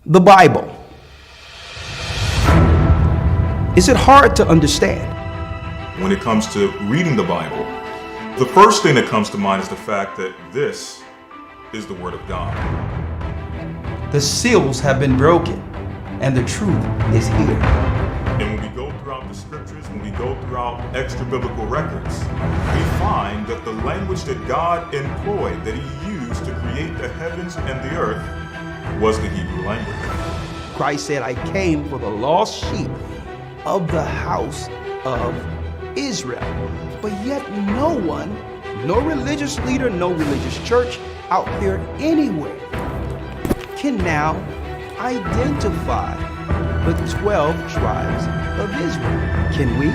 The Bible. Is it hard to understand? When it comes to reading the Bible, the first thing that comes to mind is the fact that this is the Word of God. The seals have been broken, and the truth is here. And when we go throughout the scriptures, when we go throughout extra biblical records, we find that the language that God employed, that He used to create the heavens and the earth, was the Hebrew language. Christ said, I came for the lost sheep of the house of Israel. But yet no one, no religious leader, no religious church out there anywhere can now identify the 12 tribes of Israel. Can we?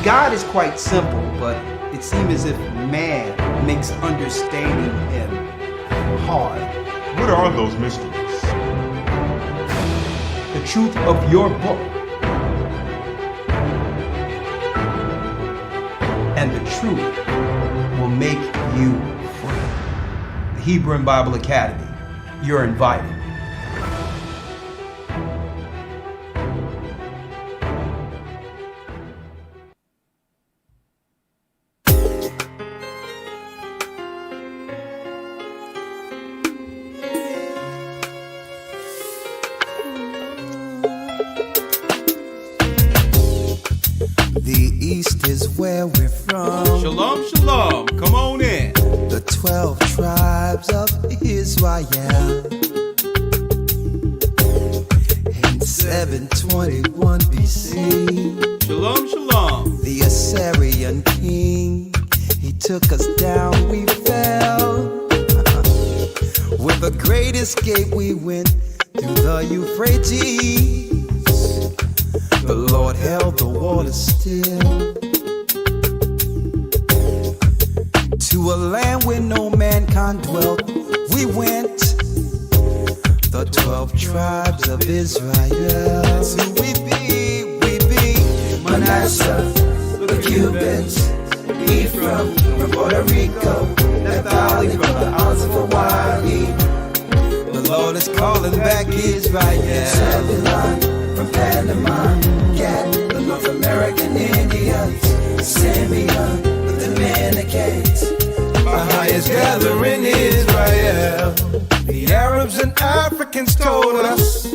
God is quite simple, but it seems as if man makes understanding Him hard. What are those mysteries? The truth of your book and the truth will make you free. The Hebrew and Bible Academy, you're invited. The East is where we're from. Shalom, shalom. Come on in. The 12 tribes of Israel. In 721 BC, Shalom, shalom. the Assyrian king, he took us down, we fell. With a great escape we went through the Euphrates. The Lord held the water still. To a land where no mankind dwelt, we went. The 12 tribes of Israel. That's who we be. Manasseh, the Cubans, Ephraim from Puerto Rico, Naphtali from the Isles of Hawaii. The Lord is calling back Israel. Zebulon from Panama, Gad, the North American Indians, Simeon, the Dominicans, our highest gathering Israel. The Arabs and Africans told us,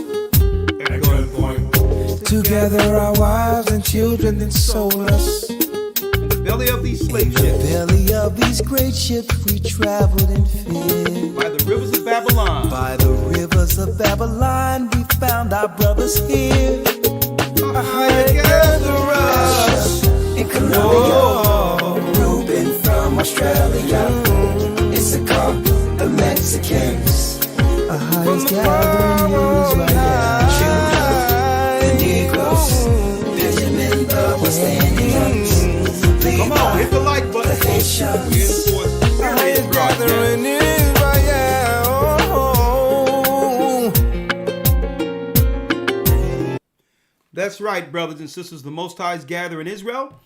together our wives and children then sold us. In the belly of these slave In the ships, belly of these great ships we traveled in fear. by the rivers of Babylon, By the rivers of Babylon we found our brothers here. Our higher gatherers in Colombia, Reuben from Australia, Issachar, the Mexicans, our highest gathering is Judah, the Negroes, Benjamin, the West Indians, come on, hit the like button. the Haitians, Reinforce our highest gathering is Israel. That's right, brothers and sisters. The Most High's gather in Israel.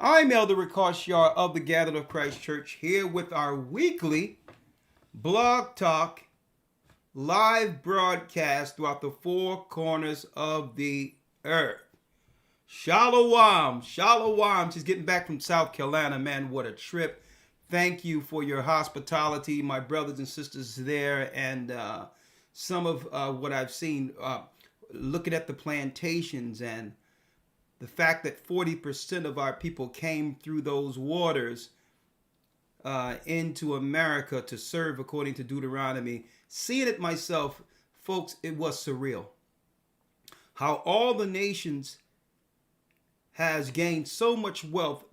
I'm Elder Rawchaa of the Gathered of Christ Church, here with our weekly blog talk live broadcast throughout the four corners of the earth. Shalom, shalom. She's getting back from South Carolina. Man, what a trip. Thank you for your hospitality, my brothers and sisters there. And some of what I've seen, looking at the plantations and the fact that 40% of our people came through those waters into America to serve according to Deuteronomy. Seeing it myself, folks, it was surreal. How all the nations has gained so much wealth,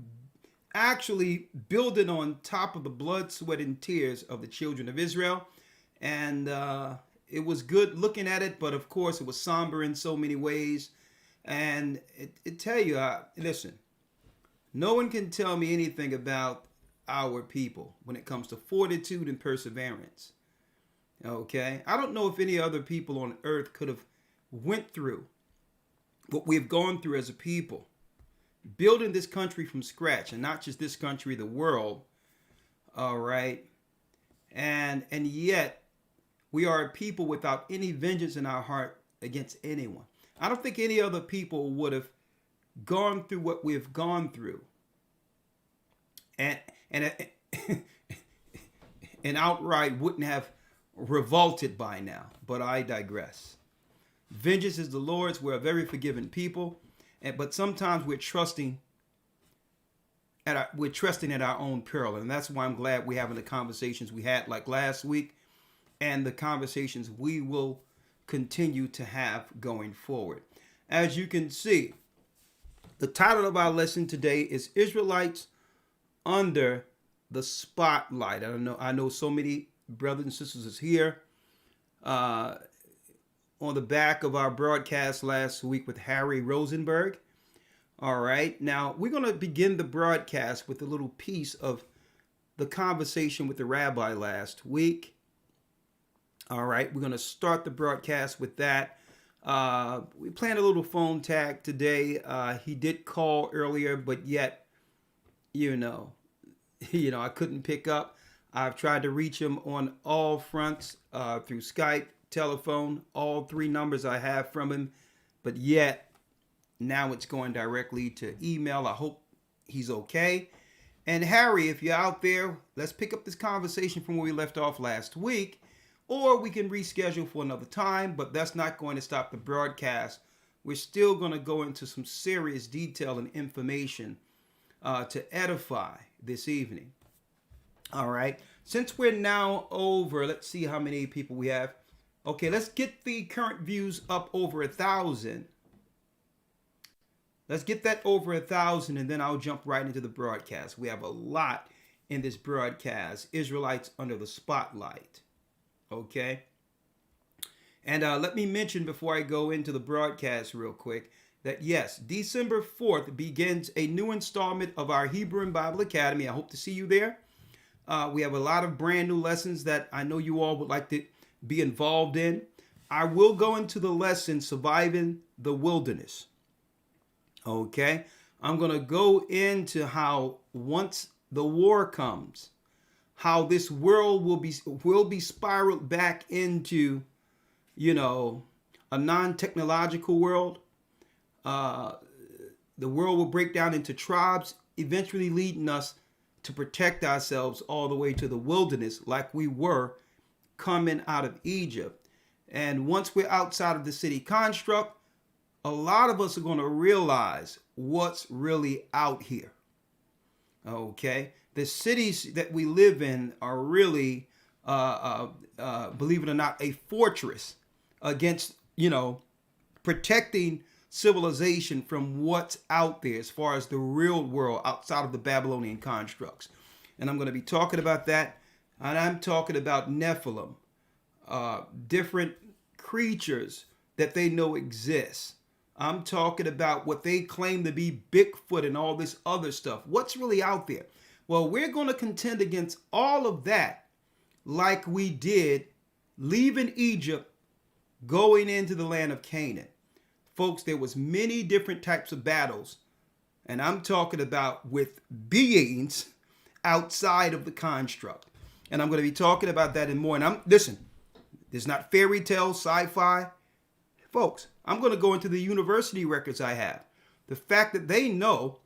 actually building on top of the blood, sweat, and tears of the children of Israel. And it was good looking at it, but of course it was somber in so many ways. And it tell you, listen, no one can tell me anything about our people when it comes to fortitude and perseverance. Okay, I don't know if any other people on earth could have went through what we've gone through as a people, building this country from scratch, and not just this country, the world. All right, and yet We are a people without any vengeance in our heart against anyone. I don't think any other people would have gone through what we have gone through and outright wouldn't have revolted by now. But I digress. Vengeance is the Lord's. We're a very forgiving people, but sometimes we're trusting at our own peril, and that's why I'm glad we're having the conversations we had like last week, and the conversations we will continue to have going forward. As you can see, the title of our lesson today is Israelites Under the Spotlight. I know so many brothers and sisters is here on the back of our broadcast last week with Harry Rosenberg. All right, now we're going to begin the broadcast with a little piece of the conversation with the rabbi last week. All right, we're going to start the broadcast with that. We planned a little phone tag today. He did call earlier, but yet, I couldn't pick up. I've tried to reach him on all fronts through Skype, telephone, all 3 numbers I have from him, but yet now it's going directly to email. I hope he's okay. And Harry, if you're out there, let's pick up this conversation from where we left off last week, or we can reschedule for another time, but that's not going to stop the broadcast. We're still going to go into some serious detail and information to edify this evening. All right. Since we're now over, let's see how many people we have. Okay, let's get the current views up over 1,000. Let's get that over 1,000, and then I'll jump right into the broadcast. We have a lot in this broadcast. Israelites Under the Spotlight. Okay. And let me mention before I go into the broadcast real quick that yes, December 4th begins a new installment of our Hebrew and Bible Academy. I hope to see you there. We have a lot of brand new lessons that I know you all would like to be involved in. I will go into the lesson, Surviving the Wilderness. Okay, I'm going to go into how once the war comes, how this world will be spiraled back into, a non-technological world. The world will break down into tribes, eventually leading us to protect ourselves all the way to the wilderness like we were coming out of Egypt. And once we're outside of the city construct, a lot of us are going to realize what's really out here. Okay, the cities that we live in are really, believe it or not, a fortress against, protecting civilization from what's out there as far as the real world outside of the Babylonian constructs. And I'm going to be talking about that. And I'm talking about Nephilim, different creatures that they know exist. I'm talking about what they claim to be Bigfoot and all this other stuff. What's really out there? Well, we're going to contend against all of that like we did leaving Egypt, going into the land of Canaan. Folks, there was many different types of battles. And I'm talking about with beings outside of the construct. And I'm going to be talking about that and more. And listen, there's not fairy tales, sci-fi. Folks, I'm going to go into the university records I have. The fact that they know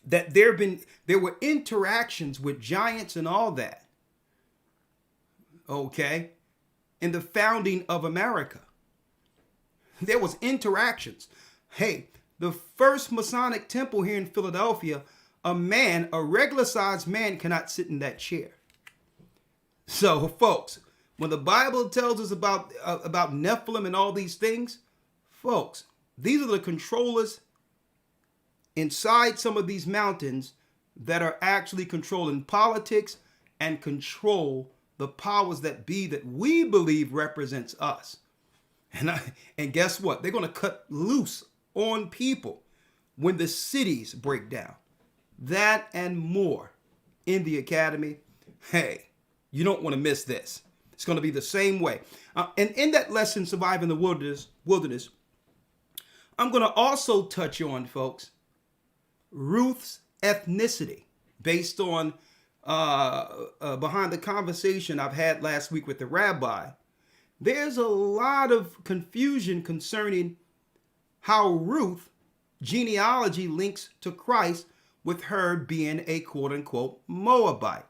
that there were interactions with giants and all that. Okay? In the founding of America. There was interactions. Hey, the first Masonic temple here in Philadelphia, a regular sized man cannot sit in that chair. So, folks, when the Bible tells us about Nephilim and all these things, folks, these are the controllers inside some of these mountains that are actually controlling politics and control the powers that be that we believe represents us. And guess what? They're going to cut loose on people when the cities break down. That and more in the academy. Hey, you don't want to miss this. It's going to be the same way. And in that lesson, Surviving the Wilderness, I'm going to also touch on, folks, Ruth's ethnicity based on behind the conversation I've had last week with the rabbi. there's a lot of confusion concerning how Ruth genealogy links to Christ with her being a quote unquote Moabite.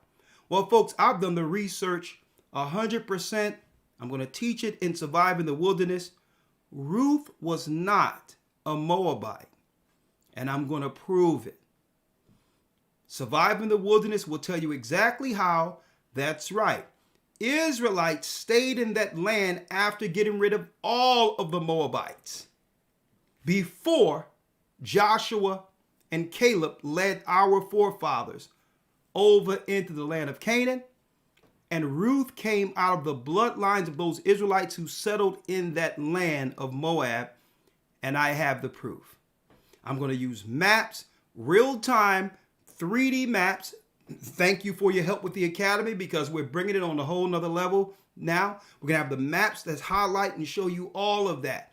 Well, folks, I've done the research 100%. I'm going to teach it in Surviving the Wilderness. Ruth was not a Moabite, and I'm going to prove it. Surviving the Wilderness will tell you exactly how that's right. Israelites stayed in that land after getting rid of all of the Moabites before Joshua and Caleb led our forefathers over into the land of Canaan. And Ruth came out of the bloodlines of those Israelites who settled in that land of Moab. And I have the proof. I'm going to use maps, real-time 3D maps. Thank you for your help with the Academy, because we're bringing it on a whole nother level now. We're going to have the maps that highlight and show you all of that.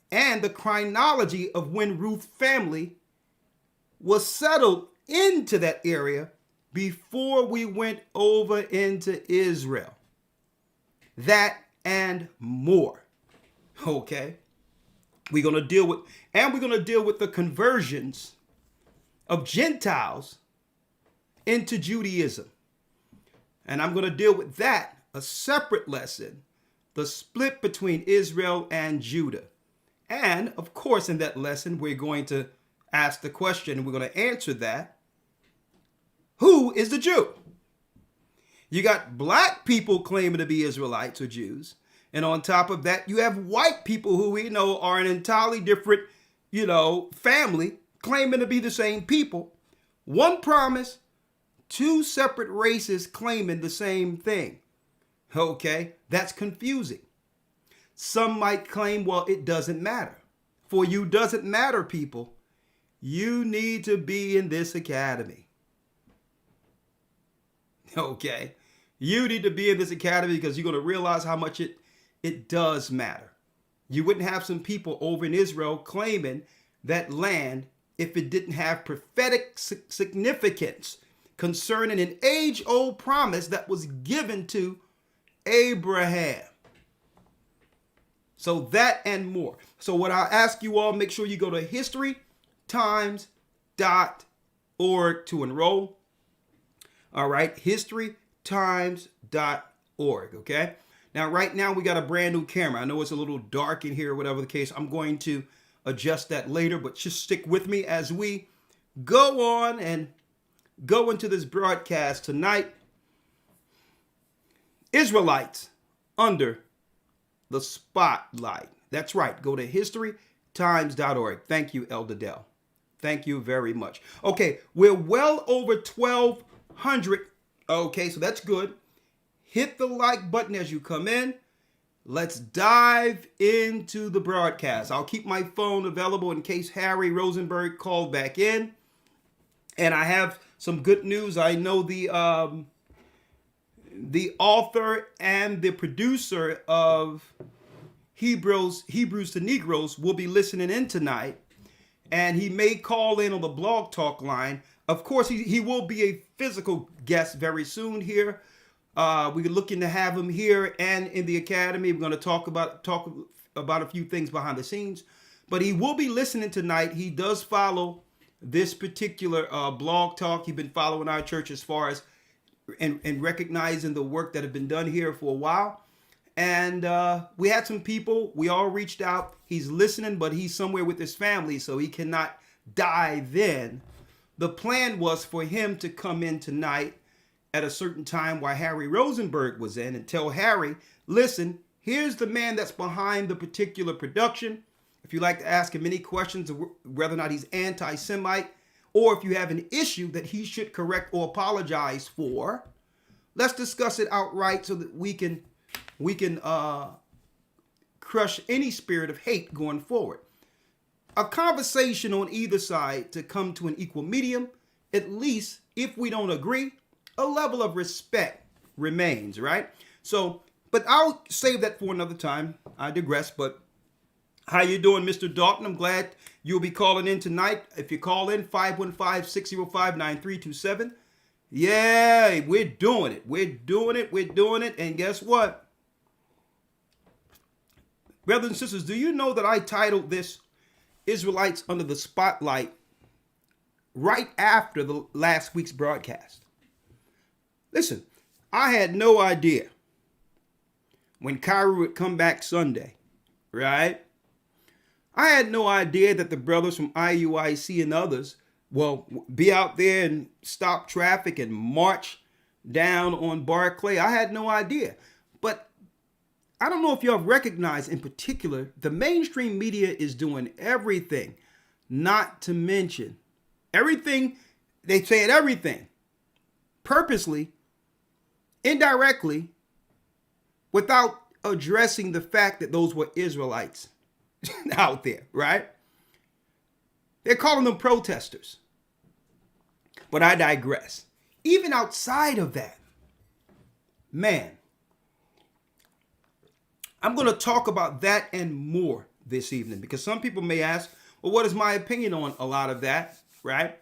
And the chronology of when Ruth's family was settled into that area before we went over into Israel. That and more. Okay? We're going to deal with the conversions of Gentiles into Judaism. And I'm going to deal with that, a separate lesson, the split between Israel and Judah. And of course, in that lesson, we're going to ask the question, and we're going to answer that. Who is the Jew? You got black people claiming to be Israelites or Jews. And on top of that, you have white people who we know are an entirely different, family claiming to be the same people. One promise, two separate races claiming the same thing. Okay, that's confusing. Some might claim, well, it doesn't matter. For you doesn't matter, people. You need to be in this academy. Okay, you need to be in this academy because you're going to realize how much it does matter. You wouldn't have some people over in Israel claiming that land if it didn't have prophetic significance concerning an age-old promise that was given to Abraham. So that and more. So what I ask you all, make sure you go to historytimes.org to enroll. All right, historytimes.org, okay? Now, right now, we got a brand new camera. I know it's a little dark in here, whatever the case. I'm going to adjust that later, but just stick with me as we go on and go into this broadcast tonight. Israelites under the spotlight. That's right. Go to historytimes.org. Thank you, Elder Dell. Thank you very much. Okay, we're well over 1,200. Okay, so that's good. Hit the like button as you come in. Let's dive into the broadcast. I'll keep my phone available in case Harry Rosenberg called back in. And I have some good news. I know the author and the producer of Hebrews to Negroes will be listening in tonight. And he may call in on the Blog Talk line. Of course, he will be a physical guest very soon here. We're looking to have him here and in the academy. We're going to talk about a few things behind the scenes. But he will be listening tonight. He does follow this particular Blog Talk. He's been following our church as far as and recognizing the work that have been done here for a while. And we had some people. We all reached out. He's listening, but he's somewhere with his family, so he cannot dive in. The plan was for him to come in tonight at a certain time while Harry Rosenberg was in and tell Harry, listen, here's the man that's behind the particular production. If you like to ask him any questions of whether or not he's anti-Semite, or if you have an issue that he should correct or apologize for, let's discuss it outright so that we can crush any spirit of hate going forward. A conversation on either side to come to an equal medium, at least if we don't agree, a level of respect remains, right? So, but I'll save that for another time. I digress, but how you doing, Mr. Dalton? I'm glad you'll be calling in tonight. If you call in, 515-605-9327. Yeah, we're doing it. We're doing it. And guess what? Brothers and sisters, do you know that I titled this Israelites Under the Spotlight right after the last week's broadcast? Listen, I had no idea when Kyrie would come back Sunday, right? I had no idea that the brothers from IUIC and others will be out there and stop traffic and march down on Barclay. I had no idea. But I don't know if y'all recognize in particular, the mainstream media is doing everything, not to mention everything. They saying everything purposely, indirectly, without addressing the fact that those were Israelites out there, right? They're calling them protesters. But I digress. Even outside of that, man, I'm going to talk about that and more this evening, because some people may ask, well, what is my opinion on a lot of that, right?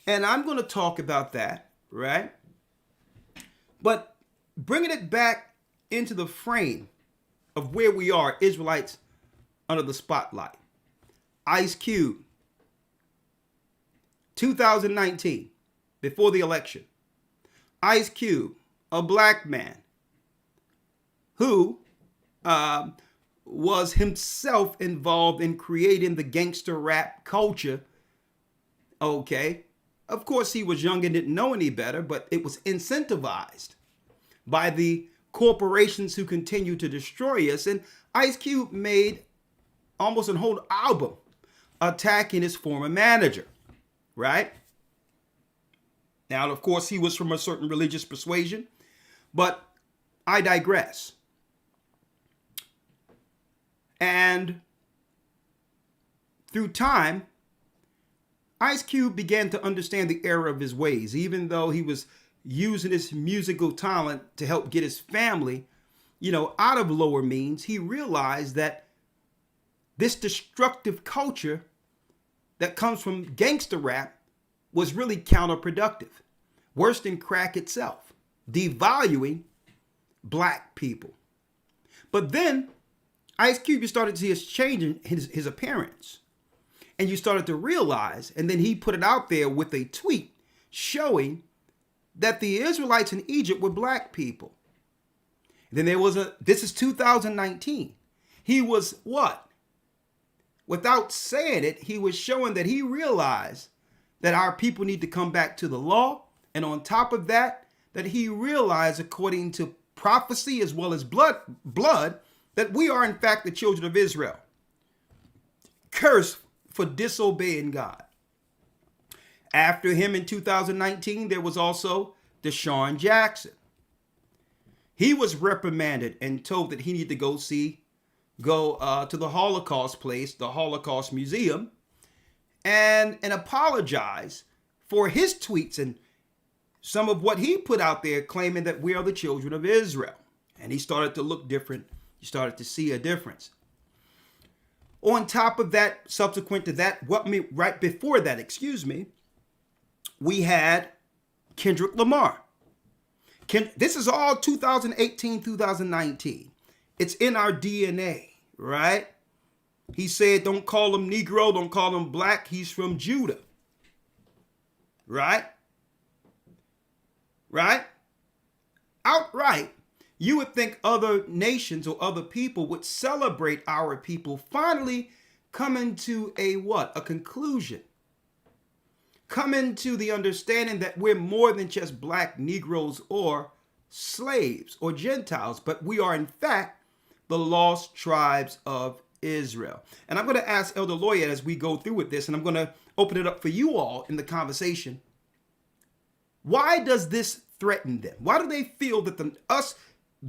And I'm going to talk about that, right? But bringing it back into the frame of where we are, Israelites under the spotlight. Ice Cube, 2019, before the election. Ice Cube, a black man who was himself involved in creating the gangster rap culture. Okay. Of course, he was young and didn't know any better, but it was incentivized by the corporations who continue to destroy us. And Ice Cube made almost a whole album attacking his former manager, right? Now, of course, he was from a certain religious persuasion, but I digress. And through time, Ice Cube began to understand the error of his ways, even though he was using his musical talent to help get his family, out of lower means. He realized that this destructive culture that comes from gangster rap was really counterproductive, worse than crack itself, devaluing black people. But then Ice Cube, you started to see his change in his appearance. And you started to realize, and then he put it out there with a tweet showing that the Israelites in Egypt were black people. Then there was this is 2019. He was what? Without saying it, he was showing that he realized that our people need to come back to the law. And on top of that, that he realized, according to prophecy as well as blood, that we are in fact the children of Israel, cursed for disobeying God. After him in 2019, there was also Deshaun Jackson. He was reprimanded and told that he needed to go to the Holocaust place, the Holocaust Museum, and apologize for his tweets and some of what he put out there, claiming that we are the children of Israel. And he started to look different. You started to see a difference. On top of that, subsequent to that, right before that, we had Kendrick Lamar. This is all 2018, 2019. It's in our DNA, right? He said, don't call him Negro, don't call him black. He's from Judah. Right? Right? Outright, you would think other nations or other people would celebrate our people finally coming to a conclusion. Coming to the understanding that we're more than just black Negroes or slaves or Gentiles, but we are in fact the lost tribes of Israel. And I'm going to ask Elder Lawya as we go through with this, and I'm going to open it up for you all in the conversation. Why does this threaten them? Why do they feel that us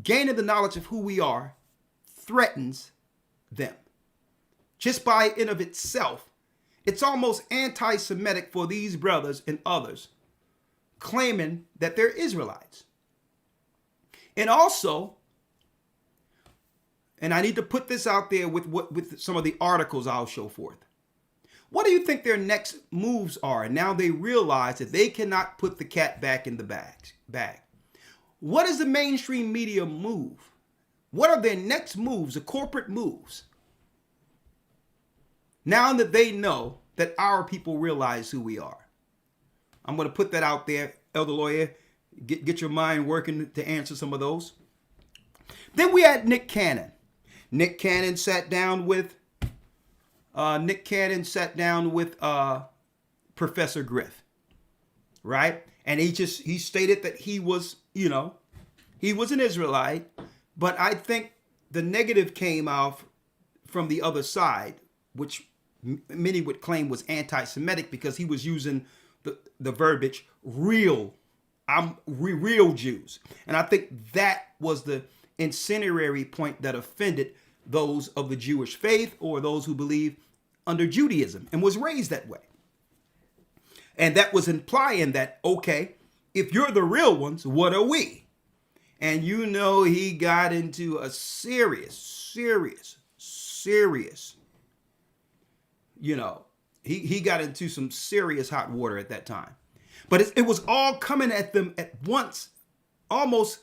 gaining the knowledge of who we are threatens them? Just by in of itself, it's almost anti-Semitic for these brothers and others claiming that they're Israelites. And also, and I need to put this out there with some of the articles I'll show forth. What do you think their next moves are? Now they realize that they cannot put the cat back in the bag. What is the mainstream media move? What are their next moves, the corporate moves? Now that they know that our people realize who we are. I'm going to put that out there, Elder Lawya. Get your mind working to answer some of those. Then we had Nick Cannon. Nick Cannon sat down with Professor Griff, right? And he stated that he was an Israelite, but I think the negative came out from the other side, which many would claim was anti-Semitic because he was using the verbiage real Jews. And I think that was the incendiary point that offended those of the Jewish faith or those who believe under Judaism and was raised that way. And that was implying that, okay, if you're the real ones, what are we? And he got into a serious, he got into some serious hot water at that time. But it was all coming at them at once, almost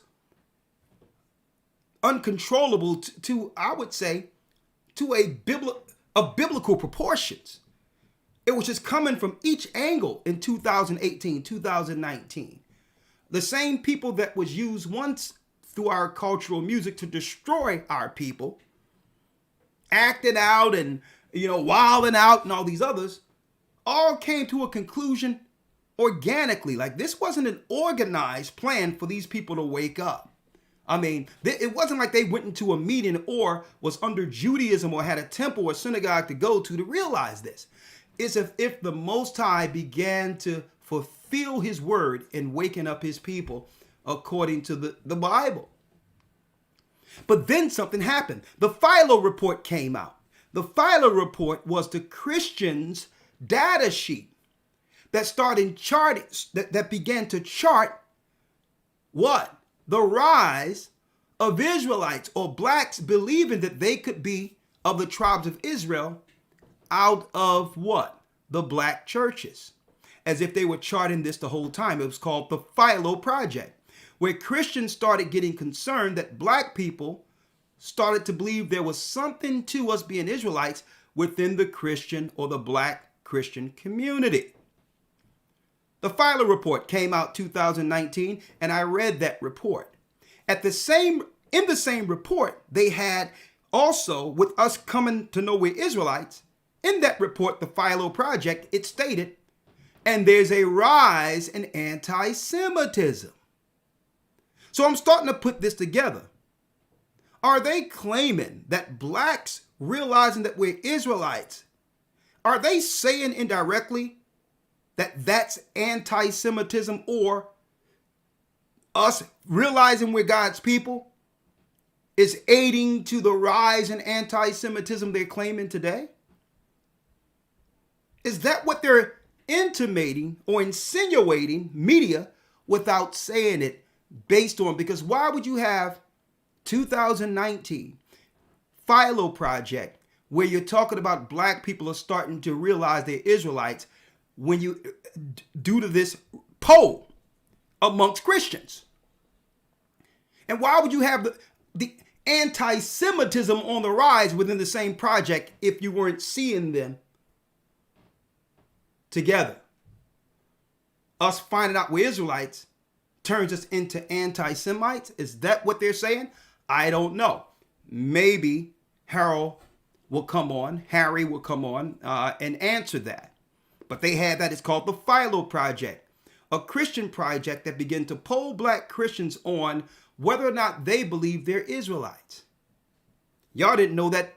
uncontrollable to I would say, to biblical proportions. It was just coming from each angle in 2018, 2019. The same people that was used once through our cultural music to destroy our people, acting out and, wilding out and all these others, all came to a conclusion organically. Like, this wasn't an organized plan for these people to wake up. I mean, it wasn't like they went into a meeting or was under Judaism or had a temple or synagogue to go to realize this. It's if the Most High began to fulfill his word in waking up his people according to the Bible. But then something happened. The Philo report came out. The Philo report was the Christians' data sheet that started charting, that began to chart what? The rise of Israelites or blacks believing that they could be of the tribes of Israel out of what? The black churches. As if they were charting this the whole time. It was called the Philo Project, where Christians started getting concerned that black people started to believe there was something to us being Israelites within the Christian or the black Christian community. The Philo report came out 2019, and I read that report. In the same report, they had also, with us coming to know we're Israelites, in that report, the Philo Project, it stated, and there's a rise in anti-Semitism. So I'm starting to put this together. Are they claiming that blacks realizing that we're Israelites, are they saying indirectly that that's anti-Semitism, or us realizing we're God's people is aiding to the rise in anti-Semitism they're claiming today? Is that what they're intimating or insinuating, media, without saying it based on? Because why would you have 2019 Philo Project where you're talking about black people are starting to realize they're Israelites when you, due to this poll amongst Christians? And why would you have the anti-Semitism on the rise within the same project if you weren't seeing them together? Us finding out we're Israelites turns us into anti-Semites? Is that what they're saying? I don't know. Maybe Harry will come on and answer that. But they had that. It's called the Philo Project, a Christian project that began to poll black Christians on whether or not they believe they're Israelites. Y'all didn't know that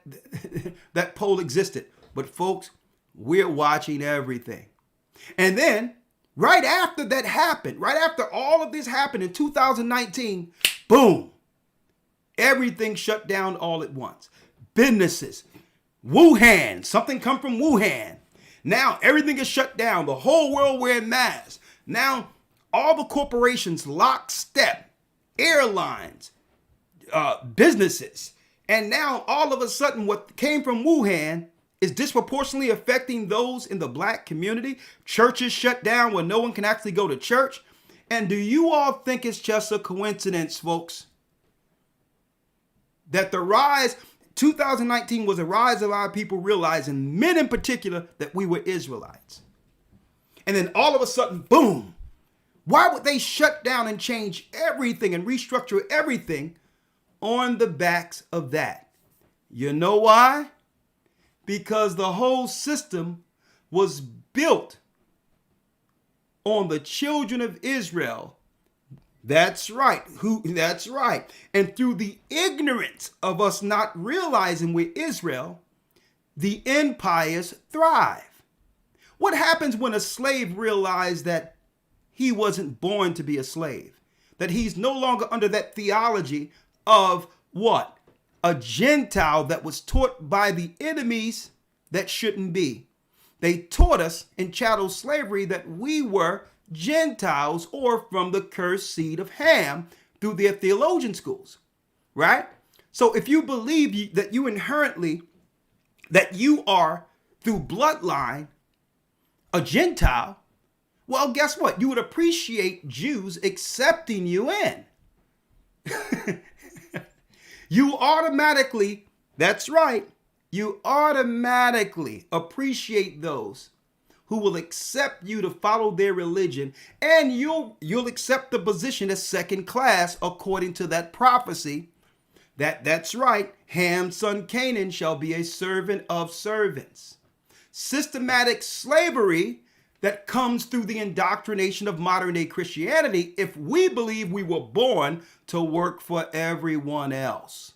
that poll existed. But folks, we're watching everything. And then right after that happened, right after all of this happened in 2019, boom, everything shut down all at once. Businesses, Wuhan, something come from Wuhan. Now everything is shut down. The whole world wearing masks. Now all the corporations lockstep, airlines, businesses. And now all of a sudden what came from Wuhan is disproportionately affecting those in the black community. Churches shut down where no one can actually go to church. And do you all think it's just a coincidence, folks, that the rise, 2019 was a rise of our people realizing, men in particular, that we were Israelites. And then all of a sudden, boom. Why would they shut down and change everything and restructure everything on the backs of that? You know why? Because the whole system was built on the children of Israel. That's right. That's right. And through the ignorance of us not realizing we're Israel, the empires thrive. What happens when a slave realized that he wasn't born to be a slave? That he's no longer under that theology of what? A Gentile that was taught by the enemies that shouldn't be. They taught us in chattel slavery that we were Gentiles or from the cursed seed of Ham through their theologian schools, right? So if you believe that you inherently, that you are through bloodline a Gentile, well, guess what? You would appreciate Jews accepting you in. You automatically, that's right, you automatically appreciate those who will accept you to follow their religion, and you'll accept the position as second class according to that prophecy. That's right, Ham's son Canaan shall be a servant of servants. Systematic slavery that comes through the indoctrination of modern day Christianity if we believe we were born to work for everyone else.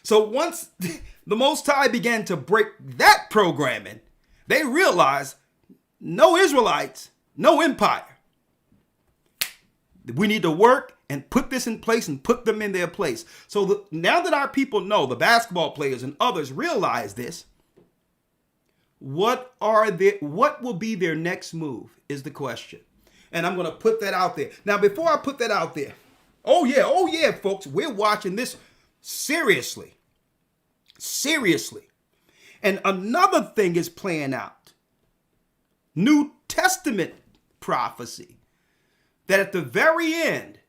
So once the Most High began to break that programming, they realized no Israelites, no empire. We need to work and put this in place and put them in their place. So now that our people know, the basketball players and others realize this, what will be their next move is the question. And I'm going to put that out there. Now, before I put that out there, oh yeah, folks, we're watching this seriously. And another thing is playing out. New Testament prophecy. That at the very end,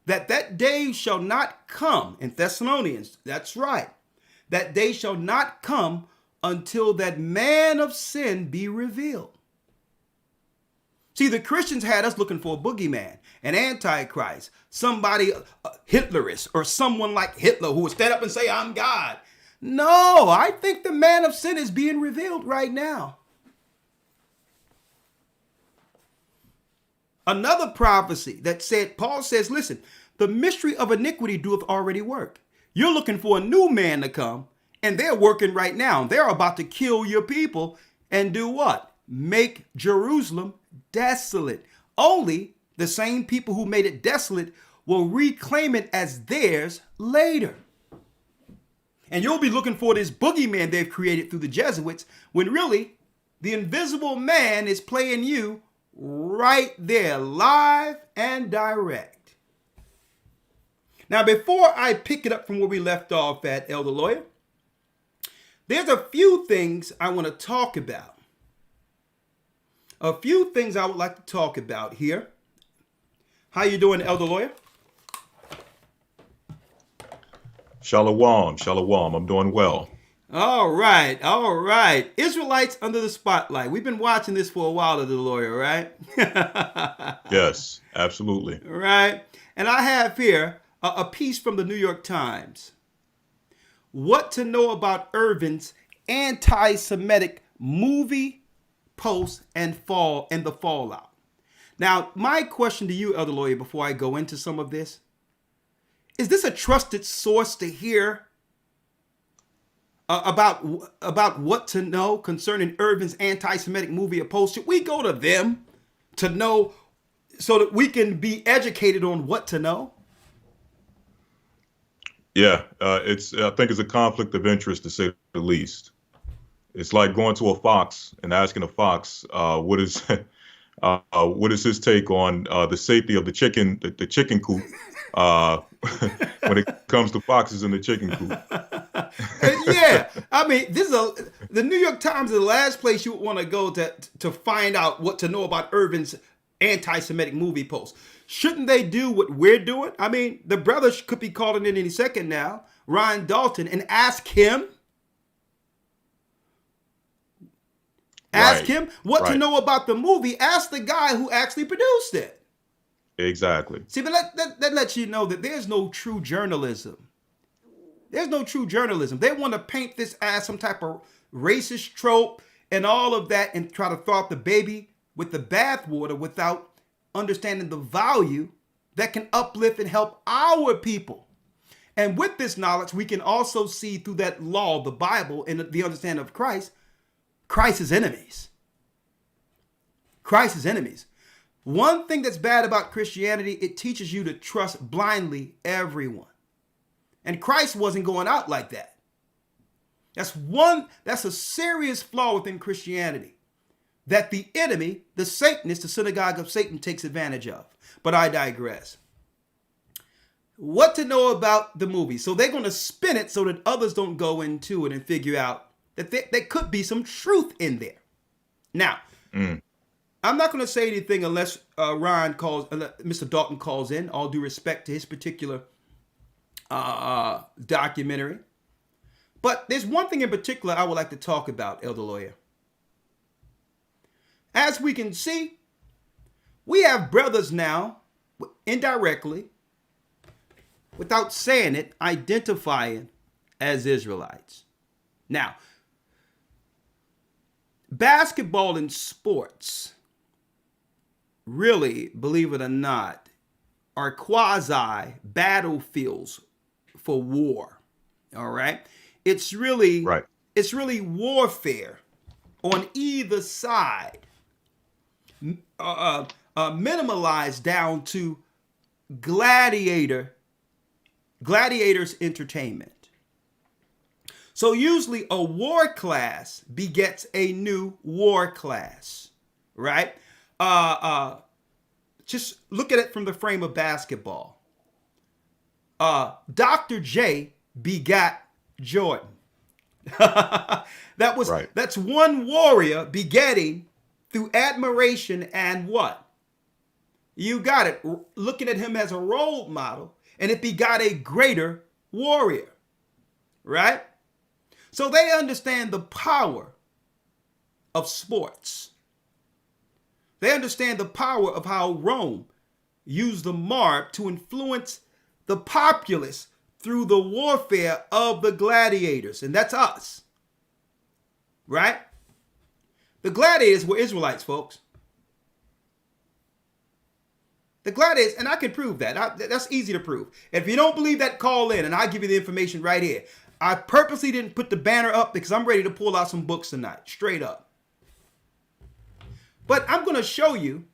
that day shall not come, in Thessalonians, that's right. That day shall not come until that man of sin be revealed. See, the Christians had us looking for a boogeyman, an antichrist, somebody Hitlerist, or someone like Hitler who would stand up and say, I'm God. No, I think the man of sin is being revealed right now. Another prophecy that said, Paul says, listen, the mystery of iniquity doeth already work. You're looking for a new man to come, and they're working right now. They're about to kill your people and do what? Make Jerusalem desolate. Only the same people who made it desolate will reclaim it as theirs later. And you'll be looking for this boogeyman they've created through the Jesuits, when really the invisible man is playing you right there, live and direct. Now, before I pick it up from where we left off at, Elder Lawya, there's a few things I want to talk about. A few things I would like to talk about here. How you doing, Elder Lawya? Shalom, shalom. I'm doing well. All right. Israelites under the spotlight. We've been watching this for a while, Elder Lawya, right? Yes, absolutely. Right. And I have here a piece from the New York Times. What to know about Irvin's anti-Semitic movie post and the fallout. Now, my question to you, Elder Lawya, before I go into some of this, is this a trusted source to hear about what to know concerning Irvin's anti-Semitic movie or post? Should we go to them to know so that we can be educated on what to know? Yeah, I think it's a conflict of interest, to say the least. It's like going to a fox and asking a fox, what is his take on the safety of the chicken coop when it comes to foxes in the chicken coop. Yeah, I mean, the New York Times is the last place you would want to go to find out what to know about Irvin's anti-Semitic movie post. Shouldn't they do what we're doing? I mean, the brothers could be calling in any second now, Ryan Dalton and ask him what to know about the movie. Ask the guy who actually produced it. Exactly. See, but that lets you know that there's no true journalism. There's no true journalism. They want to paint this as some type of racist trope and all of that and try to throw out the baby with the bathwater without understanding the value that can uplift and help our people. And with this knowledge, we can also see through that law, the Bible, and the understanding of Christ's enemies. Christ's enemies. One thing that's bad about Christianity, it teaches you to trust blindly everyone. And Christ wasn't going out like that. That's a serious flaw within Christianity that the enemy, the Satanist, the synagogue of Satan takes advantage of. But I digress. What to know about the movie? So they're going to spin it so that others don't go into it and figure out that there could be some truth in there. Now, I'm not going to say anything unless Mr. Dalton calls in, all due respect to his particular documentary. But there's one thing in particular I would like to talk about, Elder Lawya. As we can see, we have brothers now, indirectly, without saying it, identifying as Israelites. Now, basketball and sports, really, believe it or not, are quasi battlefields for war. All right? It's really warfare on either side, minimalized down to gladiators entertainment. So usually a war class begets a new war class, right? Just look at it from the frame of basketball. Dr. J begot Jordan. That's one warrior begetting through admiration and what? You got it. Looking at him as a role model, and it begot a greater warrior, right? So they understand the power of sports. They understand the power of how Rome used the mob to influence the populace through the warfare of the gladiators. And that's us, right? The gladiators were Israelites, folks. The gladiators, and I can prove that. That's easy to prove. If you don't believe that, call in and I'll give you the information right here. I purposely didn't put the banner up because I'm ready to pull out some books tonight, straight up. But I'm going to show you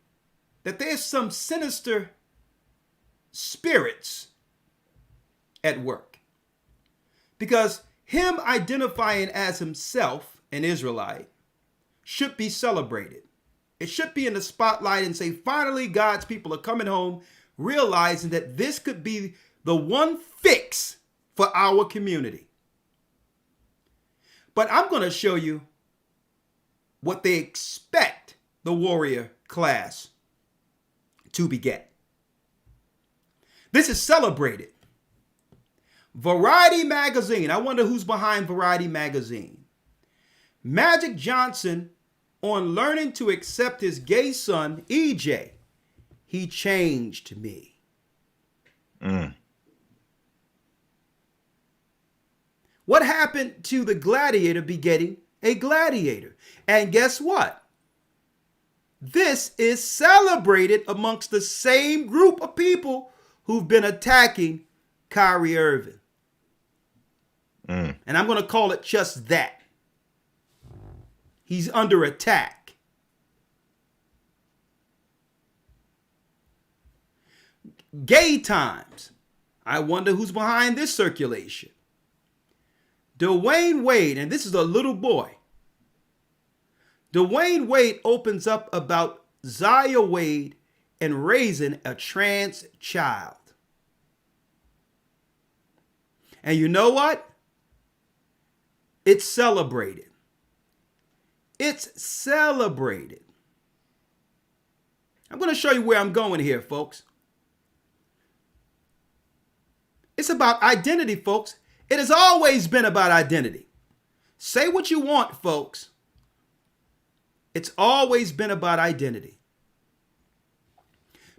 that there's some sinister spirits at work. Because him identifying as himself an Israelite should be celebrated. It should be in the spotlight and say, finally, God's people are coming home, realizing that this could be the one fix for our community. But I'm going to show you what they expect the warrior class to beget. This is celebrated. Variety magazine. I wonder who's behind Variety magazine. Magic Johnson, on learning to accept his gay son, EJ, he changed me. What happened to the gladiator begetting a gladiator? And guess what? This is celebrated amongst the same group of people who've been attacking Kyrie Irving. And I'm going to call it just that. He's under attack. Gay Times. I wonder who's behind this circulation. Dwayne Wade, and this is a little boy. Dwayne Wade opens up about Zaya Wade and raising a trans child. And you know what? It's celebrated. It's celebrated. I'm going to show you where I'm going here, folks. It's about identity, folks. It has always been about identity. Say what you want, folks. It's always been about identity.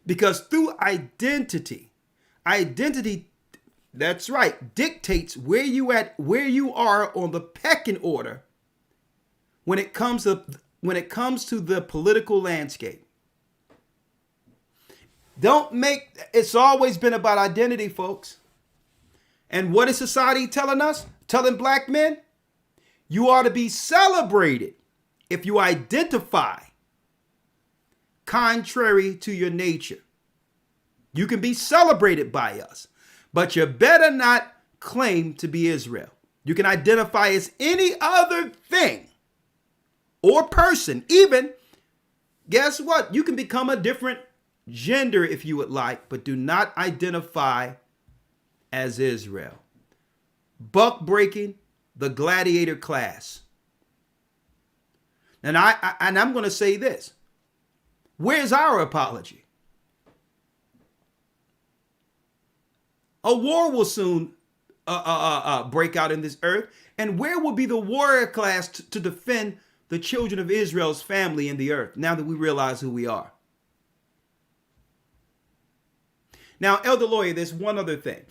Because through identity, that's right, dictates where you are on the pecking order when it comes to the political landscape. It's always been about identity, folks. And what is society telling us? Telling black men, you ought to be celebrated if you identify contrary to your nature. You can be celebrated by us, but you better not claim to be Israel. You can identify as any other thing or person. Even, guess what? You can become a different gender if you would like, but do not identify as Israel. Buck breaking, the gladiator class. And I'm going to say this. Where's our apology? A war will soon break out in this earth. And where will be the warrior class to defend the children of Israel's family in the earth, now that we realize who we are? Now, Elder Lawya, there's one other thing.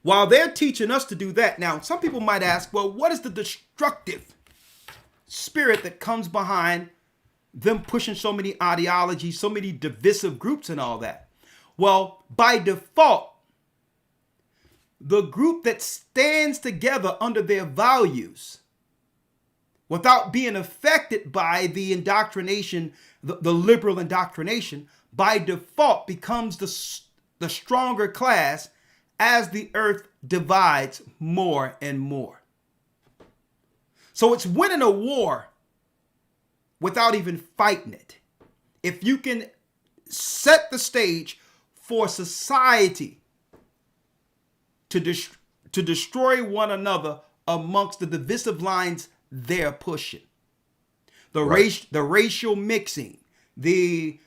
While they're teaching us to do that, now, some people might ask, well, what is the destructive spirit that comes behind them pushing so many ideologies, so many divisive groups and all that? Well, by default, the group that stands together under their values without being affected by the indoctrination, the liberal indoctrination, by default becomes the stronger class as the earth divides more and more. So it's winning a war without even fighting it. If you can set the stage for society to destroy one another amongst the divisive lines they're pushing, the racial mixing, the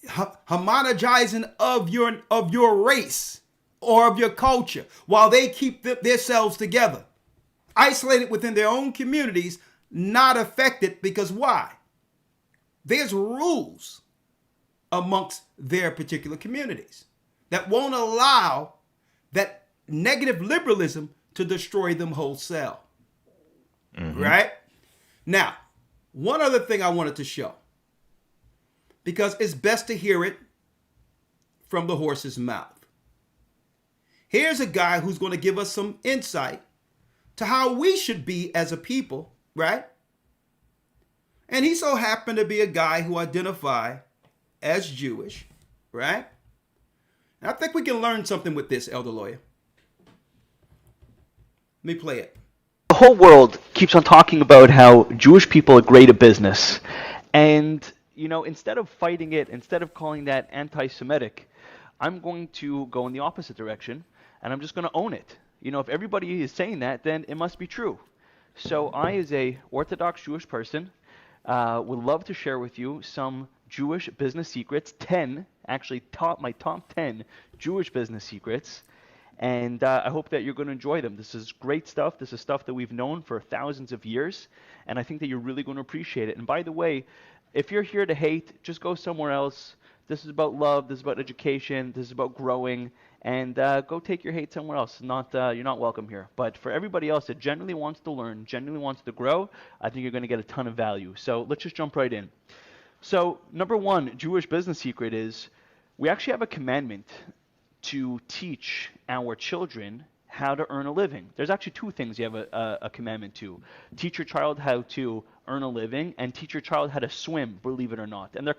homogenizing of your race or of your culture, while they keep themselves together, isolated within their own communities, not affected. Because why? There's rules amongst their particular communities that won't allow that negative liberalism to destroy them wholesale. Mm-hmm. Right? Now, one other thing I wanted to show, because it's best to hear it from the horse's mouth. Here's a guy who's going to give us some insight to how we should be as a people, right? And he so happened to be a guy who identified as Jewish, right? And I think we can learn something with this, Elder Lawya. Let me play it. The whole world keeps on talking about how Jewish people are great at business. And, you know, instead of fighting it, instead of calling that anti-Semitic, I'm going to go in the opposite direction, and I'm just going to own it. You know, if everybody is saying that, then it must be true. So I, as a Orthodox Jewish person, would love to share with you some Jewish business secrets, 10, actually my top 10 Jewish business secrets. And I hope that you're going to enjoy them. This is great stuff. This is stuff that we've known for thousands of years. And I think that you're really going to appreciate it. And by the way, if you're here to hate, just go somewhere else. This is about love. This is about education. This is about growing. And go take your hate somewhere else. You're not welcome here. But for everybody else that genuinely wants to learn, genuinely wants to grow, I think you're going to get a ton of value. So let's just jump right in. So number one Jewish business secret is we actually have a commandment to teach our children how to earn a living. There's actually two things you have a commandment to. Teach your child how to earn a living and teach your child how to swim, believe it or not. And they're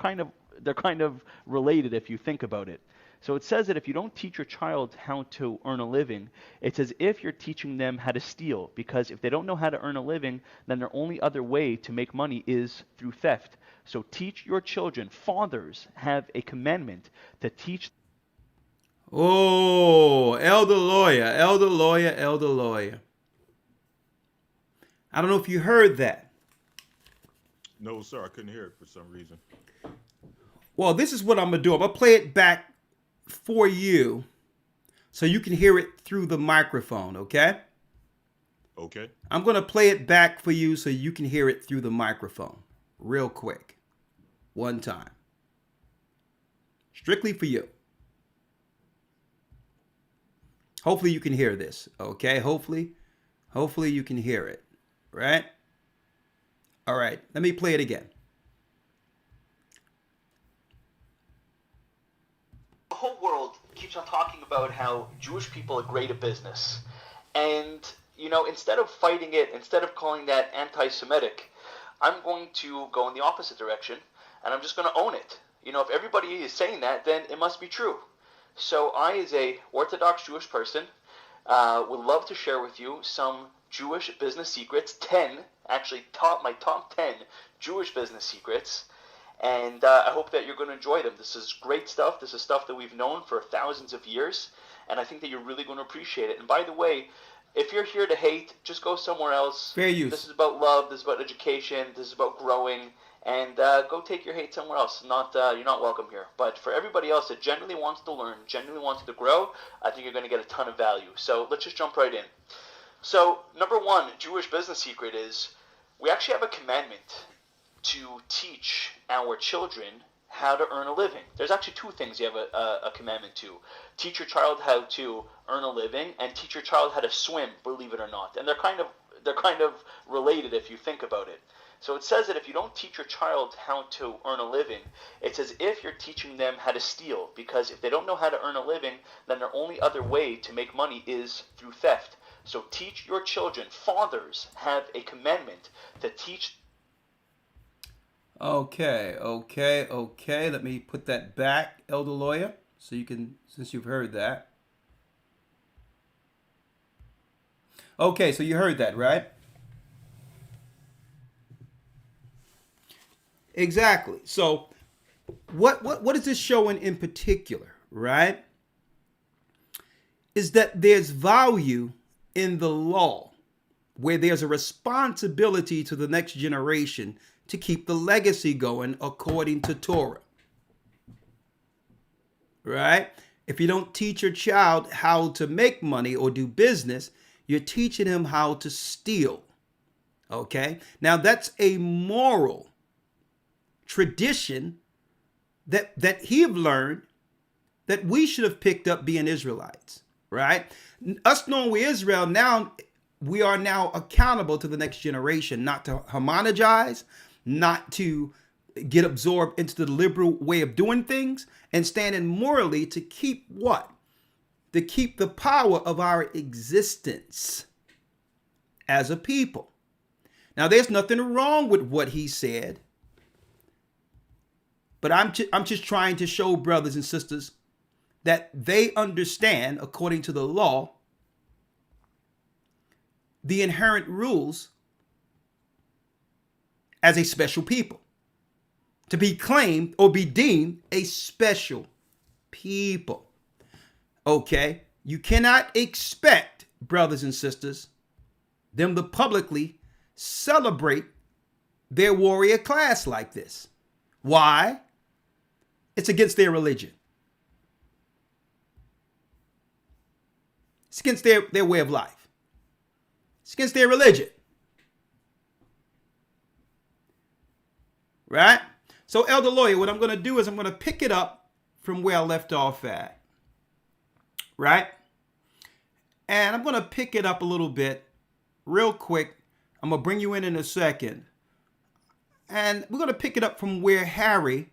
kind of related if you think about it. So it says that if you don't teach your child how to earn a living, it's as if you're teaching them how to steal, because if they don't know how to earn a living, then their only other way to make money is through theft. So teach your children. Fathers have a commandment to teach. Oh, Elder Lawya. I don't know if you heard that. No, sir, I couldn't hear it for some reason. Well, this is what I'm going to do. I'm going to play it back for you so you can hear it through the microphone, okay? Okay. I'm going to play it back for you so you can hear it through the microphone real quick. One time. Strictly for you. Hopefully you can hear this, okay? Hopefully you can hear it, right? All right, let me play it again. The whole world keeps on talking about how Jewish people are great at business. And, instead of fighting it, instead of calling that anti-Semitic, I'm going to go in the opposite direction, and I'm just going to own it. If everybody is saying that, then it must be true. So I, as a Orthodox Jewish person, would love to share with you some Jewish business secrets, 10, actually my top 10 Jewish business secrets, and I hope that you're going to enjoy them. This is great stuff. This is stuff that we've known for thousands of years, and I think that you're really going to appreciate it. And by the way, if you're here to hate, just go somewhere else. Fair use. This is about love. This is about education. This is about growing. And go take your hate somewhere else. You're not welcome here. But for everybody else that genuinely wants to learn, genuinely wants to grow, I think you're going to get a ton of value. So let's just jump right in. So number one, Jewish business secret is we actually have a commandment to teach our children how to earn a living. There's actually two things you have a commandment to. Teach your child how to earn a living and teach your child how to swim, believe it or not. And they're kind of related if you think about it. So it says that if you don't teach your child how to earn a living, it's as if you're teaching them how to steal. Because if they don't know how to earn a living, then their only other way to make money is through theft. So teach your children. Fathers have a commandment to teach. Okay. Let me put that back, Elder Lawya, so you can, since you've heard that. Okay, so you heard that, right? Exactly. So what is this showing in particular, right? Is that there's value in the law where there's a responsibility to the next generation to keep the legacy going according to Torah. Right? If you don't teach your child how to make money or do business, you're teaching him how to steal. Okay? Now that's a moral tradition that he have learned that we should have picked up being Israelites, right? Us knowing we're Israel, now we are now accountable to the next generation, not to homogenize, not to get absorbed into the liberal way of doing things, and standing morally to keep what? To keep the power of our existence as a people. Now, there's nothing wrong with what he said. But I'm just trying to show brothers and sisters that they understand, according to the law, the inherent rules as a special people. To be claimed or be deemed a special people. Okay? You cannot expect, brothers and sisters, them to publicly celebrate their warrior class like this. Why? It's against their religion. It's against their way of life. It's against their religion. Right? So, Elder Lawya, what I'm going to do is I'm going to pick it up from where I left off at. Right? And I'm going to pick it up a little bit real quick. I'm going to bring you in a second. And we're going to pick it up from where Harry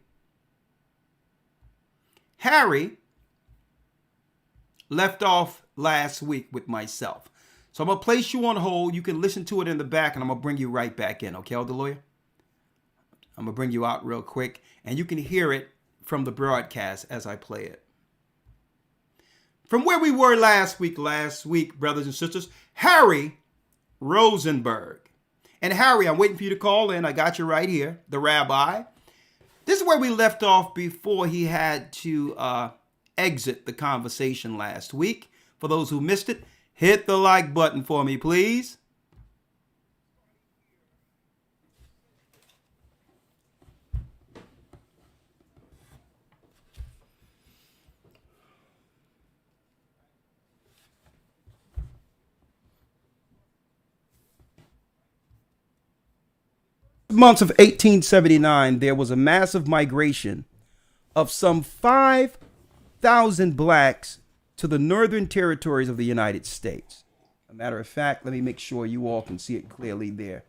left off last week with myself. So I'm going to place you on hold. You can listen to it in the back, and I'm going to bring you right back in. Okay, Elder Lawya? I'm going to bring you out real quick, and you can hear it from the broadcast as I play it. From where we were last week, brothers and sisters, Harry Rosenberg. And Harry, I'm waiting for you to call in. I got you right here, the rabbi. This is where we left off before he had to exit the conversation last week. For those who missed it, hit the like button for me, please. months of 1879, there was a massive migration of some 5,000 blacks to the northern territories of the United States. A matter of fact, let me make sure you all can see it clearly there.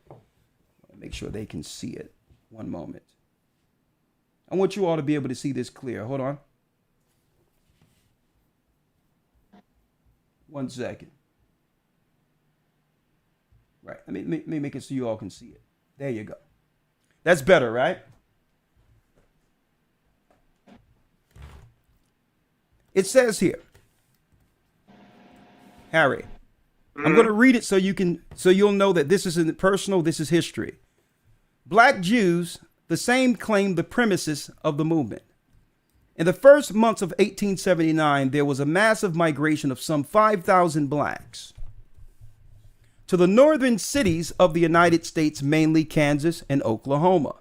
Make sure they can see it. One moment. I want you all to be able to see this clear. Hold on. 1 second. Right. Let me make it so you all can see it. There you go. That's better, right? It says here, Harry, I'm going to read it so you'll know that this isn't personal, this is history. Black Jews, the same claimed the premises of the movement. In the first months of 1879, there was a massive migration of some 5,000 blacks to the northern cities of the United States, mainly Kansas and Oklahoma.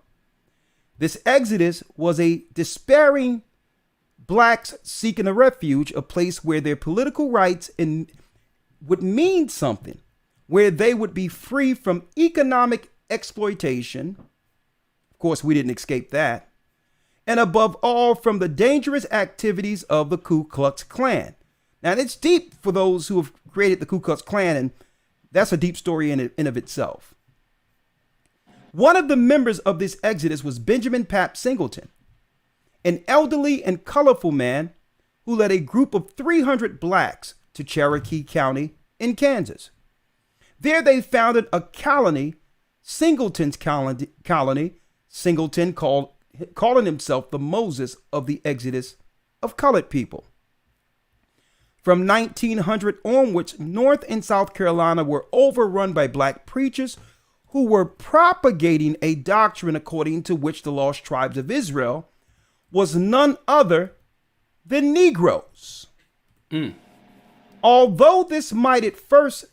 This exodus was a despairing blacks seeking a refuge, a place where their political rights would mean something, where they would be free from economic exploitation. Of course, we didn't escape that. And above all, from the dangerous activities of the Ku Klux Klan. Now, it's deep for those who have created the Ku Klux Klan, and that's a deep story in of itself. One of the members of this exodus was Benjamin Pap Singleton, an elderly and colorful man who led a group of 300 blacks to Cherokee County in Kansas. There they founded a colony, Singleton's colony, Singleton calling himself the Moses of the exodus of colored people. From 1900 onwards, North and South Carolina were overrun by black preachers who were propagating a doctrine according to which the lost tribes of Israel was none other than Negroes. Although this might at first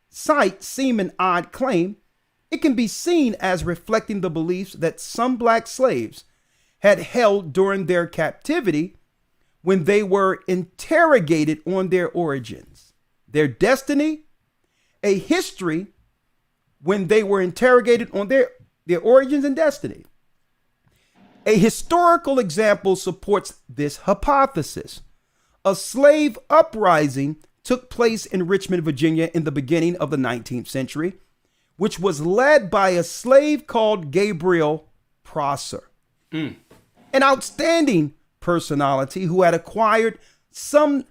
sight seem an odd claim, it can be seen as reflecting the beliefs that some black slaves had held during their captivity when they were interrogated on their origins, their destiny, a history when they were interrogated on their origins and destiny. A historical example supports this hypothesis. A slave uprising took place in Richmond, Virginia in the beginning of the 19th century, which was led by a slave called Gabriel Prosser, an outstanding personality who had acquired some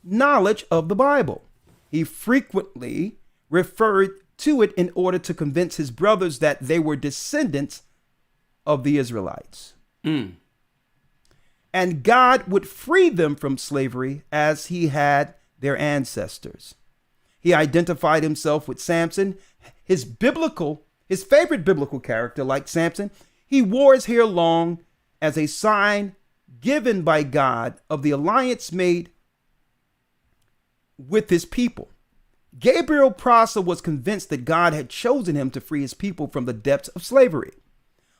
knowledge of the Bible. He frequently referred to it in order to convince his brothers that they were descendants of the Israelites. And God would free them from slavery as he had their ancestors. He identified himself with Samson, his favorite biblical character. Like Samson, he wore his hair long as a sign given by God of the alliance made with his people. Gabriel Prosser was convinced that God had chosen him to free his people from the depths of slavery.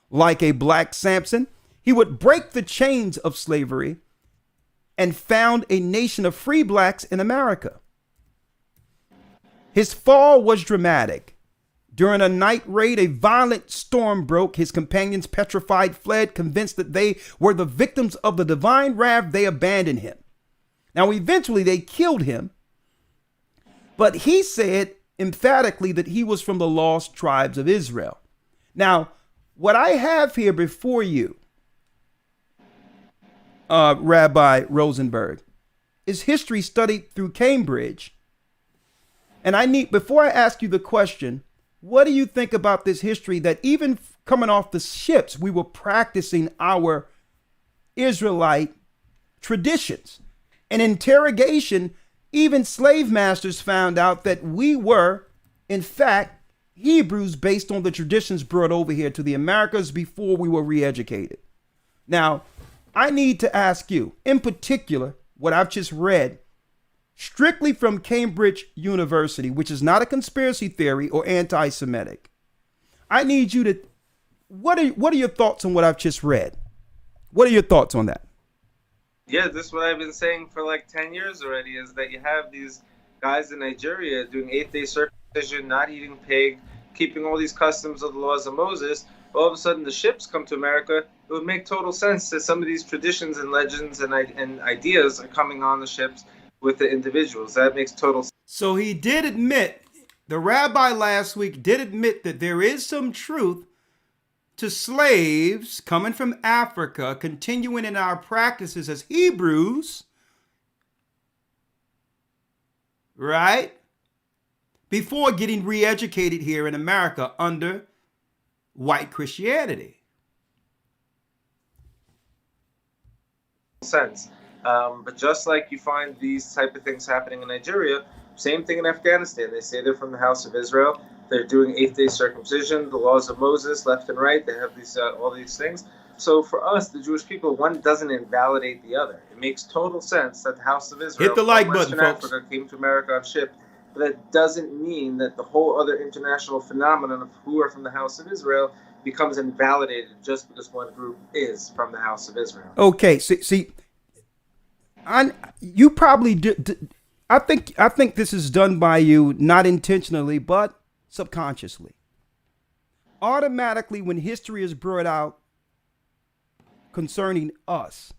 Like a black Samson, he would break the chains of slavery and found a nation of free blacks in America. His fall was dramatic. During a night raid, a violent storm broke. His companions, petrified, fled, convinced that they were the victims of the divine wrath. They abandoned him. Now, eventually they killed him, but he said emphatically that he was from the lost tribes of Israel. Now, what I have here before you, Rabbi Rosenberg, is history studied through Cambridge. And before I ask you the question, what do you think about this history that even coming off the ships, we were practicing our Israelite traditions? In interrogation, even slave masters found out that we were, in fact, Hebrews based on the traditions brought over here to the Americas before we were re-educated. Now, I need to ask you, in particular, what I've just read, strictly from Cambridge University, which is not a conspiracy theory or anti-Semitic. I need you to, what are your thoughts on what I've just read? What are your thoughts on that? Yeah, this is what I've been saying for like 10 years already, is that you have these guys in Nigeria doing 8-day circumcision, not eating pig, keeping all these customs of the laws of Moses, all of a sudden the ships come to America, it would make total sense that some of these traditions and legends and ideas are coming on the ships with the individuals. That makes total sense. So he did admit, the rabbi last week did admit that there is some truth to slaves coming from Africa, continuing in our practices as Hebrews, right? Before getting re-educated here in America under white Christianity. Sense. But just like you find these type of things happening in Nigeria, same thing in Afghanistan. They say they're from the house of Israel. They're doing 8th-day circumcision, the laws of Moses, left and right. They have these all these things. So for us, the Jewish people, one doesn't invalidate the other. It makes total sense that the house of Israel, hit the like from button, Western folks. Africa, came to America on ship. But that doesn't mean that the whole other international phenomenon of who are from the house of Israel becomes invalidated just because one group is from the house of Israel. Okay, see, you probably I think this is done by you not intentionally, but subconsciously. Automatically, when history is brought out concerning us,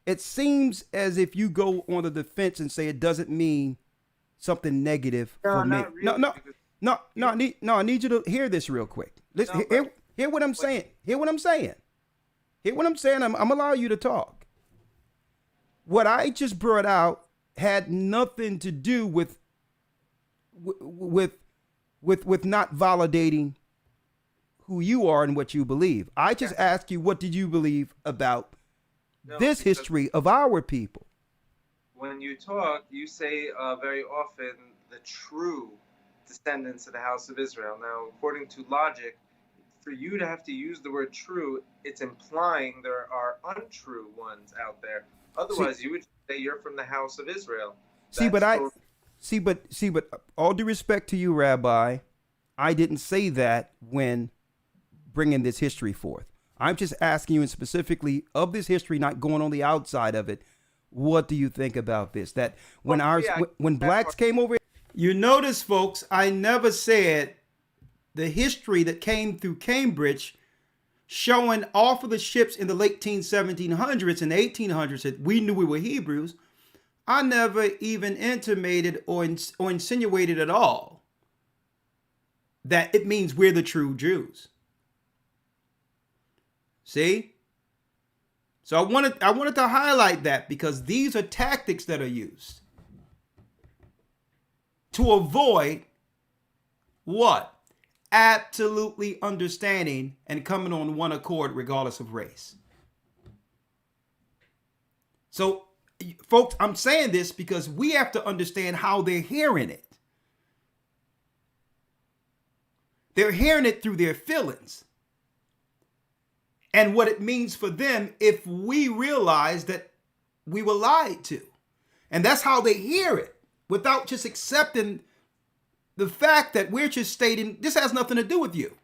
it seems as if you go on the defense and say it doesn't mean something negative for me. Not really, I need you to hear this real quick. Listen, hear what I'm saying. Hear what I'm saying. I'm allow you to talk. What I just brought out had nothing to do with not validating who you are and what you believe. I just asked you, what did you believe about this history of our people? When you talk, you say very often the true descendants of the house of Israel. Now, according to logic, for you to have to use the word true, it's implying there are untrue ones out there. Otherwise, you would say you're from the house of Israel. But all due respect to you, Rabbi, I didn't say that when bringing this history forth. I'm just asking you, and specifically of this history, not going on the outside of it. What do you think about this? That when when blacks came over, you notice, folks, I never said the history that came through Cambridge, showing off of the ships in the late 1700s and 1800s that we knew we were Hebrews. I never even intimated or insinuated at all that it means we're the true Jews. See? So I wanted to highlight that because these are tactics that are used to avoid what? Absolutely understanding and coming on one accord regardless of race. So, folks, I'm saying this because we have to understand how they're hearing it. They're hearing it through their feelings. And what it means for them if we realize that we were lied to. And that's how they hear it, without just accepting the fact that we're just stating this has nothing to do with you.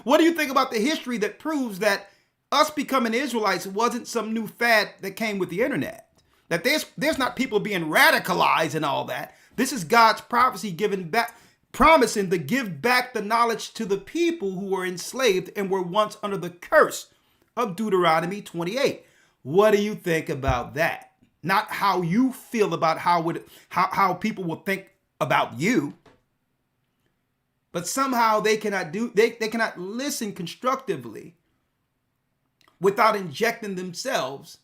What do you think about the history that proves that us becoming Israelites wasn't some new fad that came with the internet? That there's not people being radicalized and all that. This is God's prophecy given back, promising to give back the knowledge to the people who were enslaved and were once under the curse of Deuteronomy 28. What do you think about that? Not how you feel about how people will think about you, but somehow they cannot listen constructively without injecting themselves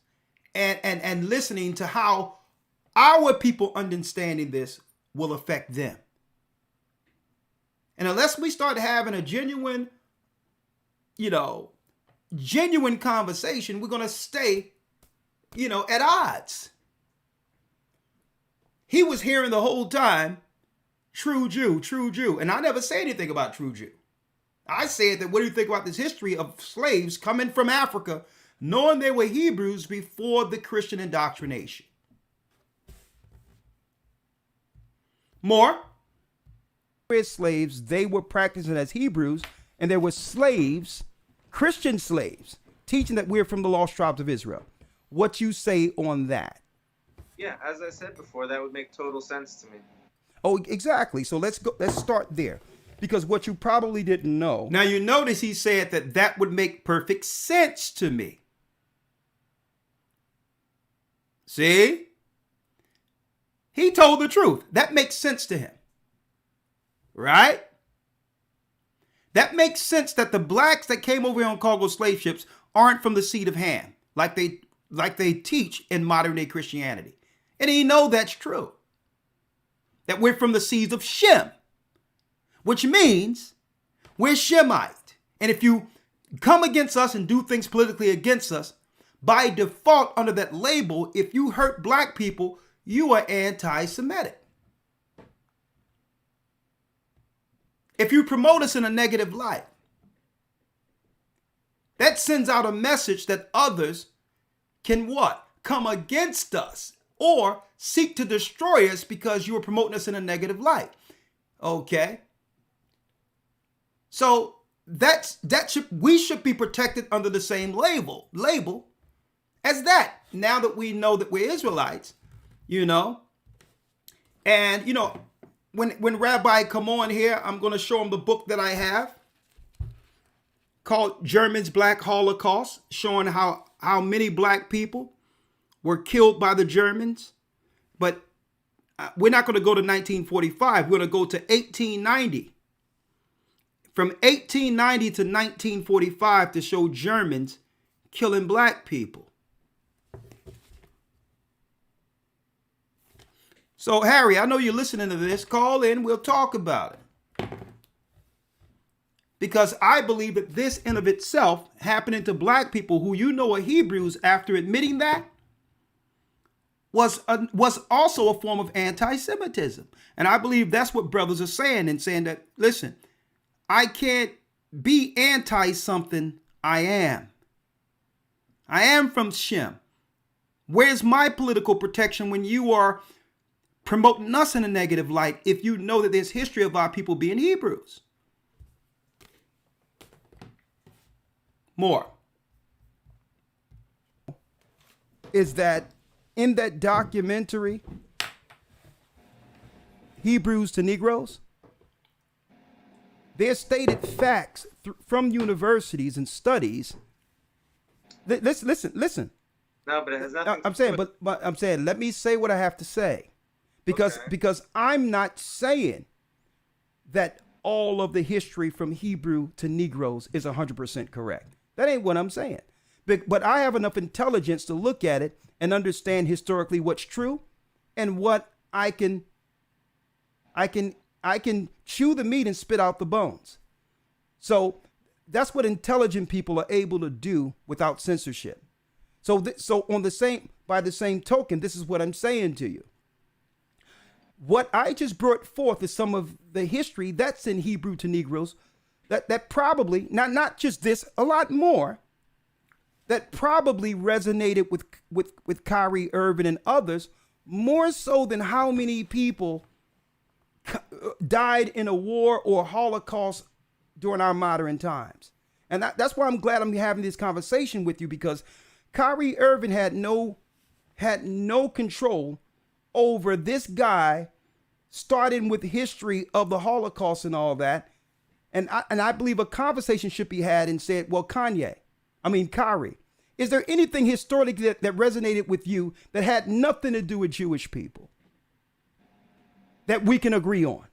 and listening to how our people understanding this will affect them. And unless we start having a genuine conversation, we're going to stay, at odds. He was hearing the whole time, true Jew. And I never say anything about true Jew. I said that, what do you think about this history of slaves coming from Africa, knowing they were Hebrews before the Christian indoctrination? More. Slaves, they were practicing as Hebrews, and there were slaves, Christian slaves, teaching that we're from the lost tribes of Israel. What you say on that? Yeah, as I said before, that would make total sense to me. Oh, exactly. So let's start there. Because what you probably didn't know. Now you notice he said that that would make perfect sense to me. See? He told the truth. That makes sense to him. Right? That makes sense that the blacks that came over here on cargo slave ships aren't from the seed of Ham, like they teach in modern day Christianity. And he know that's true. That we're from the seeds of Shem, which means we're Shemite. And if you come against us and do things politically against us, by default under that label, if you hurt black people, you are anti-Semitic. If you promote us in a negative light, that sends out a message that others can what? Come against us or seek to destroy us because you are promoting us in a negative light. Okay? So we should be protected under the same label as that. Now that we know that we're Israelites, and when Rabbi come on here, I'm going to show him the book that I have called Germans Black Holocaust, showing how many black people were killed by the Germans. But we're not going to go to 1945. We're going to go to 1890. From 1890 to 1945 to show Germans killing black people. So, Harry, I know you're listening to this. Call in. We'll talk about it. Because I believe that this in of itself happening to black people who are Hebrews after admitting that was also a form of anti-Semitism. And I believe that's what brothers are saying and saying that, listen, I can't be anti-something. I am. I am from Shem. Where's my political protection when you are promoting us in a negative light if you know that there's history of our people being Hebrews? More. Is that in that documentary, Hebrews to Negroes, there's stated facts from universities and studies. Listen. No, but it has nothing. I'm saying, but I'm saying, let me say what I have to say. Because I'm not saying that all of the history from Hebrew to Negroes is 100% correct. That ain't what I'm saying. But I have enough intelligence to look at it and understand historically what's true and what I can chew the meat and spit out the bones. So that's what intelligent people are able to do without censorship. So by the same token, this is what I'm saying to you. What I just brought forth is some of the history that's in Hebrew to Negroes that probably, not just this, a lot more, that probably resonated with Kyrie Irving and others, more so than how many people died in a war or Holocaust during our modern times. And that's why I'm glad I'm having this conversation with you, because Kyrie Irving had no control over this guy, starting with history of the Holocaust and all that. And I believe a conversation should be had and said, well, Kyrie, is there anything historically that resonated with you that had nothing to do with Jewish people that we can agree on?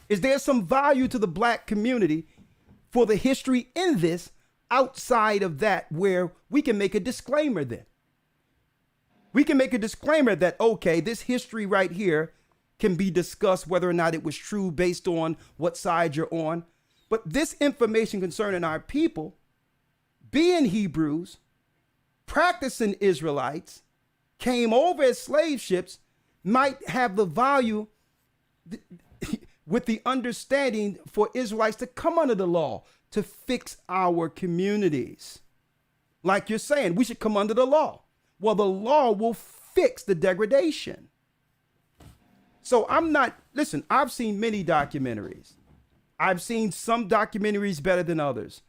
Is there some value to the black community for the history in this outside of that where we can make a disclaimer then? We can make a disclaimer that, okay, this history right here can be discussed whether or not it was true based on what side you're on. But this information concerning our people, being Hebrews, practicing Israelites, came over as slave ships, might have the value with the understanding for Israelites to come under the law to fix our communities. Like you're saying, we should come under the law. Well, the law will fix the degradation. So I've seen many documentaries. I've seen some documentaries better than others.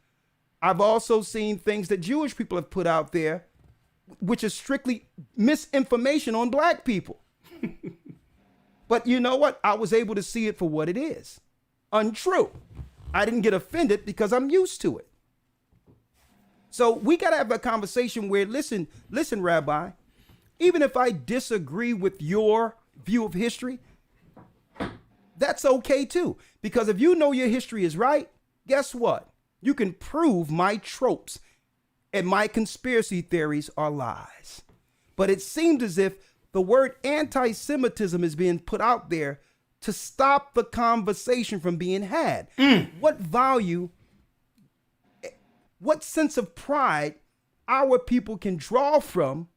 I've also seen things that Jewish people have put out there, which is strictly misinformation on black people. But you know what? I was able to see it for what it is. Untrue. I didn't get offended because I'm used to it. So we got to have a conversation where, listen, Rabbi, even if I disagree with your view of history, that's okay too. Because if you know your history is right, guess what? You can prove my tropes and my conspiracy theories are lies. But it seems as if the word anti-Semitism is being put out there to stop the conversation from being had. What value, what sense of pride our people can draw from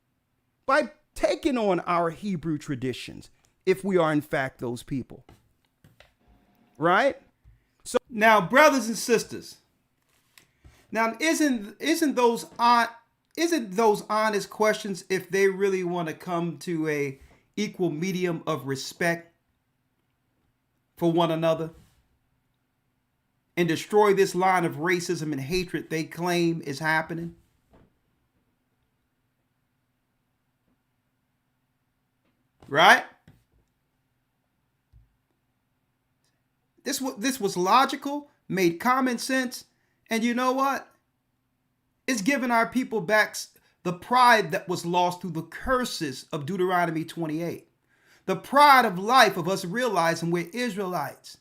by taking on our Hebrew traditions if we are in fact those people. Right? So now, brothers and sisters, now isn't those honest questions if they really want to come to a equal medium of respect for one another and destroy this line of racism and hatred they claim is happening? Right? This was logical, made common sense, and you know what? It's given our people back the pride that was lost through the curses of Deuteronomy 28. The pride of life of us realizing we're Israelites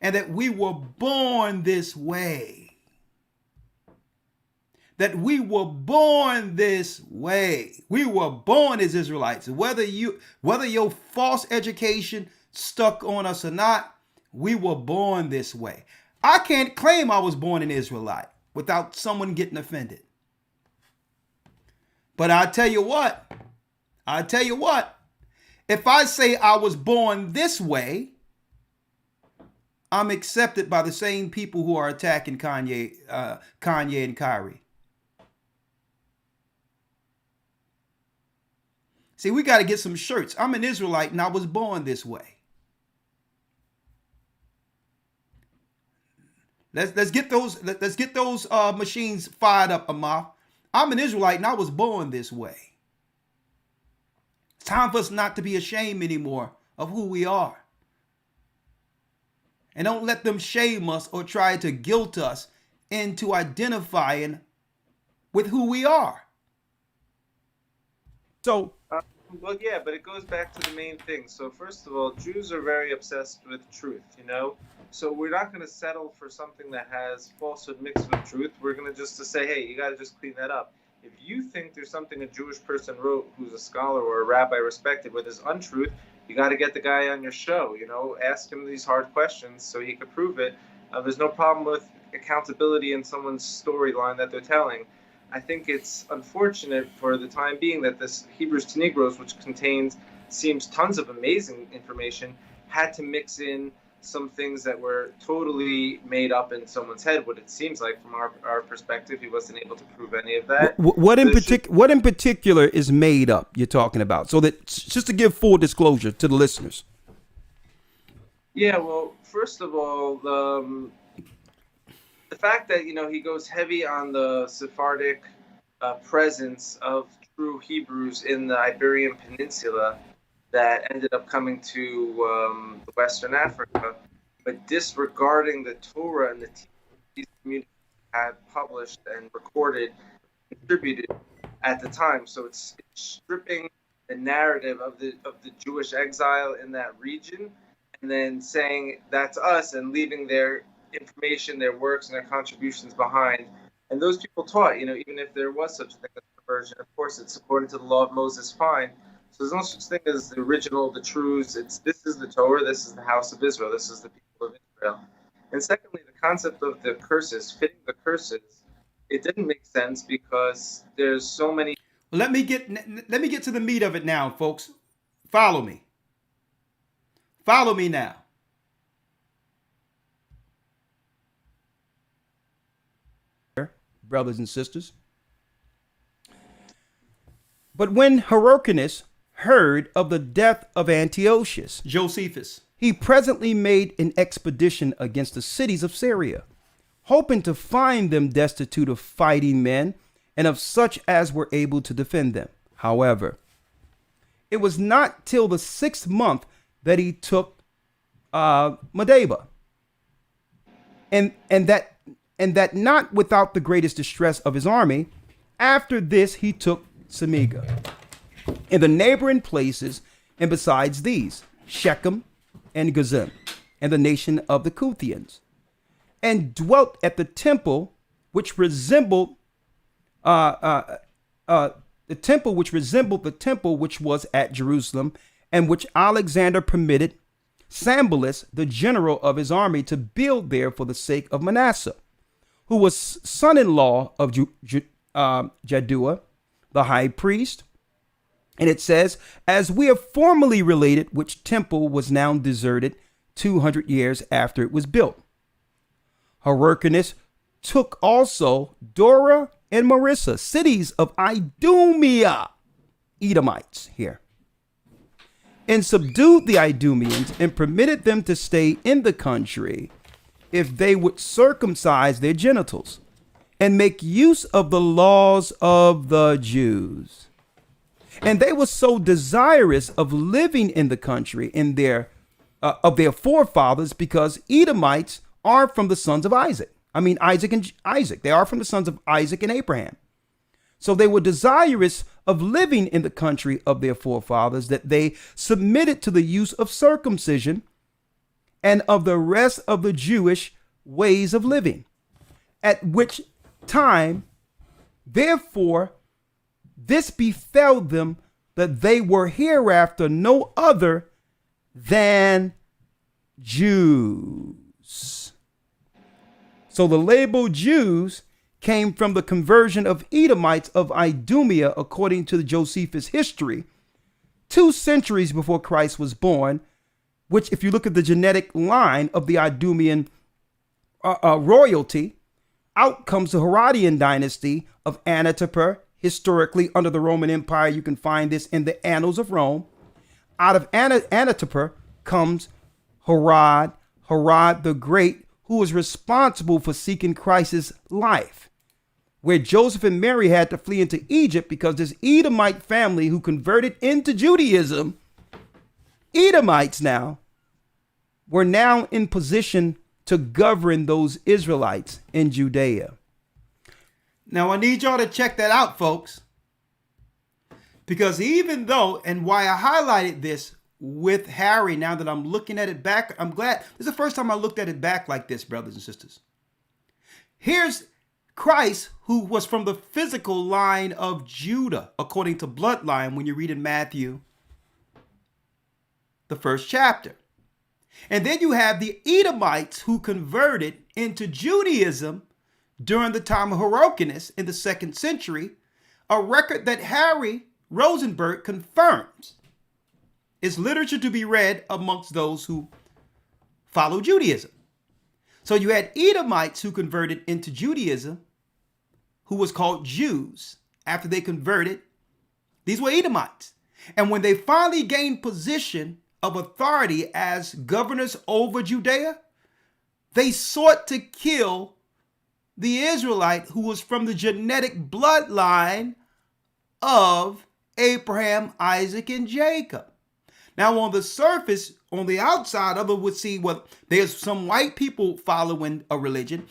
and that we were born this way. That we were born this way. We were born as Israelites. Whether your false education stuck on us or not, we were born this way. I can't claim I was born an Israelite without someone getting offended. But I tell you what, if I say I was born this way, I'm accepted by the same people who are attacking Kanye and Kyrie. See, we got to get some shirts. I'm an Israelite and I was born this way. Let's get those machines fired up, Amar. I'm an Israelite and I was born this way. It's time for us not to be ashamed anymore of who we are. And don't let them shame us or try to guilt us into identifying with who we are. So, well, yeah, but it goes back to the main thing. So first of all, Jews are very obsessed with truth, you know? So we're not going to settle for something that has falsehood mixed with truth. We're going to just say, hey, you got to just clean that up. If you think there's something a Jewish person wrote who's a scholar or a rabbi respected where there's untruth, you got to get the guy on your show, you know, ask him these hard questions so he could prove it. There's no problem with accountability in someone's storyline that they're telling. I think it's unfortunate for the time being that this Hebrews to Negroes, which seems tons of amazing information, had to mix in some things that were totally made up in someone's head. What it seems like from our perspective, he wasn't able to prove any of that. What in particular is made up you're talking about? So that just to give full disclosure to the listeners. Yeah, well, first of all, the fact that, you know, he goes heavy on the Sephardic presence of true Hebrews in the Iberian Peninsula that ended up coming to Western Africa, but disregarding the Torah and the teachings these communities had published and recorded, contributed at the time. So it's stripping the narrative of the Jewish exile in that region, and then saying that's us and leaving their information, their works, and their contributions behind. And those people taught, you know, even if there was such a thing as perversion, of course, it's according to the law of Moses, fine. So there's no such thing as the original, the truths. This is the Torah, this is the house of Israel, this is the people of Israel. And secondly, the concept of the curses, fitting the curses, it didn't make sense because there's so many. Well, let me get to the meat of it now, folks. Follow me. Follow me now. Brothers and sisters. But when Hyrcanus heard of the death of Antiochus, Josephus, he presently made an expedition against the cities of Syria, hoping to find them destitute of fighting men and of such as were able to defend them. However, it was not till the 6th month that he took Medeba. and that not without the greatest distress of his army. After this he took Semega, and the neighboring places, and besides these, Shechem and Gazim, and the nation of the Kuthians, and dwelt at the temple which resembled the temple which was at Jerusalem, and which Alexander permitted Sambalus, the general of his army, to build there for the sake of Manasseh, who was son-in-law of Jaddua, the high priest. And it says, as we have formerly related, which temple was now deserted 200 years after it was built. Hyrcanus took also Dora and Marissa, cities of Idumea, Edomites here, and subdued the Idumeans and permitted them to stay in the country if they would circumcise their genitals and make use of the laws of the Jews. And they were so desirous of living in the country in of their forefathers, because Edomites are from the sons of Isaac. Isaac. They are from the sons of Isaac and Abraham. So they were desirous of living in the country of their forefathers, that they submitted to the use of circumcision and of the rest of the Jewish ways of living. At which time, therefore, this befell them, that they were hereafter no other than Jews. So the label Jews came from the conversion of Edomites of Idumea, according to the Josephus history, 2 centuries before Christ was born, which, if you look at the genetic line of the Idumean royalty, out comes the Herodian dynasty of Antipater. Historically, under the Roman Empire, you can find this in the Annals of Rome. Out of Antipater comes Herod the Great, who was responsible for seeking Christ's life, where Joseph and Mary had to flee into Egypt because this Edomite family who converted into Judaism, Edomites now, were now in position to govern those Israelites in Judea. Now, I need y'all to check that out, folks. Because even though, and why I highlighted this with Harry, now that I'm looking at it back, I'm glad. This is the first time I looked at it back like this, brothers and sisters. Here's Christ, who was from the physical line of Judah, according to bloodline, when you read in Matthew, the 1st chapter. And then you have the Edomites who converted into Judaism during the time of Hyrcanus in the 2nd century, a record that Harry Rosenberg confirms is literature to be read amongst those who follow Judaism. So you had Edomites who converted into Judaism, who was called Jews after they converted. These were Edomites. And when they finally gained position of authority as governors over Judea, they sought to kill the Israelite who was from the genetic bloodline of Abraham, Isaac, and Jacob. Now, on the surface, on the outside, others would see, well, there's some white people following a religion,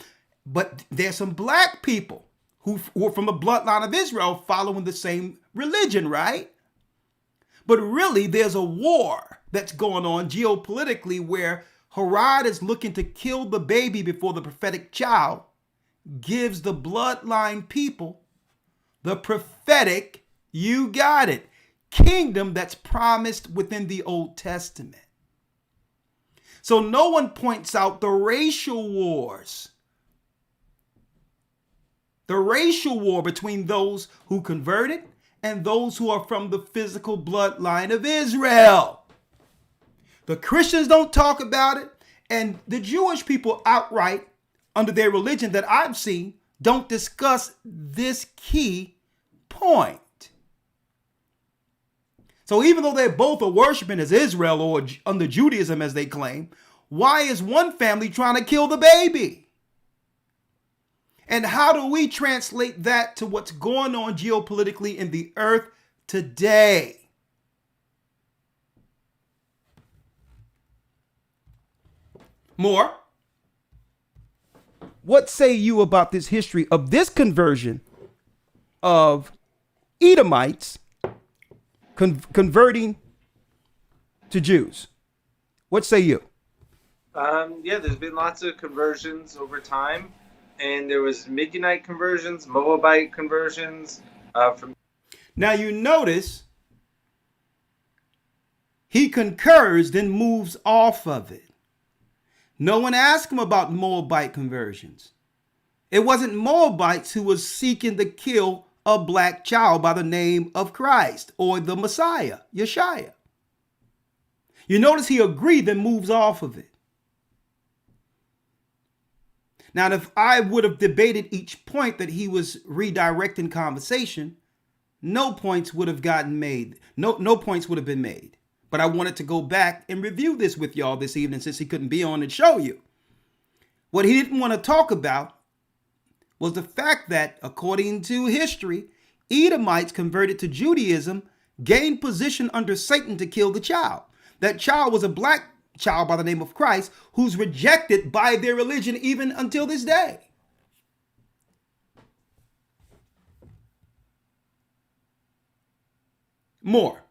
but there's some black people who were from the bloodline of Israel following the same religion, right? But really, there's a war that's going on geopolitically where Herod is looking to kill the baby before the prophetic child gives the bloodline people the prophetic, you got it, kingdom that's promised within the Old Testament. So no one points out the racial wars. The racial war between those who converted and those who are from the physical bloodline of Israel. The Christians don't talk about it, and the Jewish people outright, under their religion that I've seen, don't discuss this key point. So even though they both are worshiping as Israel or under Judaism as they claim, why is one family trying to kill the baby? And how do we translate that to what's going on geopolitically in the earth today? More. What say you about this history of this conversion of Edomites converting to Jews? What say you? Yeah, there's been lots of conversions over time, and there was Midianite conversions, Moabite conversions. Now you notice he concurs, then moves off of it. No one asked him about Moabite conversions. It wasn't Moabites who was seeking to kill a black child by the name of Christ or the Messiah, Yeshua. You notice he agreed, then moves off of it. Now, if I would have debated each point that he was redirecting conversation, no points would have gotten made. No points would have been made. But I wanted to go back and review this with y'all this evening since he couldn't be on and show you. What he didn't want to talk about was the fact that, according to history, Edomites converted to Judaism, gained position under Satan to kill the child. That child was a black child by the name of Christ, who's rejected by their religion even until this day. More.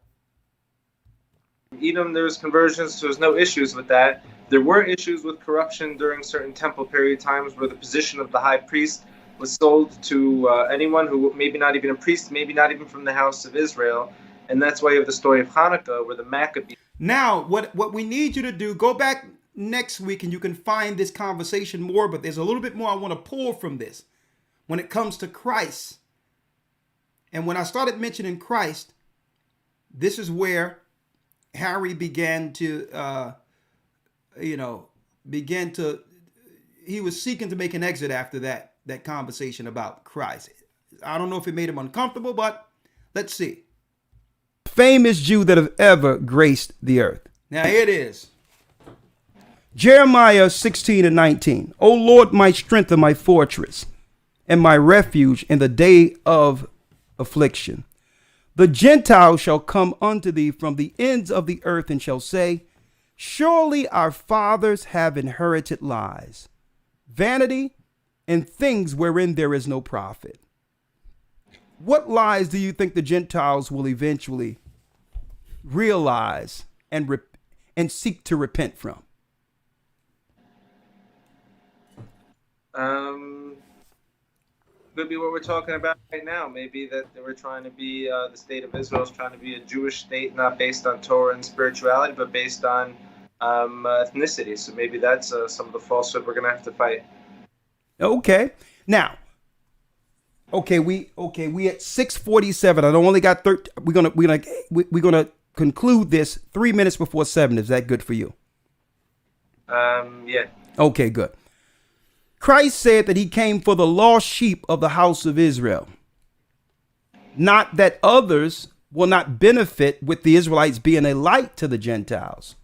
Edom, there was conversions, so there's no issues with that. There were issues with corruption during certain temple period times where the position of the high priest was sold to anyone who maybe not even a priest, maybe not even from the house of Israel. And that's why you have the story of Hanukkah where the Maccabees. Now, what we need you to do, go back next week and you can find this conversation more, but there's a little bit more I want to pull from this when it comes to Christ. And when I started mentioning Christ, this is where Harry began to, he was seeking to make an exit after that conversation about Christ. I don't know if it made him uncomfortable, but let's see. Famous Jew that have ever graced the earth. Now here it is. Jeremiah 16:19. O Lord, my strength and my fortress and my refuge in the day of affliction. The Gentiles shall come unto thee from the ends of the earth and shall say, surely our fathers have inherited lies, vanity, and things wherein there is no profit. What lies do you think the Gentiles will eventually realize and seek to repent from? Could be what we're talking about right now. Maybe that they were trying to be, the state of Israel is trying to be a Jewish state, not based on Torah and spirituality, but based on ethnicity. So maybe that's some of the falsehood we're going to have to fight. Okay. Now, we at 6:47. I only got 13. We're gonna conclude this 3 minutes before 7. Is that good for you? Yeah. Okay, good. Christ said that he came for the lost sheep of the house of Israel. Not that others will not benefit with the Israelites being a light to the Gentiles.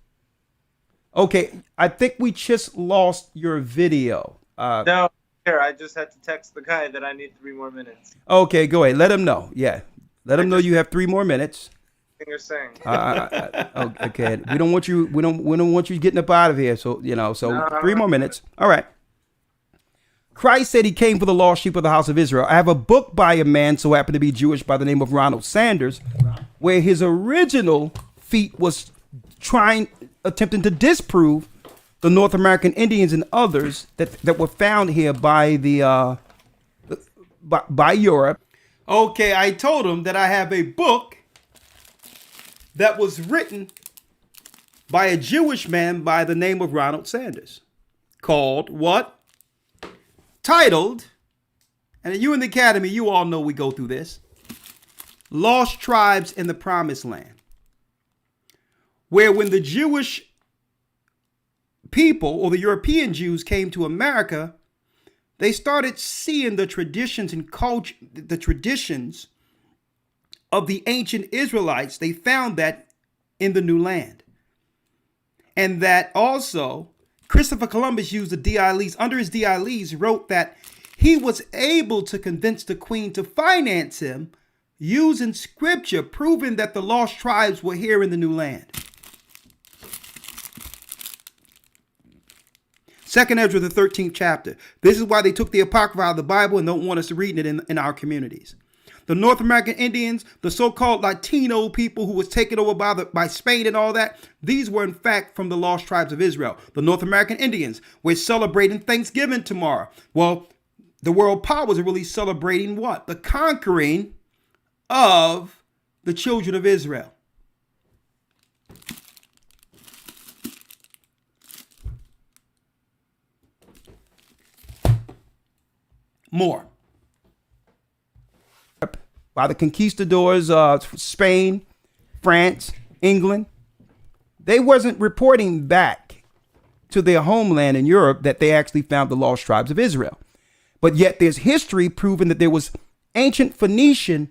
Okay, I think we just lost your video. No, here, I just had to text the guy that I need 3 more minutes. Okay, go ahead. Let him know. Yeah, let him know you have 3 more minutes. You're saying. Okay, we don't want you getting up out of here. So no, 3 more minutes. All right. Christ said he came for the lost sheep of the house of Israel. I have a book by a man so happened to be Jewish by the name of Ronald Sanders, where his original feat was attempting to disprove the North American Indians and others that were found here by by Europe. Okay, I told him that I have a book that was written by a Jewish man by the name of Ronald Sanders, called what? Titled, and you in the academy, you all know we go through this, Lost Tribes in the Promised Land, where when the Jewish people or the European Jews came to America, they started seeing the traditions and culture, the traditions of the ancient Israelites. They found that in the new land. And that also Christopher Columbus used the dialyse. Under his dialyse, wrote that he was able to convince the queen to finance him using scripture, proving that the lost tribes were here in the new land. Second Ezra, the 13th chapter. This is why they took the Apocrypha out of the Bible and don't want us reading it in our communities. The North American Indians, the so-called Latino people who was taken over by Spain and all that, these were in fact from the lost tribes of Israel. The North American Indians, we're celebrating Thanksgiving tomorrow. Well, the world powers are really celebrating what? The conquering of the children of Israel. More. By the conquistadors of Spain, France, England, they wasn't reporting back to their homeland in Europe that they actually found the lost tribes of Israel. But yet there's history proving that there was ancient Phoenician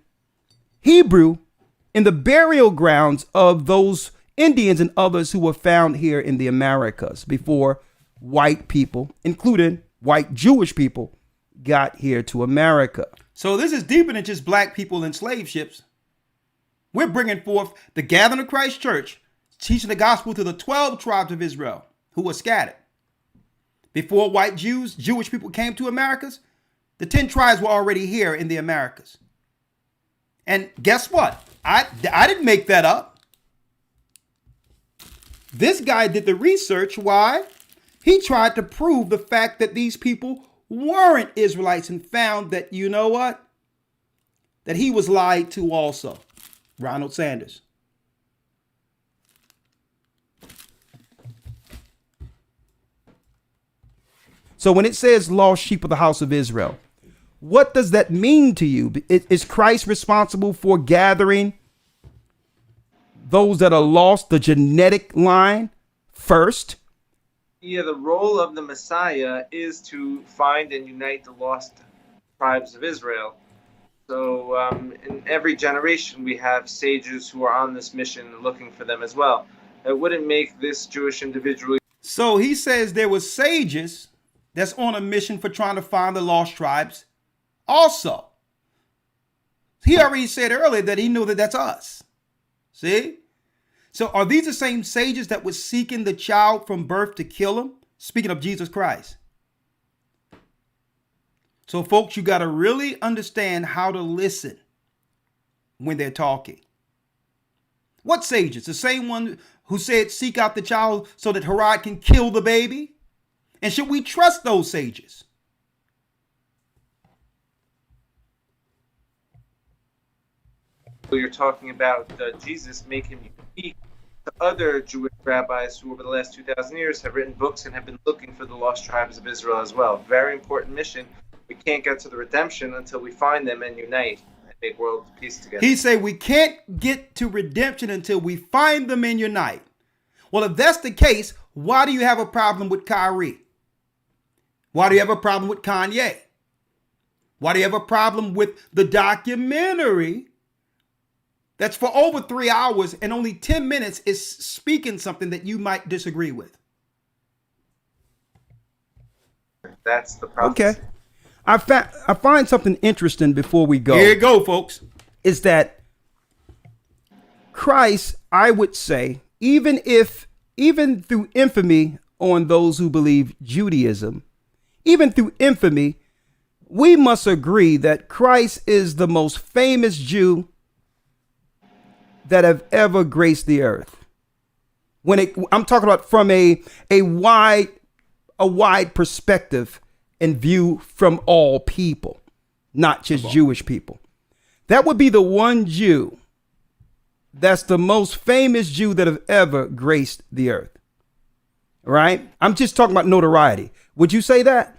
Hebrew in the burial grounds of those Indians and others who were found here in the Americas before white people, including white Jewish people, got here to America. So this is deeper than just black people in slave ships. We're bringing forth the gathering of Christ Church, teaching the gospel to the 12 tribes of Israel who were scattered. Before white Jewish people came to Americas, the 10 tribes were already here in the Americas. And guess what? I didn't make that up. This guy did the research. Why? He tried to prove the fact that these people weren't Israelites and found that, you know what? That he was lied to also. Ronald Sanders. So when it says lost sheep of the house of Israel, what does that mean to you? Is Christ responsible for gathering those that are lost, the genetic line first? Yeah, the role of the Messiah is to find and unite the lost tribes of Israel. So in every generation, we have sages who are on this mission and looking for them as well. It wouldn't make this Jewish individual. So he says there were sages that's on a mission for trying to find the lost tribes also. He already said earlier that he knew that that's us. See? So are these the same sages that were seeking the child from birth to kill him? Speaking of Jesus Christ. So folks, you got to really understand how to listen when they're talking. What sages? The same one who said, seek out the child so that Herod can kill the baby? And should we trust those sages? You're talking about Jesus make him unique to other Jewish rabbis who over the last 2,000 years have written books and have been looking for the lost tribes of Israel as well. Very important mission. We can't get to the redemption until we find them and unite and make world peace together. He said we can't get to redemption until we find them and unite. Well, if that's the case, why do you have a problem with Kyrie? Why do you have a problem with Kanye? Why do you have a problem with the documentary that's for over 3 hours and only 10 minutes is speaking something that you might disagree with? That's the problem. Okay. I find something interesting before we go. Here you go, folks. Is that Christ, I would say, even through infamy on those who believe Judaism, even through infamy, we must agree that Christ is the most famous Jew that have ever graced the earth. I'm talking about from a wide perspective and view from all people, not just Jewish people. That would be the one Jew that's the most famous Jew that have ever graced the earth. Right? I'm just talking about notoriety. Would you say that?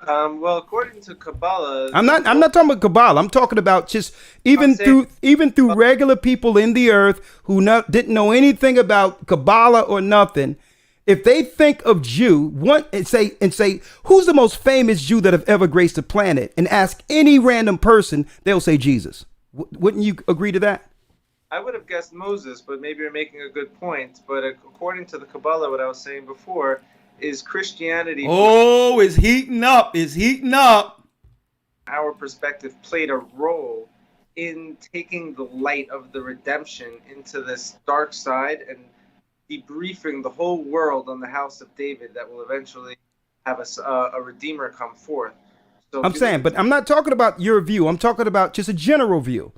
Well, according to Kabbalah, I'm not talking about Kabbalah. I'm talking about just even through regular people in the earth who didn't know anything about Kabbalah or nothing. If they think of Jew, and say who's the most famous Jew that have ever graced the planet, and ask any random person, they'll say Jesus. Wouldn't you agree to that? I would have guessed Moses, but maybe you're making a good point. But according to the Kabbalah, what I was saying before is Christianity. Oh, it's heating up. It's heating up. Our perspective played a role in taking the light of the redemption into this dark side and debriefing the whole world on the house of David that will eventually have a redeemer come forth. So I'm saying, but I'm not talking about your view. I'm talking about just a general view.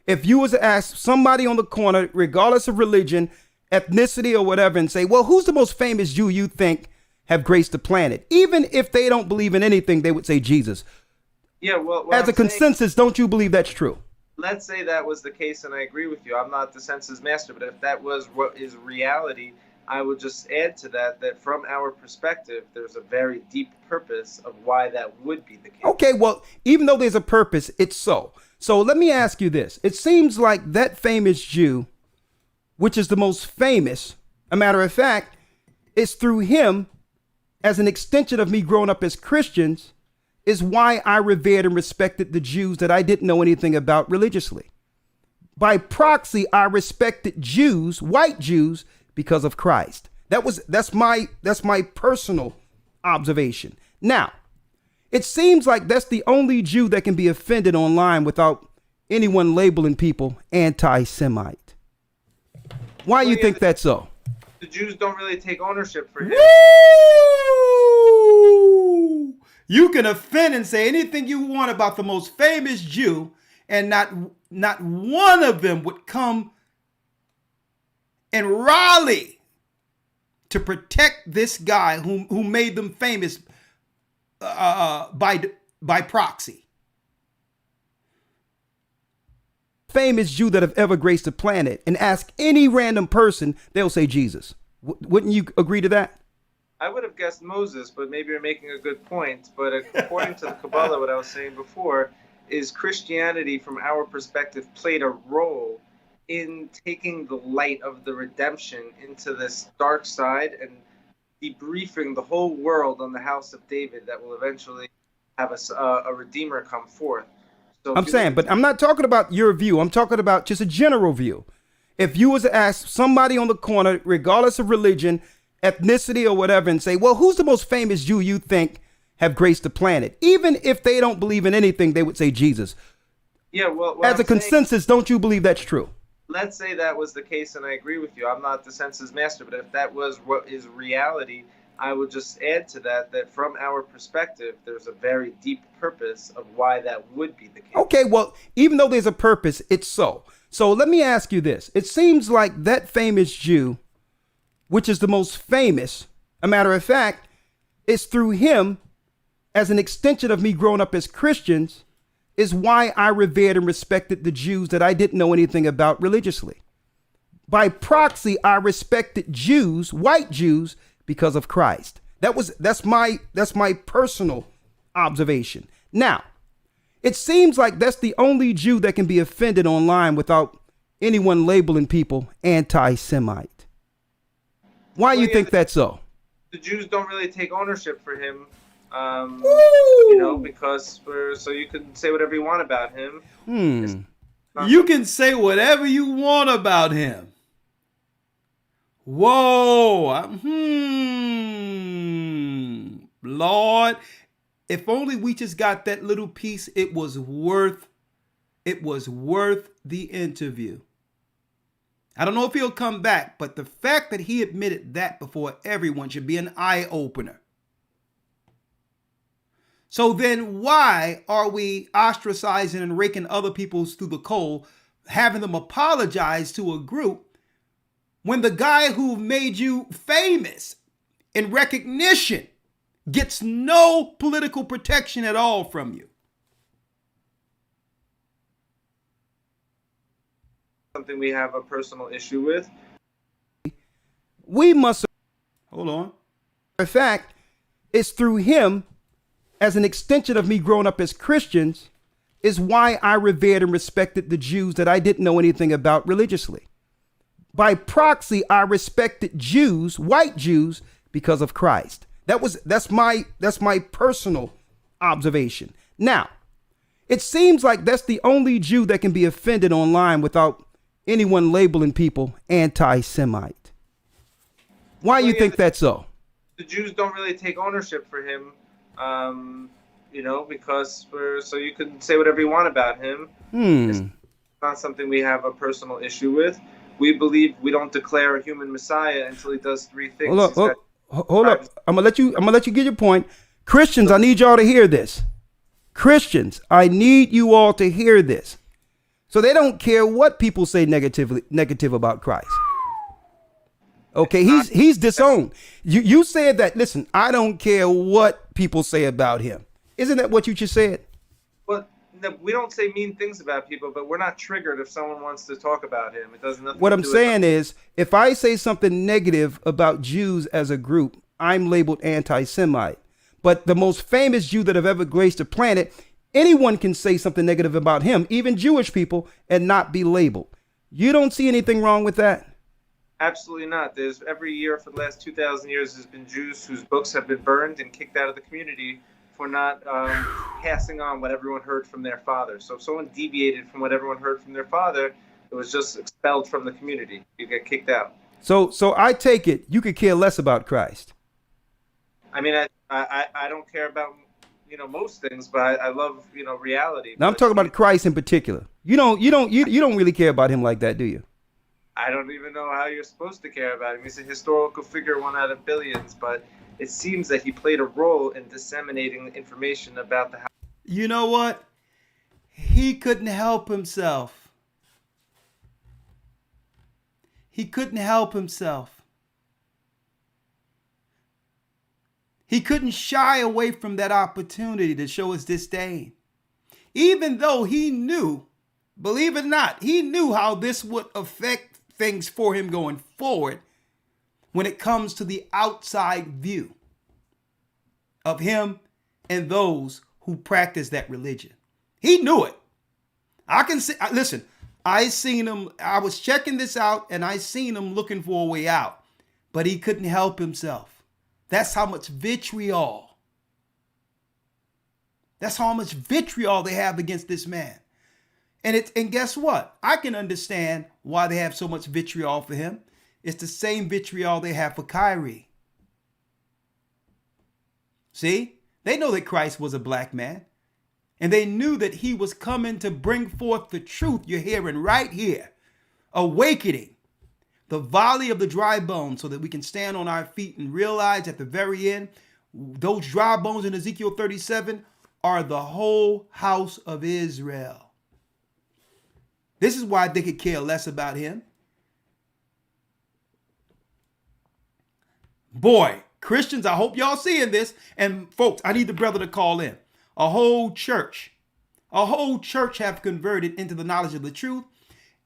If you was to ask somebody on the corner, regardless of religion, ethnicity, or whatever, and say, well, who's the most famous Jew you think have graced the planet? Even if they don't believe in anything, they would say Jesus. Yeah, well, as a consensus, don't you believe that's true? Let's say that was the case, and I agree with you. I'm not the census master, but if that was what is reality, I would just add to that from our perspective, there's a very deep purpose of why that would be the case. Okay, well, even though there's a purpose, it's so. So let me ask you this. It seems like that famous Jew, which is the most famous, a matter of fact, it's through him, as an extension of me growing up as Christians, is why I revered and respected the Jews that I didn't know anything about religiously. By proxy, I respected Jews, white Jews, because of Christ. That's my personal observation. Now, it seems like that's the only Jew that can be offended online without anyone labeling people anti-Semite. Why you think that's so? The Jews don't really take ownership for him. Woo! You can offend and say anything you want about the most famous Jew, and not one of them would come and rally to protect this guy who made them famous by proxy. Famous Jew that have ever graced the planet, and ask any random person, they'll say Jesus. Wouldn't you agree to that? I would have guessed Moses, but maybe you're making a good point. But according to the Kabbalah, what I was saying before is Christianity, from our perspective, played a role in taking the light of the redemption into this dark side and debriefing the whole world on the house of David that will eventually have a redeemer come forth. So I'm saying, but I'm not talking about your view. I'm talking about just a general view. If you was to ask somebody on the corner, regardless of religion, ethnicity, or whatever, and say, well, who's the most famous Jew you think have graced the planet? Even if they don't believe in anything, they would say Jesus. Yeah, well, as a consensus, don't you believe that's true? Let's say that was the case, and I agree with you. I'm not the census master, but if that was what is reality, I would just add to that from our perspective, there's a very deep purpose of why that would be the case. Okay, well, even though there's a purpose, it's so. So let me ask you this. It seems like that famous Jew, which is the most famous, a matter of fact, it's through him, as an extension of me growing up as Christians, is why I revered and respected the Jews that I didn't know anything about religiously. By proxy, I respected Jews, white Jews, because of Christ. That's my personal observation. Now, it seems like that's the only Jew that can be offended online without anyone labeling people anti-Semite. Why you think that's so? The Jews don't really take ownership for him. Because so you can say whatever you want about him. You can say whatever you want about him. Whoa. Lord, if only we just got that little piece, it was worth the interview. I don't know if he'll come back, but the fact that he admitted that before everyone should be an eye-opener. So then why are we ostracizing and raking other people through the coal, having them apologize to a group, when the guy who made you famous in recognition gets no political protection at all from you? Something we have a personal issue with. We must. Hold on. In fact, it's through him, as an extension of me growing up as Christians, is why I revered and respected the Jews that I didn't know anything about religiously. By proxy, I respected Jews, white Jews, because of Christ. That's my personal observation. Now, it seems like that's the only Jew that can be offended online without anyone labeling people anti-Semite. Why you think that's so? The Jews don't really take ownership for him. Because so you can say whatever you want about him. It's not something we have a personal issue with. we believe we don't declare a human Messiah until he does three things. Hold up. I'm gonna let you get your point. Christians, I need y'all to hear this. Christians, I need you all to hear this. So they don't care what people say negative about Christ. Okay, he's disowned. You said that, listen, I don't care what people say about him. Isn't that what you just said? Well, no, we don't say mean things about people, but we're not triggered if someone wants to talk about him. It doesn't. What I'm saying is, if I say something negative about Jews as a group, I'm labeled anti-Semite. But the most famous Jew that have ever graced the planet, anyone can say something negative about him, even Jewish people, and not be labeled. You don't see anything wrong with that? Absolutely not. There's every year for the last 2,000 years, there's been Jews whose books have been burned and kicked out of the community for not passing on what everyone heard from their father. So if someone deviated from what everyone heard from their father, it was just expelled from the community. You get kicked out. So I take it you could care less about Christ. I mean, I don't care about most things, but I love reality. Now I'm talking about Christ in particular. You don't really care about him like that, do you? I don't even know how you're supposed to care about him. He's a historical figure, one out of billions, but it seems that he played a role in disseminating information about the house. You know what? He couldn't help himself. He couldn't help himself. He couldn't shy away from that opportunity to show his disdain. Even though he knew, believe it or not, he knew how this would affect things for him going forward when it comes to the outside view of him and those who practice that religion. He knew it. I can see, listen, I seen him, I was checking this out and I seen him looking for a way out, but he couldn't help himself. That's how much vitriol. That's how much vitriol they have against this man. And guess what? I can understand why they have so much vitriol for him. It's the same vitriol they have for Kyrie. See? They know that Christ was a black man. And they knew that he was coming to bring forth the truth you're hearing right here. Awakening the valley of the dry bones so that we can stand on our feet and realize at the very end, those dry bones in Ezekiel 37 are the whole house of Israel. This is why they could care less about him. Boy, Christians, I hope y'all seeing this. And folks, I need the brother to call in. A whole church have converted into the knowledge of the truth.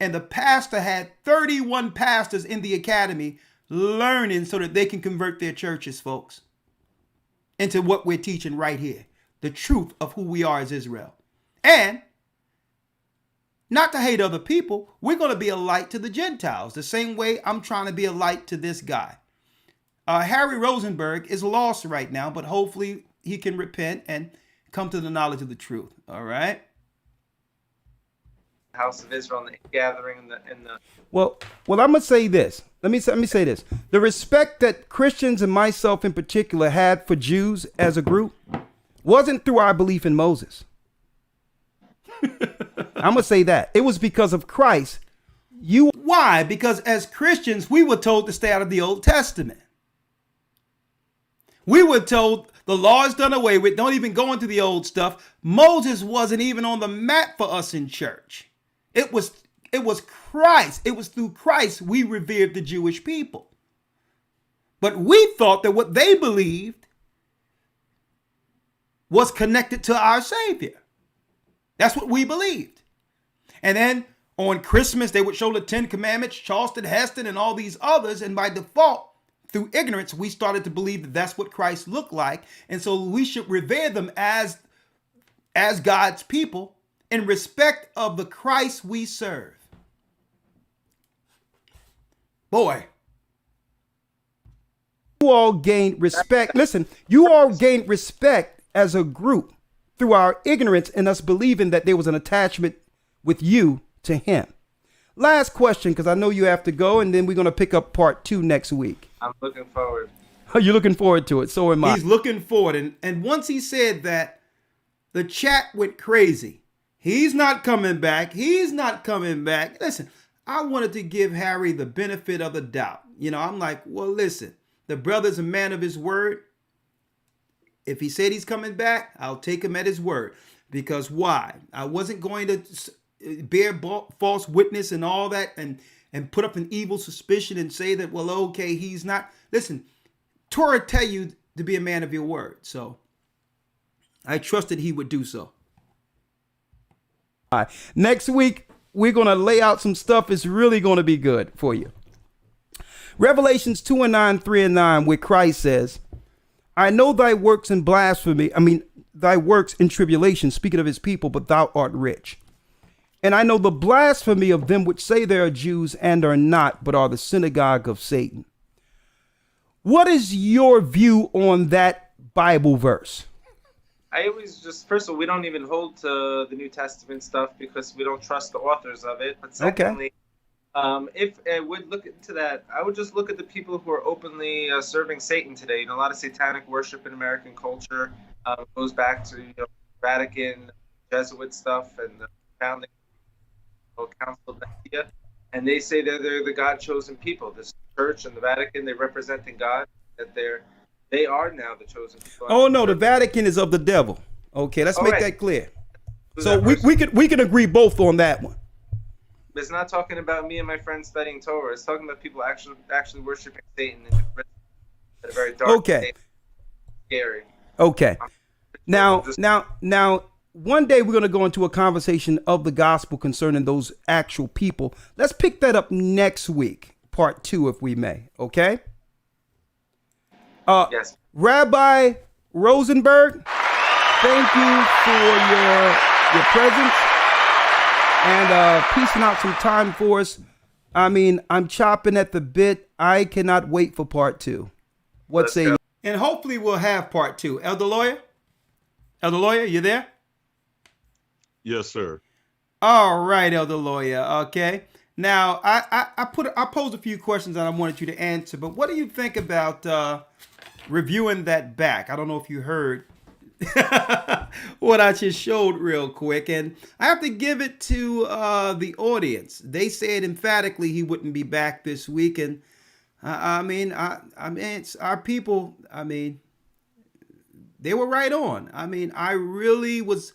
And the pastor had 31 pastors in the academy learning so that they can convert their churches, folks, into what we're teaching right here. The truth of who we are as Israel. And not to hate other people, we're going to be a light to the Gentiles, the same way I'm trying to be a light to this guy. Harry Rosenberg is lost right now, but hopefully he can repent and come to the knowledge of the truth. All right. House of Israel and the gathering in the. Well, I'm gonna say this. Let me say this. The respect that Christians and myself in particular had for Jews as a group wasn't through our belief in Moses. I'm gonna say that it was because of Christ. Why? Because as Christians, we were told to stay out of the Old Testament. We were told the law is done away with. Don't even go into the old stuff. Moses wasn't even on the map for us in church. It was Christ. It was through Christ we revered the Jewish people. But we thought that what they believed was connected to our Savior. That's what we believed. And then on Christmas, they would show the 10 Commandments, Charleston Heston, and all these others. And by default, through ignorance, we started to believe that that's what Christ looked like. And so we should revere them as God's people in respect of the Christ we serve. Boy, you all gained respect. Listen, you all gained respect as a group through our ignorance and us believing that there was an attachment with you to him. Last question, because I know you have to go, and then we're going to pick up part 2 next week. I'm looking forward. Oh, you're looking forward to it. So am I. He's looking forward. And once he said that, the chat went crazy. He's not coming back. He's not coming back. Listen, I wanted to give Harry the benefit of the doubt. You know, I'm like, well, listen, the brother's a man of his word. If he said he's coming back, I'll take him at his word. Because why? I wasn't going to bear false witness and all that and put up an evil suspicion and say that, well, okay, he's not. Listen, Torah tell you to be a man of your word. So I trusted he would do so. All right. Next week, we're going to lay out some stuff. It's really going to be good for you. Revelations 2:9, 3:9, where Christ says, I know thy works in blasphemy. Thy works in tribulation, speaking of his people, but thou art rich. And I know the blasphemy of them which say they are Jews and are not, but are the synagogue of Satan. What is your view on that Bible verse? I always just, first of all, we don't even hold to the New Testament stuff because we don't trust the authors of it. But secondly, if I would look into that, I would just look at the people who are openly serving Satan today. You know, a lot of satanic worship in American culture goes back to Vatican, Jesuit stuff, and the founding Council of Nicaea. And they say that they're the God-chosen people. This church and the Vatican, they representing God, that they are now the chosen people. Oh no, the Vatican is of the devil. Okay, let's make that clear. So we can agree both on that one. It's not talking about me and my friends studying Torah. It's talking about people actually worshiping Satan in a very dark way. Scary. Okay. Now, one day we're going to go into a conversation of the gospel concerning those actual people. Let's pick that up next week, part 2, if we may. Okay. Yes. Rabbi Rosenberg, thank you for your presence and piecing out some time for us. I'm chopping at the bit. I cannot wait for part 2. What say you? And hopefully we'll have part 2. Elder Lawya? Elder Lawya, you there? Yes, sir. All right, Elder Lawya. Okay. Now, I posed a few questions that I wanted you to answer, but what do you think about reviewing that back? I don't know if you heard what I just showed real quick, and I have to give it to the audience. They said emphatically he wouldn't be back this week, and it's our people. They were right on. I really was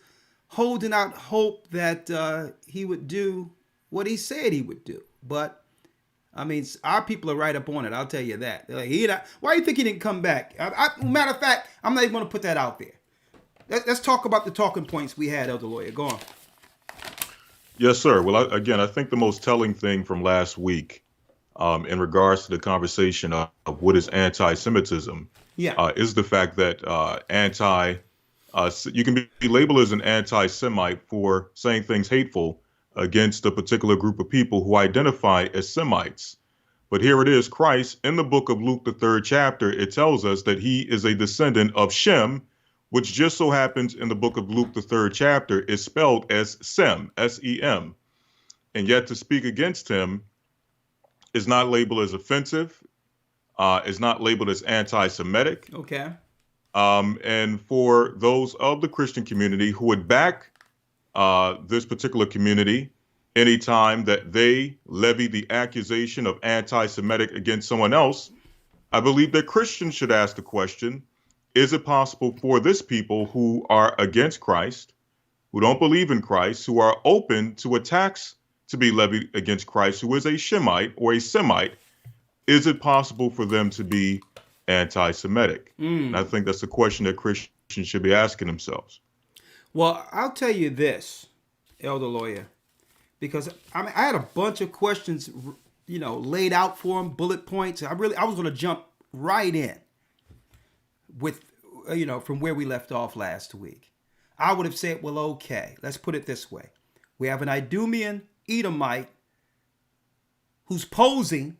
holding out hope that he would do what he said he would do, but our people are right up on it. I'll tell you that. They're like, why do you think he didn't come back? Matter of fact, I'm not even going to put that out there. Let's talk about the talking points we had, Elder Lawya. Go on. Yes, sir. Well, I think the most telling thing from last week in regards to the conversation of what is anti-Semitism is the fact that you can be labeled as an anti-Semite for saying things hateful against a particular group of people who identify as Semites. But here it is, Christ, in the book of Luke, the 3rd chapter, it tells us that he is a descendant of Shem, which just so happens in the book of Luke, the 3rd chapter, is spelled as Sem, S-E-M. And yet to speak against him is not labeled as offensive, is not labeled as anti-Semitic. Okay. And for those of the Christian community who would back this particular community anytime that they levy the accusation of anti-Semitic against someone else, I believe that Christians should ask the question, is it possible for this people who are against Christ, who don't believe in Christ, who are open to attacks to be levied against Christ, who is a Shemite or a Semite, is it possible for them to be anti-Semitic? And I think that's the question that Christians should be asking themselves. Well, I'll tell you this, Elder Lawya, because I had a bunch of questions, laid out for him, bullet points. I was going to jump right in with, from where we left off last week. I would have said, well, okay, let's put it this way. We have an Idumean Edomite who's posing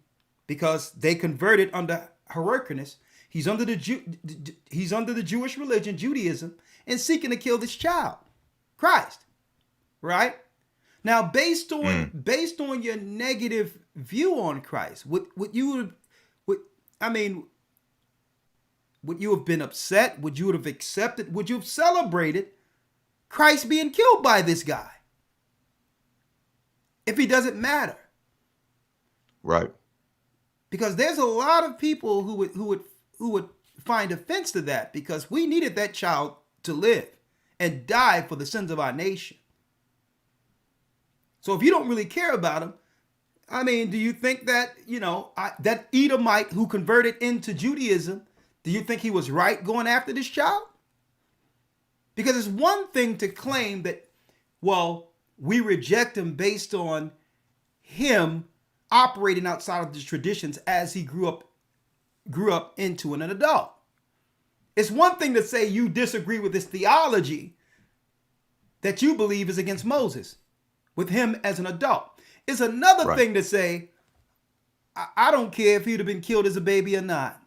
because they converted under Hyrcanus. He's under the Jewish religion, Judaism, and seeking to kill this child, Christ. Right? Now, based on your negative view on Christ, would you have been upset? Would you have accepted? Would you have celebrated Christ being killed by this guy? If he doesn't matter. Right. Because there's a lot of people who would find offense to that, because we needed that child to live and die for the sins of our nation. So if you don't really care about him, I mean, do you think that, that Edomite who converted into Judaism, do you think he was right going after this child? Because it's one thing to claim that, well, we reject him based on him operating outside of the traditions as he grew up into an adult. It's one thing to say you disagree with his theology that you believe is against Moses with him as an adult. It's another thing to say, I don't care if he'd have been killed as a baby or not.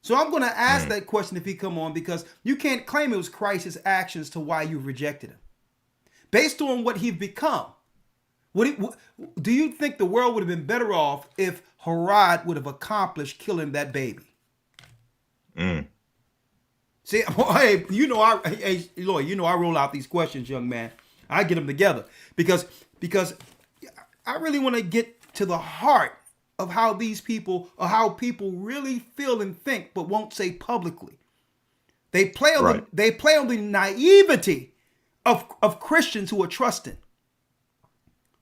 So I'm going to ask that question if he come on, because you can't claim it was Christ's actions to why you rejected him. Based on what he's become, do you think the world would have been better off if Herod would have accomplished killing that baby? See, hey, Lawyer, I roll out these questions, young man. I get them together because I really want to get to the heart of how these people, or how people really feel and think, but won't say publicly. They play on the naivety of Christians who are trusting,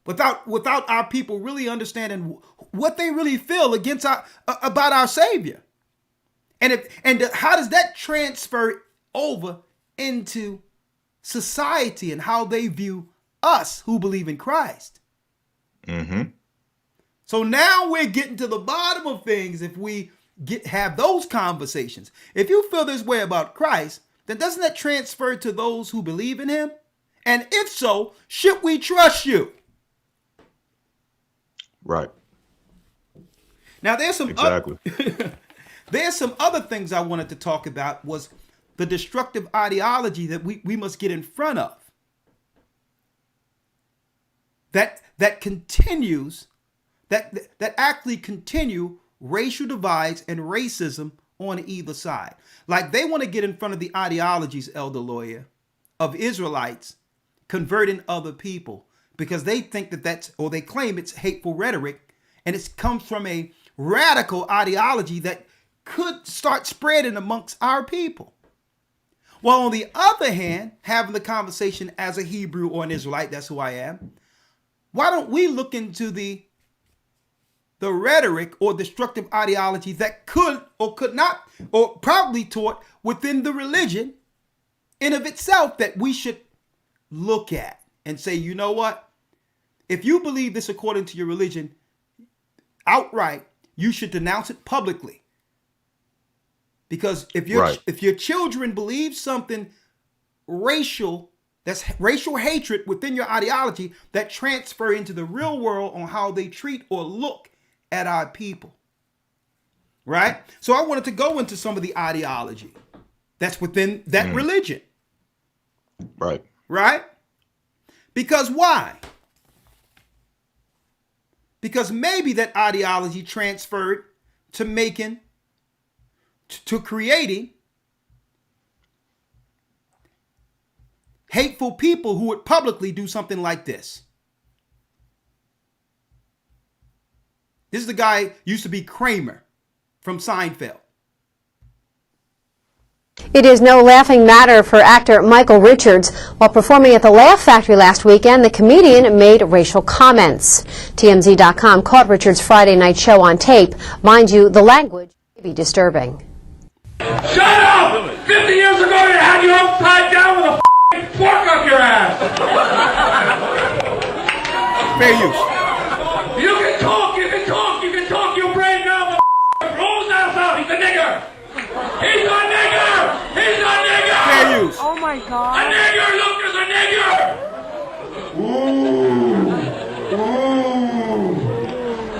without our people really understanding what they really feel about our Savior, and how does that transfer over into society and how they view us who believe in Christ. So now we're getting to the bottom of things. If we have those conversations, if you feel this way about Christ, then doesn't that transfer to those who believe in him? And if so, should we trust you? Right. Now there's some there's some other things I wanted to talk about, was the destructive ideology that we must get in front of. That continues, that actually continue racial divides and racism on either side. Like they want to get in front of the ideologies, Elder Lawyer, of Israelites converting other people, because they think or they claim it's hateful rhetoric, and it comes from a radical ideology that could start spreading amongst our people. While on the other hand, having the conversation as a Hebrew or an Israelite, that's who I am, why don't we look into the rhetoric or destructive ideology that could or could not, or probably taught within the religion in of itself, that we should look at and say, you know what? If you believe this according to your religion outright, you should denounce it publicly. Because if your children believe something racial, that's racial hatred within your ideology, that transfer into the real world on how they treat or look at our people. Right? So I wanted to go into some of the ideology that's within that religion. Right. Right? Because why? Because maybe that ideology transferred to creating hateful people who would publicly do something like this. This is the guy used to be Kramer from Seinfeld. It is no laughing matter for actor Michael Richards. While performing at the Laugh Factory last weekend, the comedian made racial comments. TMZ.com caught Richards' Friday night show on tape. Mind you, the language may be disturbing. Shut up! 50 years ago you had you upside down with a fork up your ass! Fair use. You can talk, you're brave now, but rolls out, he's a nigger! He's a nigger! Fair use. Oh my God. A nigger, look, there's a nigger!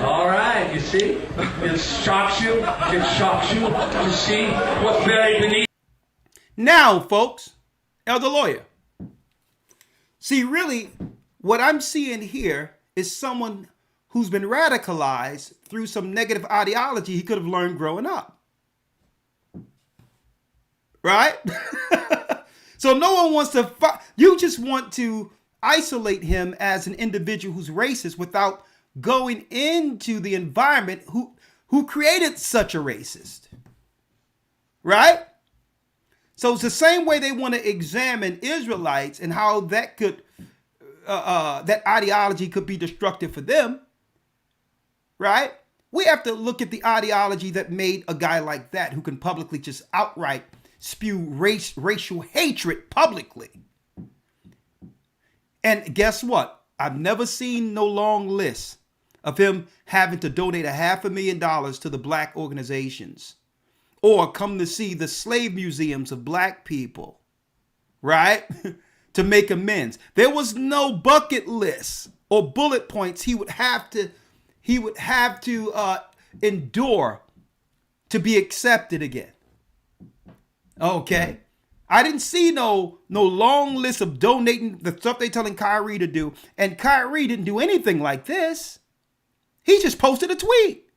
All right, you see? It shocks you to see what's buried beneath. Now, folks, Elder Lawyer. See, really, what I'm seeing here is someone who's been radicalized through some negative ideology he could have learned growing up. Right? So no one wants to you just want to isolate him as an individual who's racist without going into the environment who created such a racist. Right? So it's the same way they want to examine Israelites and how that could that ideology could be destructive for them. Right? We have to look at the ideology that made a guy like that who can publicly just outright spew racial hatred publicly. And guess what? I've never seen no long list of him having to donate $500,000 to the black organizations or come to see the slave museums of black people, right? To make amends. There was no bucket list or bullet points he would have to endure to be accepted again. Okay. I didn't see no long list of donating the stuff they telling Kyrie to do. And Kyrie didn't do anything like this. He just posted a tweet.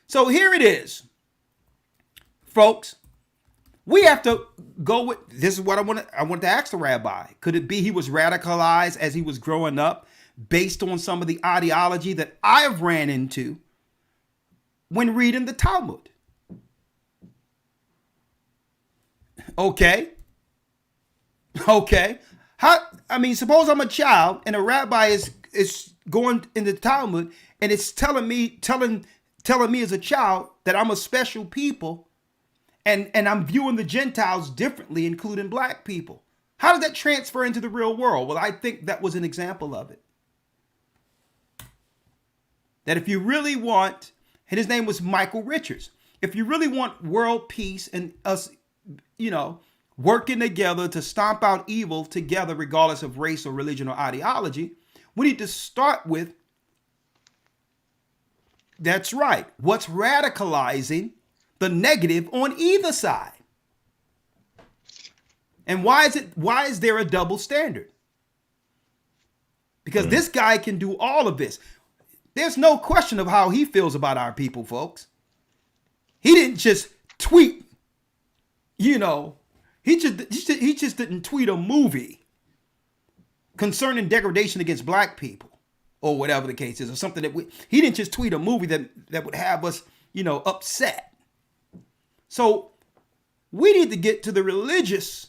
So here it is. Folks, we have to go with, this is what I want to ask the rabbi. Could it be he was radicalized as he was growing up based on some of the ideology that I've ran into when reading the Talmud? Okay. Suppose I'm a child and a rabbi is going in the Talmud and it's telling me as a child that I'm a special people and I'm viewing the Gentiles differently, including black people. How does that transfer into the real world? Well, I think that was an example of it. That if you really want, and his name was Michael Richards, if you really want world peace and us, working together to stomp out evil together, regardless of race or religion or ideology, we need to start with, that's right, what's radicalizing the negative on either side? And why is there a double standard? Because this guy can do all of this. There's no question of how he feels about our people, folks. He didn't just tweet, he just didn't tweet a movie concerning degradation against black people or whatever the case is, or something he didn't just tweet a movie that would have us, upset. So we need to get to the religious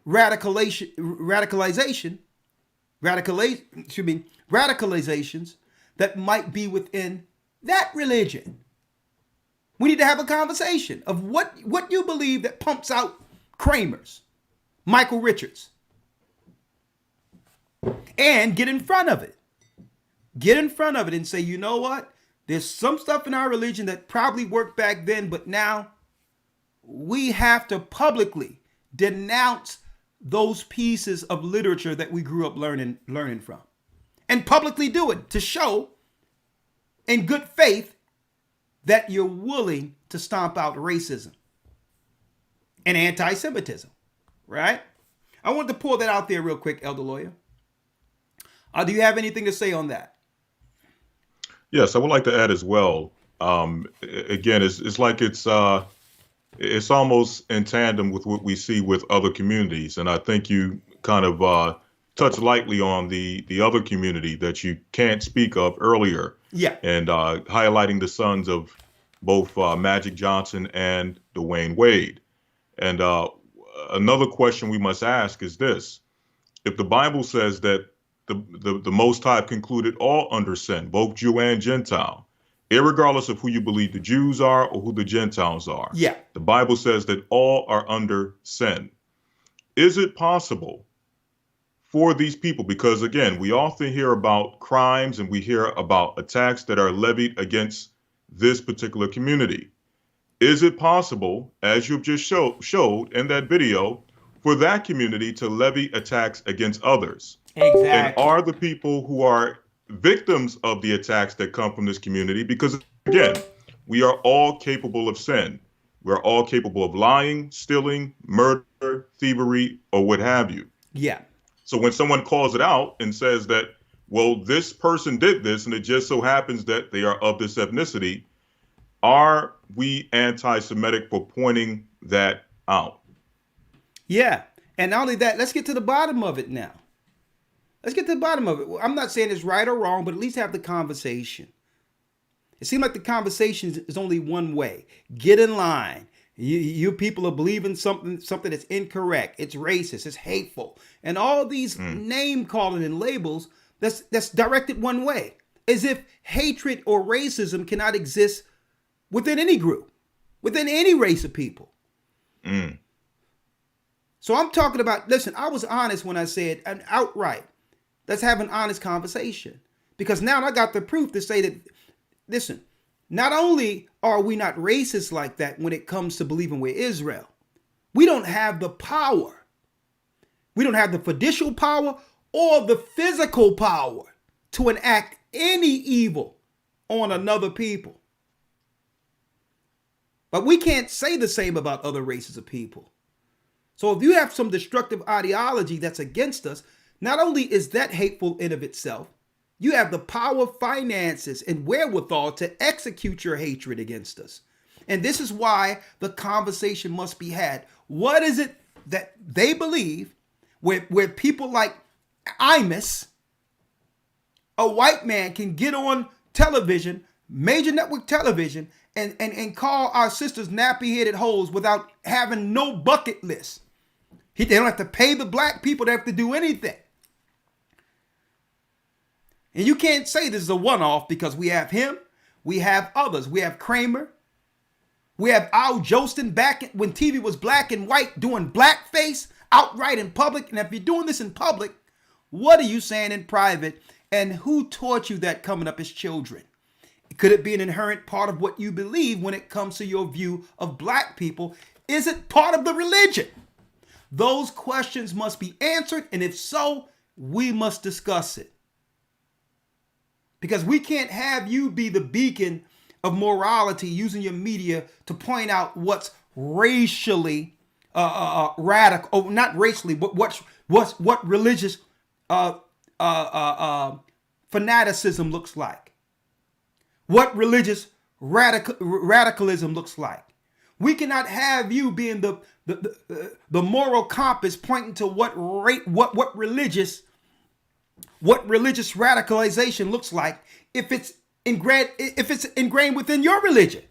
radicalizations that might be within that religion. We need to have a conversation of what you believe that pumps out Kramers, Michael Richards, and get in front of it. Get in front of it and say, you know what? There's some stuff in our religion that probably worked back then, but now we have to publicly denounce those pieces of literature that we grew up learning from, and publicly do it to show in good faith that you're willing to stomp out racism and anti-Semitism, right? I wanted to pull that out there real quick, Elder Lawya. Do you have anything to say on that? Yes, I would like to add as well. Again, it's like it's almost in tandem with what we see with other communities, and I think you kind of touched lightly on the other community that you can't speak of earlier. Yeah. And highlighting the sons of both Magic Johnson and Dwayne Wade. And another question we must ask is this: if the Bible says that the Most High concluded all under sin, both Jew and Gentile, irregardless of who you believe the Jews are or who the Gentiles are, yeah, the Bible says that all are under sin. Is it possible for these people, because again, we often hear about crimes and we hear about attacks that are levied against this particular community? Is it possible, as you've just showed in that video, for that community to levy attacks against others? Exactly. And are the people who are victims of the attacks that come from this community? Because again, we are all capable of sin. We're all capable of lying, stealing, murder, thievery, or what have you. Yeah. So when someone calls it out and says that, well, this person did this, and it just so happens that they are of this ethnicity, are we anti-Semitic for pointing that out? Yeah. And not only that, let's get to the bottom of it now. Let's get to the bottom of it. I'm not saying it's right or wrong, but at least have the conversation. It seems like the conversation is only one way. Get in line. You people are believing something that's incorrect. It's racist. It's hateful. And all these name calling and labels that's directed one way. As if hatred or racism cannot exist within any group, within any race of people. So I'm talking about, listen, I was honest when I said, and outright, let's have an honest conversation. Because now I got the proof to say that, listen, not only are we not racist like that when it comes to believing we're Israel, we don't have the power. We don't have the fiducial power or the physical power to enact any evil on another people. But we can't say the same about other races of people. So if you have some destructive ideology that's against us, not only is that hateful in of itself, you have the power, finances, and wherewithal to execute your hatred against us. And this is why the conversation must be had. What is it that they believe where people like Imus, a white man, can get on television, major network television, and call our sisters nappy-headed hoes without having no bucket list? They don't have to pay the black people. They have to do anything. And you can't say this is a one-off because we have him. We have others. We have Kramer. We have Al Jolson back when TV was black and white doing blackface outright in public. And if you're doing this in public, what are you saying in private? And who taught you that coming up as children? Could it be an inherent part of what you believe when it comes to your view of black people? Is it part of the religion? Those questions must be answered, and if so, we must discuss it. Because we can't have you be the beacon of morality using your media to point out what's racially radical, or not racially, but what religious fanaticism looks like. What religious radicalism looks like. We cannot have you being the moral compass pointing to what religious radicalization looks like if it's ingrained within your religion.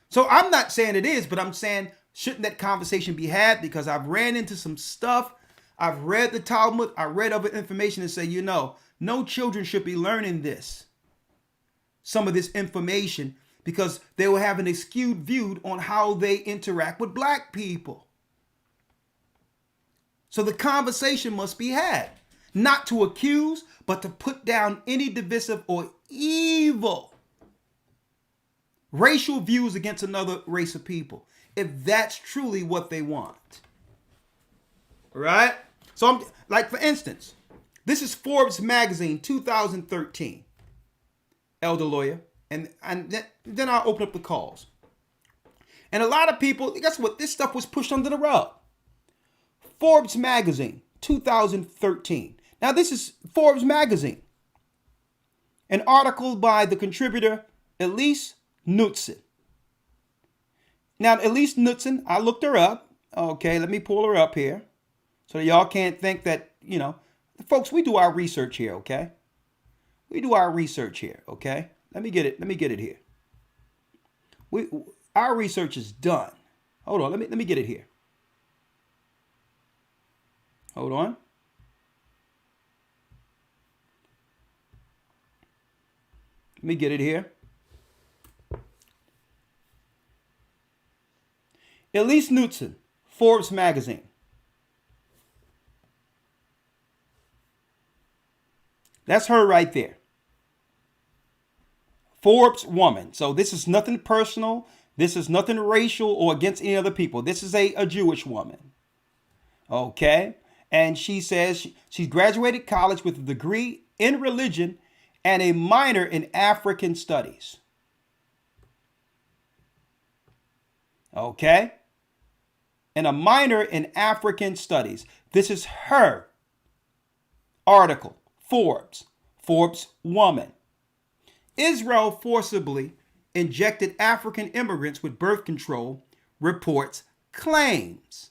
So I'm not saying it is, but I'm saying shouldn't that conversation be had? Because I've ran into some stuff. I've read the Talmud. I read other information and say, no children should be learning this. Some of this information, because they will have an skewed view on how they interact with black people. So the conversation must be had, not to accuse, but to put down any divisive or evil racial views against another race of people, if that's truly what they want. All right? So I'm like, for instance, this is Forbes magazine, 2013. Elder Lawya, and then I'll open up the calls. And a lot of people, guess what? This stuff was pushed under the rug. Forbes magazine, 2013. Now this is Forbes magazine. An article by the contributor Elise Knudsen. Now Elise Knudsen, I looked her up. Okay, let me pull her up here so that y'all can't think that, folks, we do our research here, okay? We do our research here, okay? Let me get it here. Our research is done. Hold on, let me get it here. Hold on. Let me get it here. Elise Knudsen, Forbes magazine. That's her right there. Forbes woman. So this is nothing personal. This is nothing racial or against any other people. This is a Jewish woman. Okay. And she says she graduated college with a degree in religion and a minor in African studies. Okay. And a minor in African studies. This is her article. Forbes woman. Israel forcibly injected African immigrants with birth control, reports claims.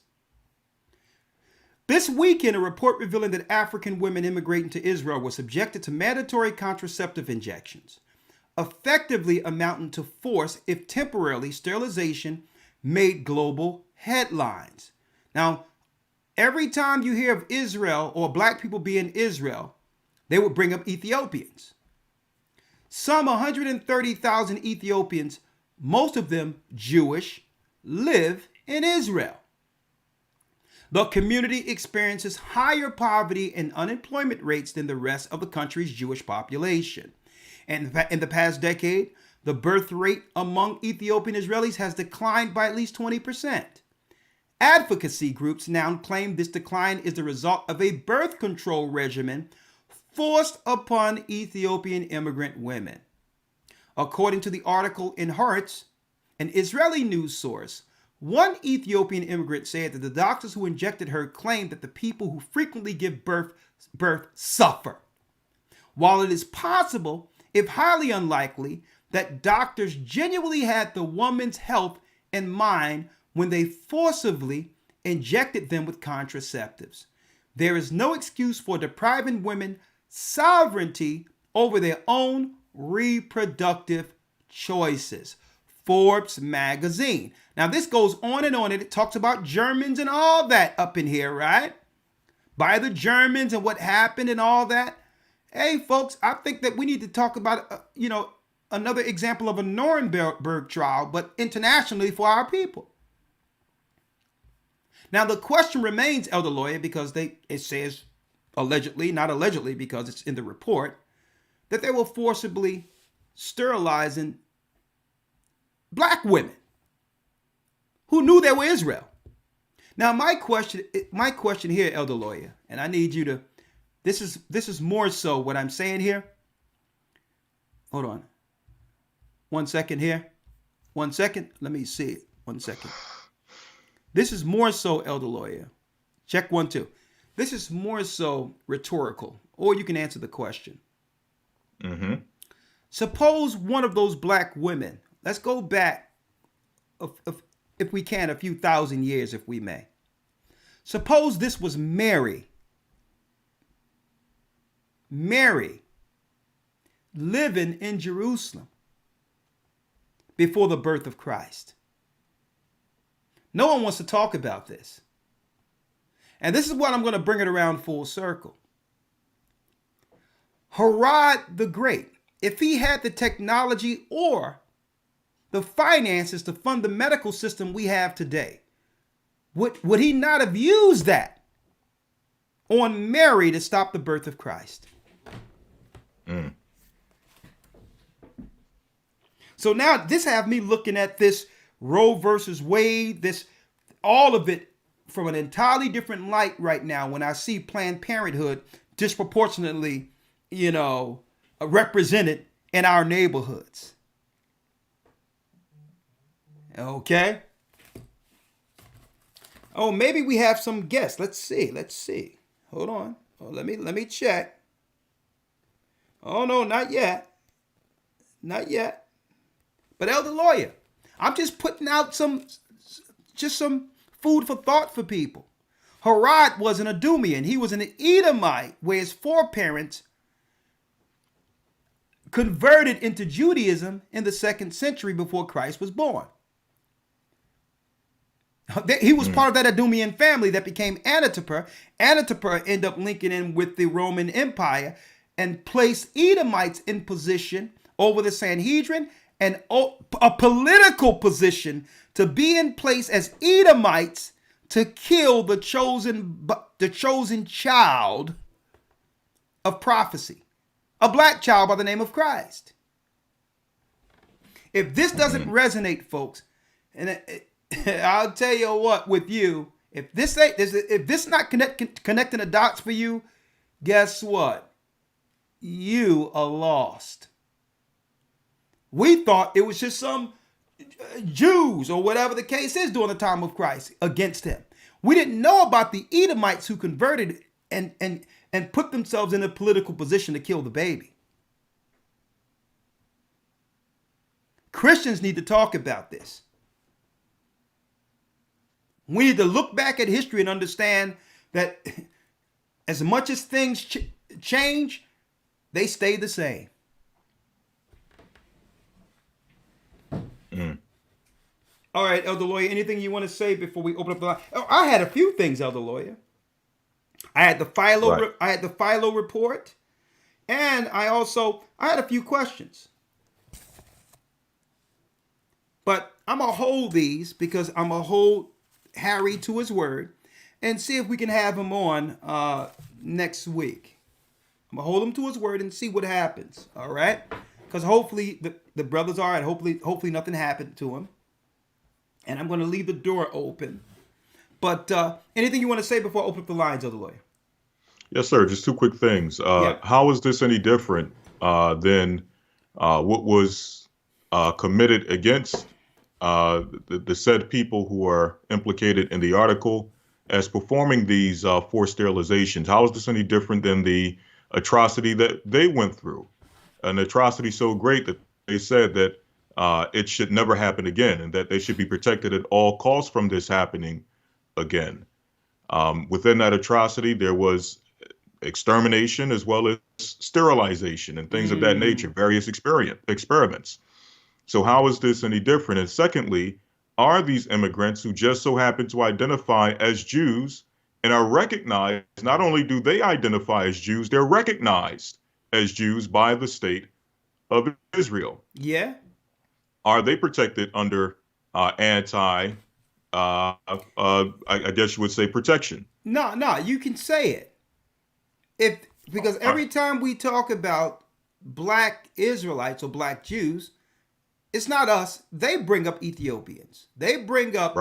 This weekend, a report revealing that African women immigrating to Israel were subjected to mandatory contraceptive injections, effectively amounting to forced, if temporarily, sterilization, made global headlines. Now, every time you hear of Israel or black people being Israel, they would bring up Ethiopians. Some 130,000 Ethiopians, most of them Jewish, live in Israel. The community experiences higher poverty and unemployment rates than the rest of the country's Jewish population. And in the past decade, the birth rate among Ethiopian Israelis has declined by at least 20%. Advocacy groups now claim this decline is the result of a birth control regimen forced upon Ethiopian immigrant women. According to the article in Haaretz, an Israeli news source, one Ethiopian immigrant said that the doctors who injected her claimed that the people who frequently give birth suffer. While it is possible, if highly unlikely, that doctors genuinely had the woman's health in mind when they forcibly injected them with contraceptives, there is no excuse for depriving women sovereignty over their own reproductive choices. Forbes magazine. Now, this goes on, and it talks about Germans and all that up in here, right? By the Germans and what happened and all that. Hey, folks, I think that we need to talk about, another example of a Nuremberg trial, but internationally for our people. Now, the question remains, Elder Lawya, because it says allegedly, not allegedly, because it's in the report, that they were forcibly sterilizing black women who knew they were Israel. Now, my question here, Elder Lawya, and I need you to, this is more so what I'm saying here. Hold on. 1 second here. 1 second. Let me see it. 1 second. This is more so, Elder Lawya. Check 1, 2. This is more so rhetorical, or you can answer the question. Mm-hmm. Suppose one of those black women, let's go back, if we can, a few thousand years, if we may. Suppose this was Mary. Mary living in Jerusalem before the birth of Christ. No one wants to talk about this. And this is what I'm going to bring it around full circle. Herod the Great, if he had the technology or the finances to fund the medical system we have today, would he not have used that on Mary to stop the birth of Christ? Mm. So now this have me looking at this Roe versus Wade, this all of it from an entirely different light right now when I see Planned Parenthood disproportionately, represented in our neighborhoods. Okay. Oh, maybe we have some guests. Let's see. Hold on. Oh, let me check. Oh, no, not yet. But Elder Lawya, I'm just putting out some food for thought for people. Herod was an Edomian. He was an Edomite, where his foreparents converted into Judaism in the 2nd century before Christ was born. He was part of that Edomian family that became Antipater. Antipater ended up linking in with the Roman Empire and placed Edomites in position over the Sanhedrin and a political position to be in place as Edomites to kill the chosen child of prophecy, a black child by the name of Christ. If this doesn't resonate, folks, and I'll tell you what, with you, if this not connecting the dots for you, guess what? You are lost. We thought it was just some Jews or whatever the case is during the time of Christ against him. We didn't know about the Edomites who converted and put themselves in a political position to kill the baby. Christians need to talk about this. We need to look back at history and understand that as much as things change, they stay the same. All right, Elder Lawyer, anything you want to say before we open up the line? Oh, I had a few things, Elder Lawyer. I had the Philo report, and I had a few questions. But I'm going to hold these because I'm going to hold Harry to his word and see if we can have him on next week. I'm going to hold him to his word and see what happens, all right? Because hopefully the brother's all right. Hopefully nothing happened to him. And I'm going to leave the door open. But anything you want to say before I open up the lines, Elder Lawyer? Yes, sir. Just two quick things. How is this any different than what was committed against the said people who are implicated in the article as performing these forced sterilizations? How is this any different than the atrocity that they went through? An atrocity so great that they said that it should never happen again, and that they should be protected at all costs from this happening again. Within that atrocity, there was extermination as well as sterilization and things of that nature, various experiments. So how is this any different? And secondly, are these immigrants who just so happen to identify as Jews and are recognized, not only do they identify as Jews, they're recognized as Jews by the state of Israel. Yeah. Are they protected under I guess you would say protection? No, you can say it. Because every time we talk about black Israelites or black Jews, it's not us. They bring up Ethiopians. They bring up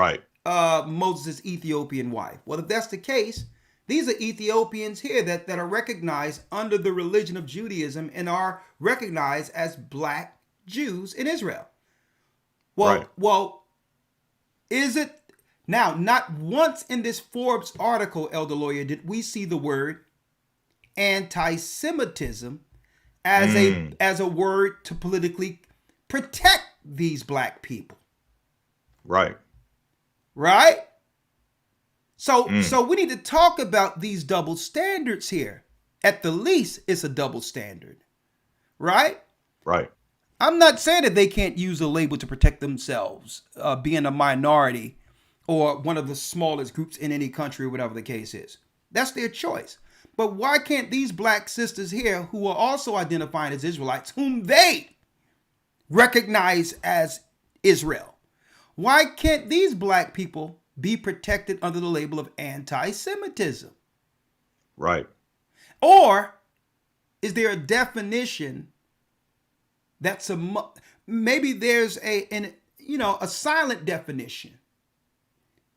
Moses' Ethiopian wife. Well, if that's the case, these are Ethiopians here that are recognized under the religion of Judaism and are recognized as black Jews in Israel. Well, is it now? Not once in this Forbes article, Elder Lawyer, did we see the word anti-Semitism as a word to politically protect these black people. Right. So we need to talk about these double standards here. At the least, it's a double standard, right? Right. I'm not saying that they can't use a label to protect themselves, being a minority or one of the smallest groups in any country, or whatever the case is. That's their choice. But why can't these black sisters here, who are also identifying as Israelites, whom they recognize as Israel, why can't these black people be protected under the label of anti-Semitism? Right. Or is there a definition that's maybe there's a silent definition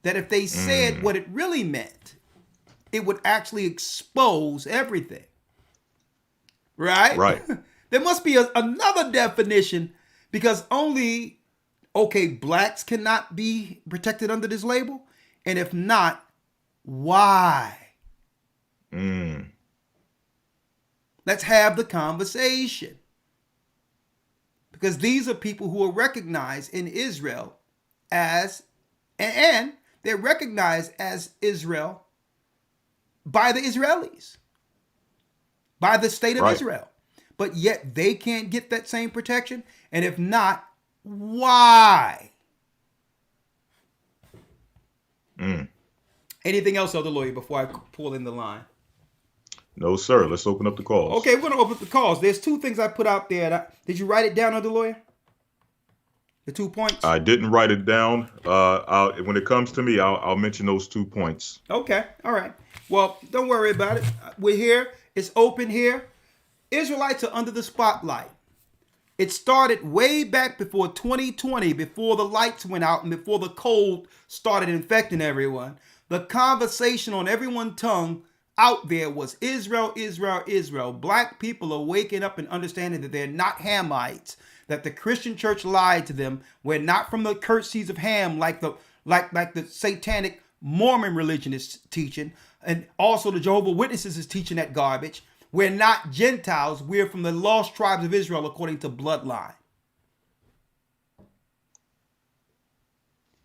that if they said what it really meant, it would actually expose everything. Right? There must be another definition, because blacks cannot be protected under this label. And if not, why? Let's have the conversation. Because these are people who are recognized in Israel and they're recognized as Israel by the Israelis, by the state of Israel. But yet they can't get that same protection. And if not, why? Anything else, Elder Lawyer, before I pull in the line? No, sir. Let's open up the calls. Okay, we're going to open up the calls. There's two things I put out there. Did you write it down, Elder Lawyer? The 2 points? I didn't write it down. When it comes to me, I'll mention those 2 points. Okay. All right. Well, don't worry about it. We're here. It's open here. Israelites are under the spotlight. It started way back before 2020, before the lights went out and before the cold started infecting everyone. The conversation on everyone's tongue out there was Israel, Israel, Israel. Black people are waking up and understanding that they're not Hamites, that the Christian church lied to them. We're not from the cursed seeds of Ham like the satanic Mormon religion is teaching, and also the Jehovah's Witnesses is teaching that garbage. We're not Gentiles. We're from the lost tribes of Israel according to bloodline.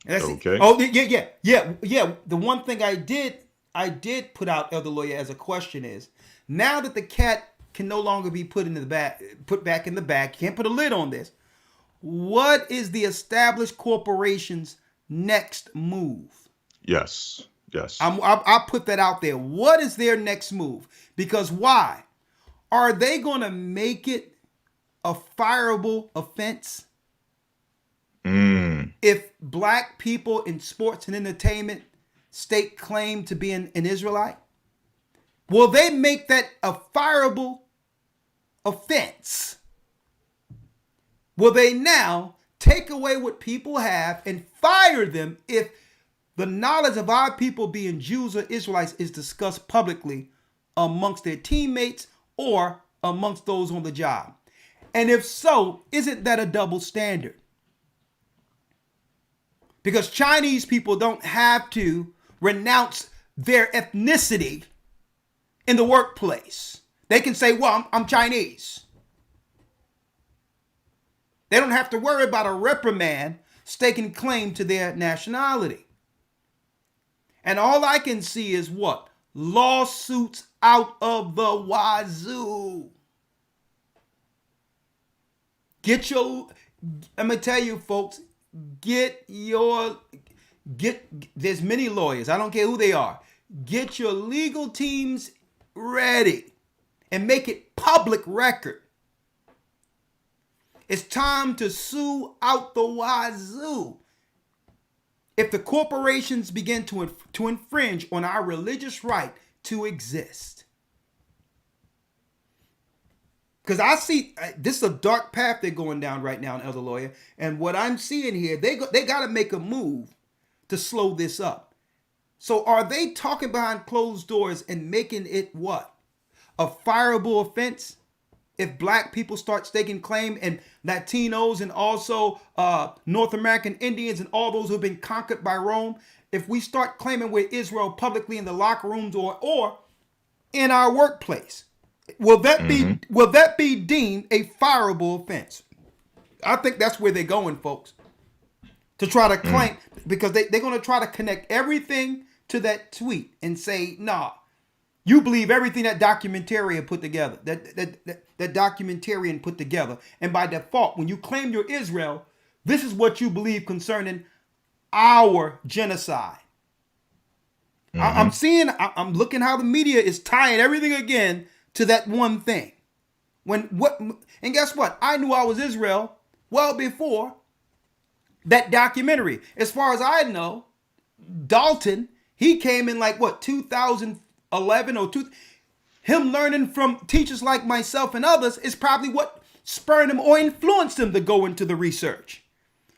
Okay. Oh, yeah. The one thing I did I did put out, Elder Lawya, as a question is, now that the cat can no longer be put back in the bag, can't put a lid on this, what is the established corporation's next move? Yes. I'll put that out there. What is their next move? Because why? Are they going to make it a fireable offense? If black people in sports and entertainment stake claim to be an Israelite? Will they make that a fireable offense? Will they now take away what people have and fire them if the knowledge of our people being Jews or Israelites is discussed publicly amongst their teammates or amongst those on the job? And if so, isn't that a double standard? Because Chinese people don't have to renounce their ethnicity in the workplace. They can say, well, I'm Chinese. They don't have to worry about a reprimand staking claim to their nationality. And all I can see is what? Lawsuits out of the wazoo. I'm going to tell you, folks, there's many lawyers. I don't care who they are. Get your legal teams ready and make it public record. It's time to sue out the wazoo. If the corporations begin to infringe on our religious right to exist. Because I see this is a dark path they're going down right now, Elder Lawya. And what I'm seeing here, they got to make a move to slow this up. So are they talking behind closed doors and making it what? A fireable offense? If black people start staking claim and Latinos and also North American Indians and all those who have been conquered by Rome, if we start claiming we're Israel publicly in the locker rooms or in our workplace, will that be deemed a fireable offense? I think that's where they're going, folks. To try to claim, because they're going to try to connect everything to that tweet and say, nah, you believe everything that documentarian put together, that documentarian put together. And by default, when you claim you're Israel, this is what you believe concerning our genocide. I'm looking how the media is tying everything again to that one thing. And guess what? I knew I was Israel well before that documentary. As far as I know, Dalton, he came in 2011 or him learning from teachers like myself and others is probably what spurred him or influenced him to go into the research.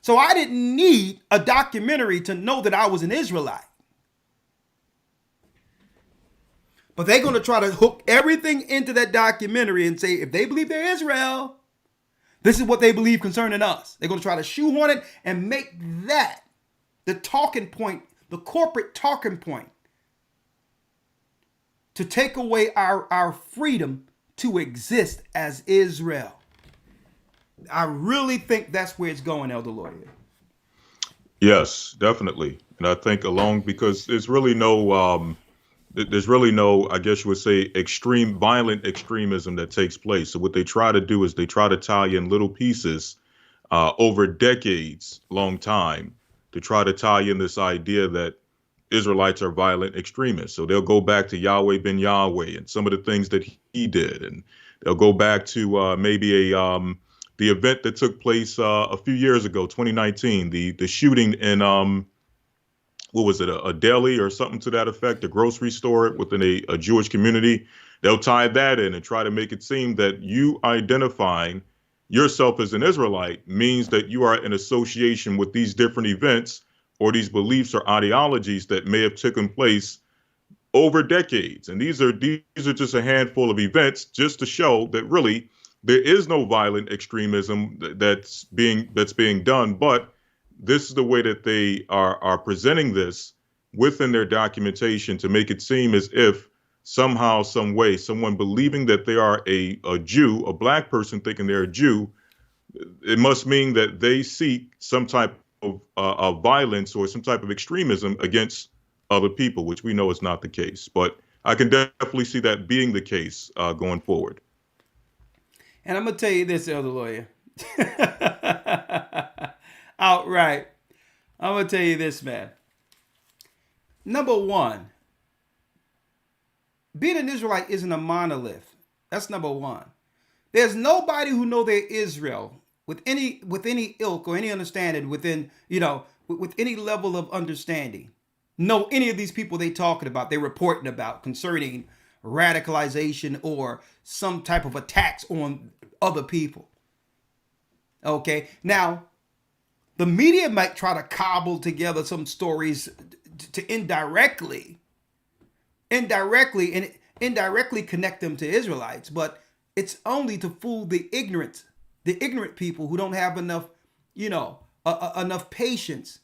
So I didn't need a documentary to know that I was an Israelite. But they're going to try to hook everything into that documentary and say, if they believe they're Israel, this is what they believe concerning us. They're going to try to shoehorn it and make that the talking point, the corporate talking point, to take away our freedom to exist as Israel. I really think that's where it's going, Elder Lawya. Yes, definitely. And I think because there's really no, I guess you would say, violent extremism that takes place. So what they try to do is they try to tie in little pieces over decades, long time, to try to tie in this idea that Israelites are violent extremists. So they'll go back to Yahweh ben Yahweh and some of the things that he did. And they'll go back to maybe the event that took place a few years ago, 2019, the shooting in, what was it, a deli or something to that effect, a grocery store within a Jewish community. They'll tie that in and try to make it seem that you identifying yourself as an Israelite means that you are in association with these different events or these beliefs or ideologies that may have taken place over decades. And these are just a handful of events just to show that really there is no violent extremism that's being done, but this is the way that they are presenting this within their documentation to make it seem as if somehow, some way, someone believing that they are a Jew, a black person thinking they're a Jew, it must mean that they seek some type of violence or some type of extremism against other people, which we know is not the case. But I can definitely see that being the case going forward. And I'm going to tell you this, Elder Lawyer. Outright. I'm going to tell you this, man. Number one, being an Israelite isn't a monolith. That's number one. There's nobody who know they're Israel with any ilk or any understanding within, with any level of understanding. Know any of these people they talking about, they reporting about concerning radicalization or some type of attacks on other people. Okay. Now, the media might try to cobble together some stories to indirectly connect them to Israelites, but it's only to fool the ignorant people who don't have enough, enough patience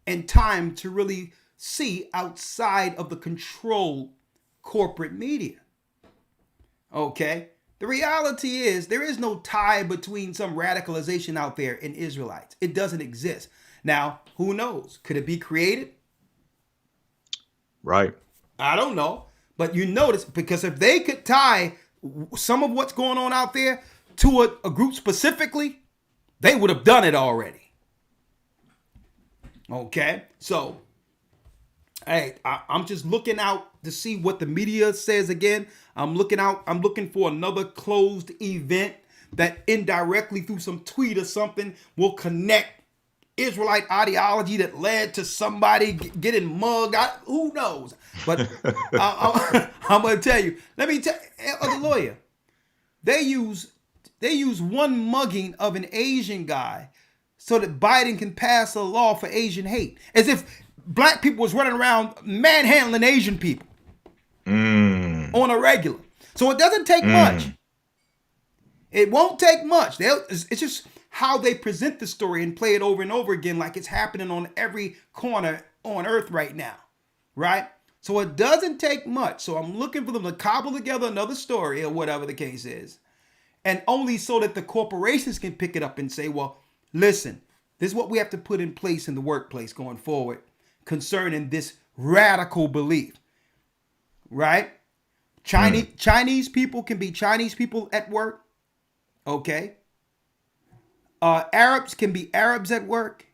and time to really see outside of the controlled corporate media. Okay? The reality is there is no tie between some radicalization out there in Israelites. It doesn't exist. Now, who knows? Could it be created? Right. I don't know. But you notice, because if they could tie some of what's going on out there to a group specifically, they would have done it already. Okay? So, hey, I'm just looking out to see what the media says again. I'm looking for another closed event that indirectly through some tweet or something will connect Israelite ideology that led to somebody getting mugged out. Who knows? But I'm going to tell you. Let me tell the lawyer. They use one mugging of an Asian guy so that Biden can pass a law for Asian hate, as if black people was running around manhandling Asian people on a regular. So it doesn't take much. It won't take much. It's just how they present the story and play it over and over again like it's happening on every corner on earth right now, right? So it doesn't take much. So I'm looking for them to cobble together another story or whatever the case is, and only so that the corporations can pick it up and say, well, listen, this is what we have to put in place in the workplace going forward concerning this radical belief, right? Chinese people can be Chinese people at work, okay? Arabs can be Arabs at work.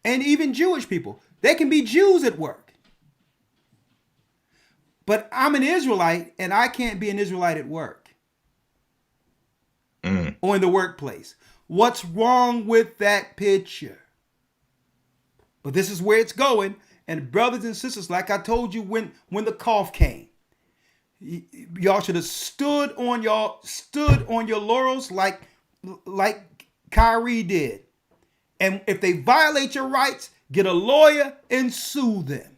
And even Jewish people, they can be Jews at work. But I'm an Israelite and I can't be an Israelite at work or in the workplace. What's wrong with that picture? But this is where it's going. And brothers and sisters, like I told you when the cough came, y'all should have stood on your laurels like Kyrie did. And if they violate your rights, get a lawyer and sue them.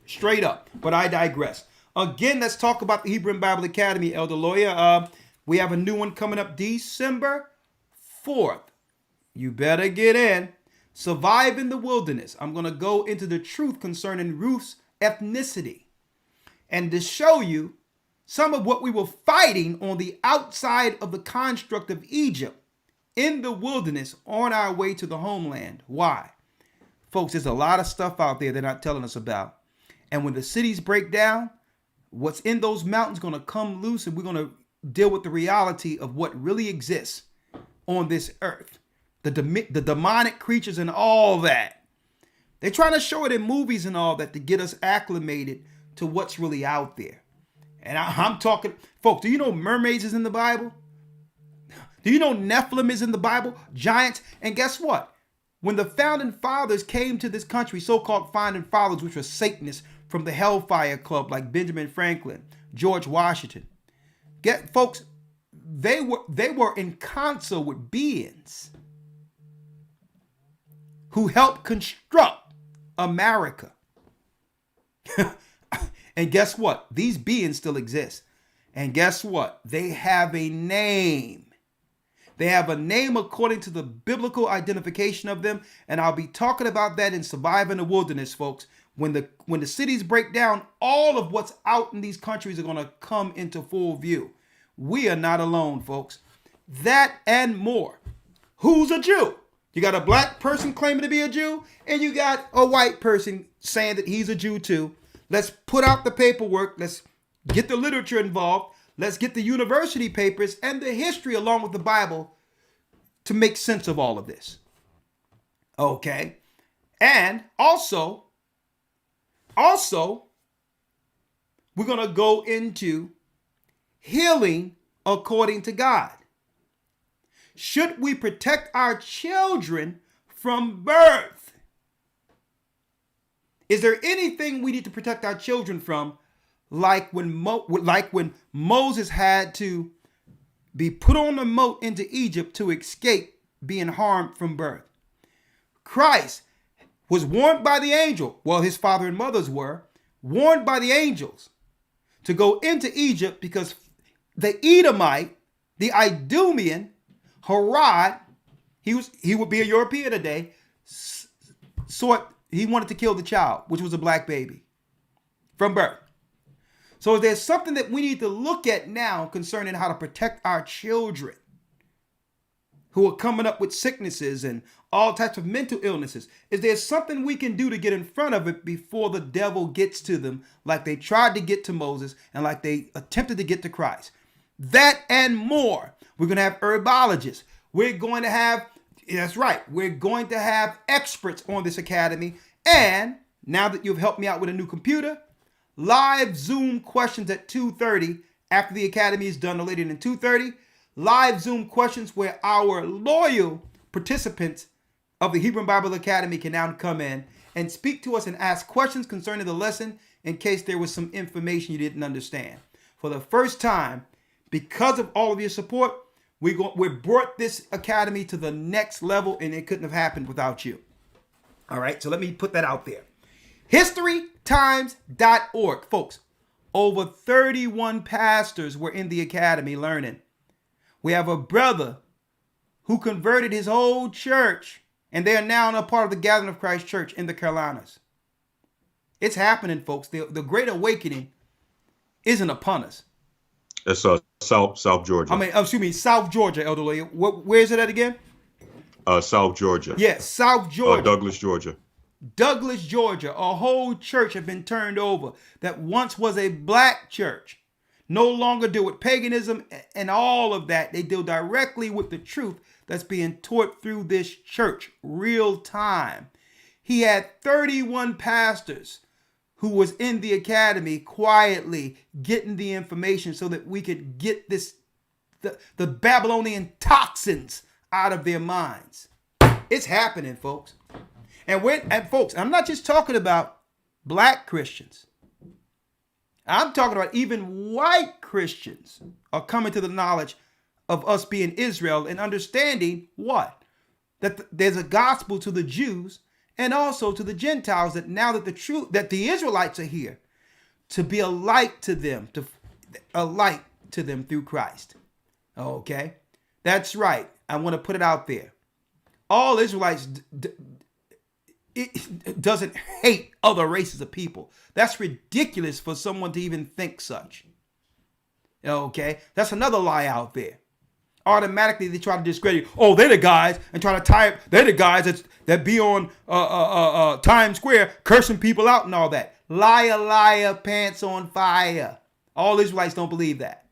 Straight up. But I digress. Again, let's talk about the Hebrew Bible Academy, Elder Lawya. We have a new one coming up December 4th. You better get in. Survive in the Wilderness. I'm going to go into the truth concerning Ruth's ethnicity and to show you some of what we were fighting on the outside of the construct of Egypt in the wilderness on our way to the homeland. Why? Folks, there's a lot of stuff out there they're not telling us about. And when the cities break down, what's in those mountains going to come loose, and we're going to deal with the reality of what really exists on this earth. The demonic creatures and all that. They're trying to show it in movies and all that to get us acclimated to what's really out there. And I'm talking, folks, do you know mermaids is in the Bible? Do you know Nephilim is in the Bible? Giants. And guess what? When the founding fathers came to this country, so-called founding fathers, which were Satanists from the Hellfire Club, like Benjamin Franklin, George Washington, folks, they were in concert with beings who helped construct America. And guess what? These beings still exist. And guess what? They have a name. They have a name according to the biblical identification of them. And I'll be talking about that in Survive in the Wilderness, folks. When the cities break down, all of what's out in these countries are going to come into full view. We are not alone, folks. That and more. Who's a Jew? You got a black person claiming to be a Jew, and you got a white person saying that he's a Jew too. Let's put out the paperwork. Let's get the literature involved. Let's get the university papers and the history along with the Bible to make sense of all of this. Okay. And also, we're going to go into healing according to God. Should we protect our children from birth? Is there anything we need to protect our children from, like when Moses had to be put on a boat into Egypt to escape being harmed from birth? Christ was warned by the angel, well, his father and mothers were warned by the angels to go into Egypt because the Edomite, the Idumean, Herod, he would be a European today, he wanted to kill the child, which was a black baby, from birth. So there's something that we need to look at now concerning how to protect our children who are coming up with sicknesses and all types of mental illnesses. Is there something we can do to get in front of it before the devil gets to them, like they tried to get to Moses and like they attempted to get to Christ? That and more. We're going to have herbologists. We're going to have, that's right, we're going to have experts on this academy. And now that you've helped me out with a new computer, live Zoom questions at 2:30 after the academy is done, no later than 2:30. Live Zoom questions where our loyal participants of the Hebrew Bible Academy can now come in and speak to us and ask questions concerning the lesson in case there was some information you didn't understand. For the first time, because of all of your support, we brought this academy to the next level, and it couldn't have happened without you. All right, so let me put that out there. HistoryTimes.org. Folks, over 31 pastors were in the academy learning. We have a brother who converted his whole church, and they are now a part of the Gathering of Christ Church in the Carolinas. It's happening, folks. The Great Awakening isn't upon us. It's South Georgia. South Georgia, Elder Lawya. Where is it at again? South Georgia. Yes, South Georgia. Douglas, Georgia. Douglas, Georgia. A whole church had been turned over that once was a black church. No longer deal with paganism and all of that. They deal directly with the truth that's being taught through this church, real time. He had 31 pastors who was in the academy quietly getting the information so that we could get the Babylonian toxins out of their minds. It's happening, folks. And folks, I'm not just talking about black Christians. I'm talking about even white Christians are coming to the knowledge of us being Israel and understanding what? That there's a gospel to the Jews and also to the Gentiles, that now that that the Israelites are here to be a light to them, through Christ. Okay? That's right. I want to put it out there. All Israelites it doesn't hate other races of people. That's ridiculous for someone to even think such. Okay? That's another lie out there. Automatically they try to discredit, oh, they're the guys, and try to tie, they're the guys that be on Times Square cursing people out and all that. Liar, liar, pants on fire. All Israelites don't believe that.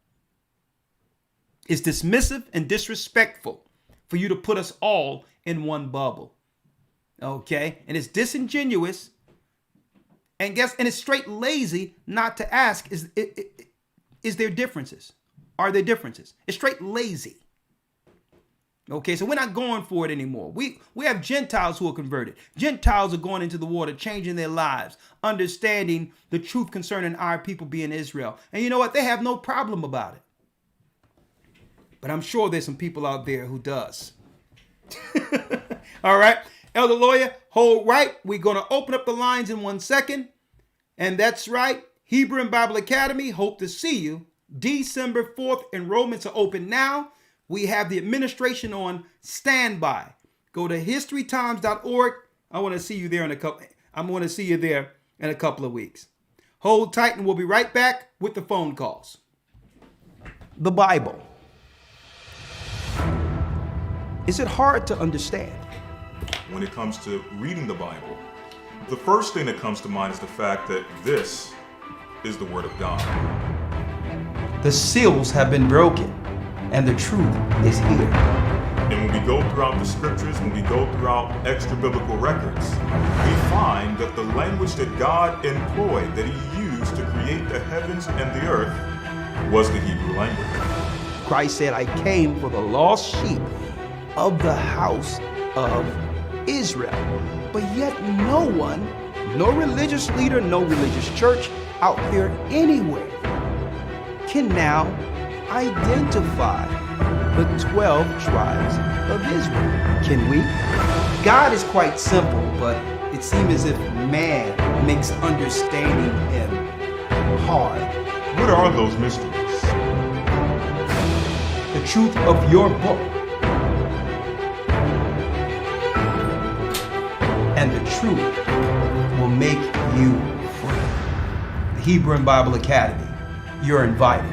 It's dismissive and disrespectful for you to put us all in one bubble. Okay? And it's disingenuous, and it's straight lazy not to ask, is there differences? Are there differences? It's straight lazy. Okay, so we're not going for it anymore. We have Gentiles who are converted. Gentiles are going into the water, changing their lives, understanding the truth concerning our people being Israel. And you know what? They have no problem about it. But I'm sure there's some people out there who does. All right, Elder Lawya, hold right. We're going to open up the lines in 1 second. And that's right, Hebrew and Bible Academy, hope to see you. December 4th, enrollments are open now. We have the administration on standby. Go to historytimes.org. I want to see you there I'm going to see you there in a couple of weeks. Hold tight, and we'll be right back with the phone calls. The Bible. Is it hard to understand? when it comes to reading the Bible, the first thing that comes to mind is the fact that this is the Word of God. The seals have been broken, and the truth is here. And when we go throughout the scriptures, when we go throughout extra biblical records, we find that the language that God employed, that He used to create the heavens and the earth, was the Hebrew language. Christ said, I came for the lost sheep of the house of Israel. But yet no one, no religious leader, no religious church out there anywhere can now identify the 12 tribes of Israel. Can we? God is quite simple, but it seems as if man makes understanding Him hard. What are those mysteries? The truth of your book and the truth will make you free. The Hebrew and Bible Academy, you're invited.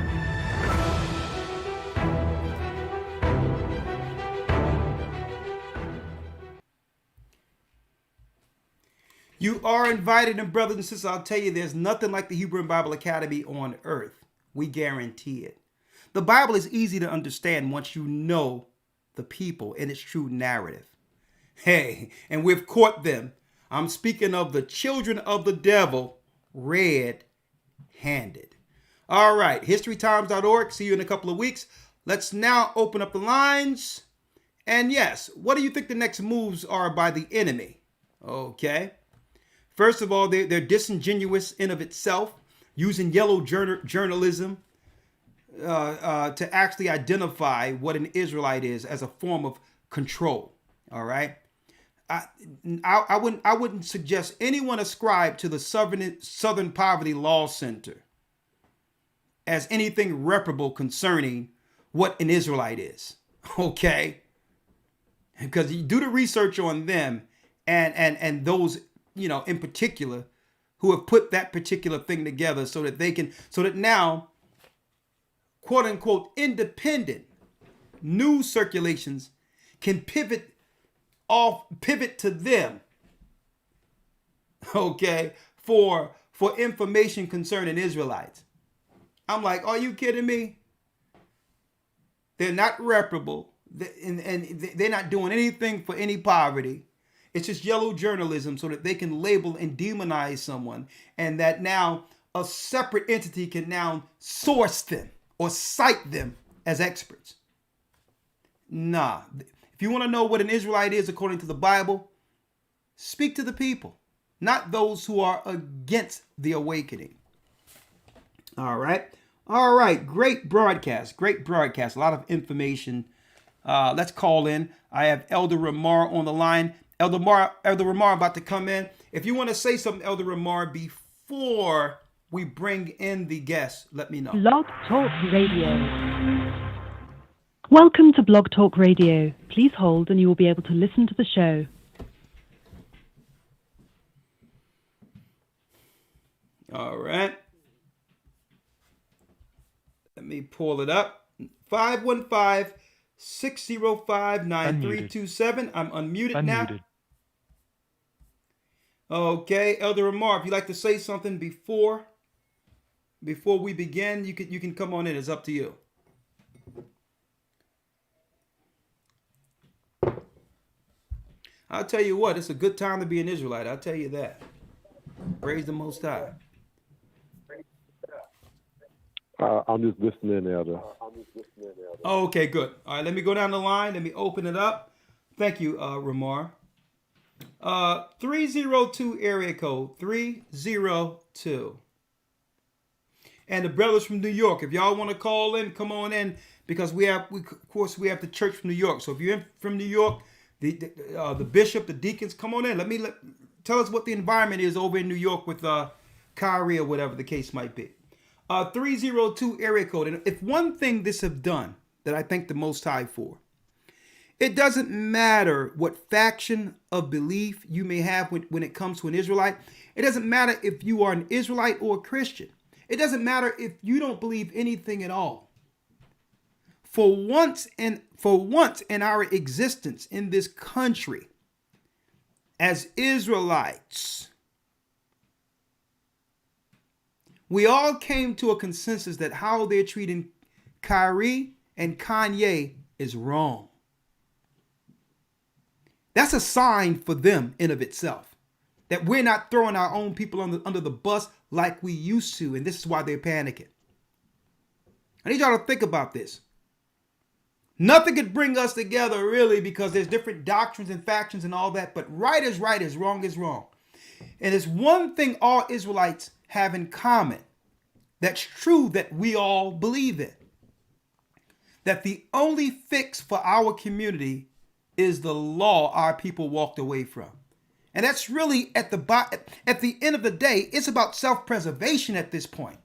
You are invited, and brothers and sisters, I'll tell you, there's nothing like the Hebrew and Bible Academy on earth. We guarantee it. The Bible is easy to understand once you know the people and its true narrative. Hey, and we've caught them. I'm speaking of the children of the devil, red-handed. All right, historytimes.org. See you in a couple of weeks. Let's now open up the lines. And yes, what do you think the next moves are by the enemy? Okay. First of all, they're disingenuous in of itself, using yellow journalism to actually identify what an Israelite is as a form of control. All right. I wouldn't suggest anyone ascribe to the Southern Poverty Law Center as anything reparable concerning what an Israelite is. Okay. Because you do the research on them and those, in particular, who have put that particular thing together so that now, quote unquote, independent news circulations can pivot to them, okay, for information concerning Israelites. I'm like, are you kidding me? They're not reparable, and they're not doing anything for any poverty. It's just yellow journalism so that they can label and demonize someone, and that now a separate entity can now source them or cite them as experts. Nah. If you want to know what an Israelite is according to the Bible, speak to the people, not those who are against the awakening. All right. Great broadcast. A lot of information. Let's call in. I have Elder Rawchaa on the line. Elder Rawchaa about to come in. If you want to say something, Elder Rawchaa, before we bring in the guests, let me know. Blog Talk Radio. Welcome to Blog Talk Radio. Please hold and you will be able to listen to the show. All right. Let me pull it up. 515-605-9327. I'm unmuted now. Okay, Elder Rawchaa, if you'd like to say something before we begin, you can come on in. It's up to you. I'll tell you what, it's a good time to be an Israelite. I'll tell you that. Praise the Most High. I'm just listening, Elder. Okay, good. All right, let me go down the line. Let me open it up. Thank you, Rawchaa. 302 area code 302. And the brothers from New York, if y'all want to call in, come on in, because we have the church from New York. So if you're from New York, the bishop, the deacons, come on in. Tell us what the environment is over in New York with Kyrie or whatever the case might be. 302 area code. And if one thing this have done that I thank the Most High for, it doesn't matter what faction of belief you may have when it comes to an Israelite. It doesn't matter if you are an Israelite or a Christian. It doesn't matter if you don't believe anything at all. For once in our existence in this country, as Israelites, we all came to a consensus that how they're treating Kyrie and Kanye is wrong. That's a sign for them in of itself, that we're not throwing our own people under the bus like we used to, and this is why they're panicking. I need y'all to think about this. Nothing could bring us together really, because there's different doctrines and factions and all that, but right is right, is wrong is wrong. And it's one thing all Israelites have in common that's true that we all believe in. That the only fix for our community is the law our people walked away from. And that's really at the end of the day, it's about self-preservation at this point.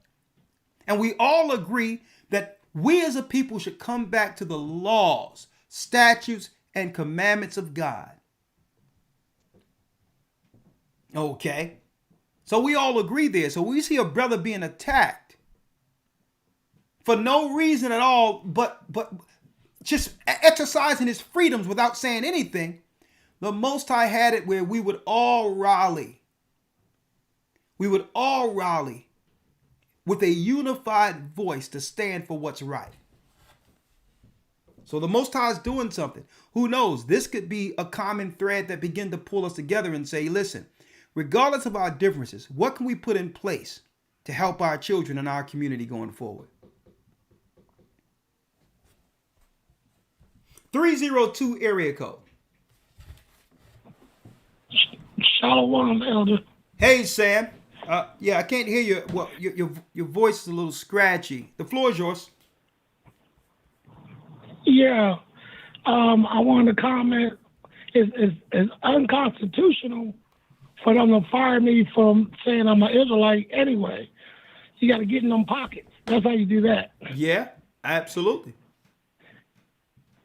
And we all agree that we as a people should come back to the laws, statutes, and commandments of God. Okay. So we all agree there. So we see a brother being attacked for no reason at all, but just exercising his freedoms without saying anything. The Most High had it where we would all rally. We would all rally with a unified voice to stand for what's right. So the Most High is doing something. Who knows? This could be a common thread that begin to pull us together and say, listen, regardless of our differences, what can we put in place to help our children and our community going forward? 302 area code. Shalom, Elder. Hey, Sam. Yeah, I can't hear you. Well, your voice is a little scratchy. The floor is yours. Yeah. I wanted to comment. It's unconstitutional for them to fire me from saying I'm an Israelite anyway. You got to get in them pockets. That's how you do that. Yeah, absolutely.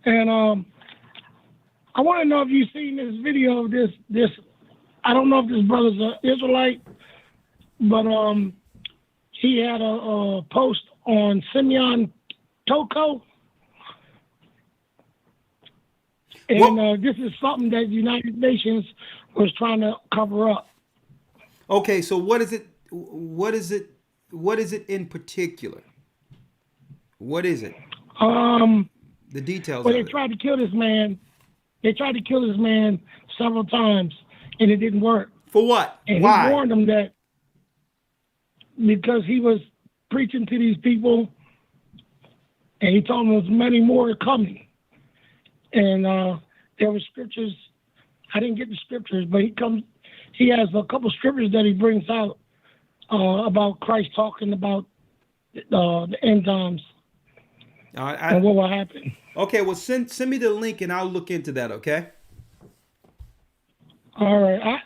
And I want to know if you've seen this video of this. I don't know if this brother's an Israelite, but he had a post on Simeon Toko. And this is something that the United Nations was trying to cover up. Okay, so what is it? What is it? What is it in particular? What is it? The details. Well, they tried to kill this man. They tried to kill this man several times, and it didn't work. For what? And Why? he warned them that because he was preaching to these people, and he told them there's many more coming. And there were scriptures. I didn't get the scriptures, but he has a couple scriptures that he brings out about Christ talking about the end times and what will happen. Okay, well, send me the link and I'll look into that, okay? All right.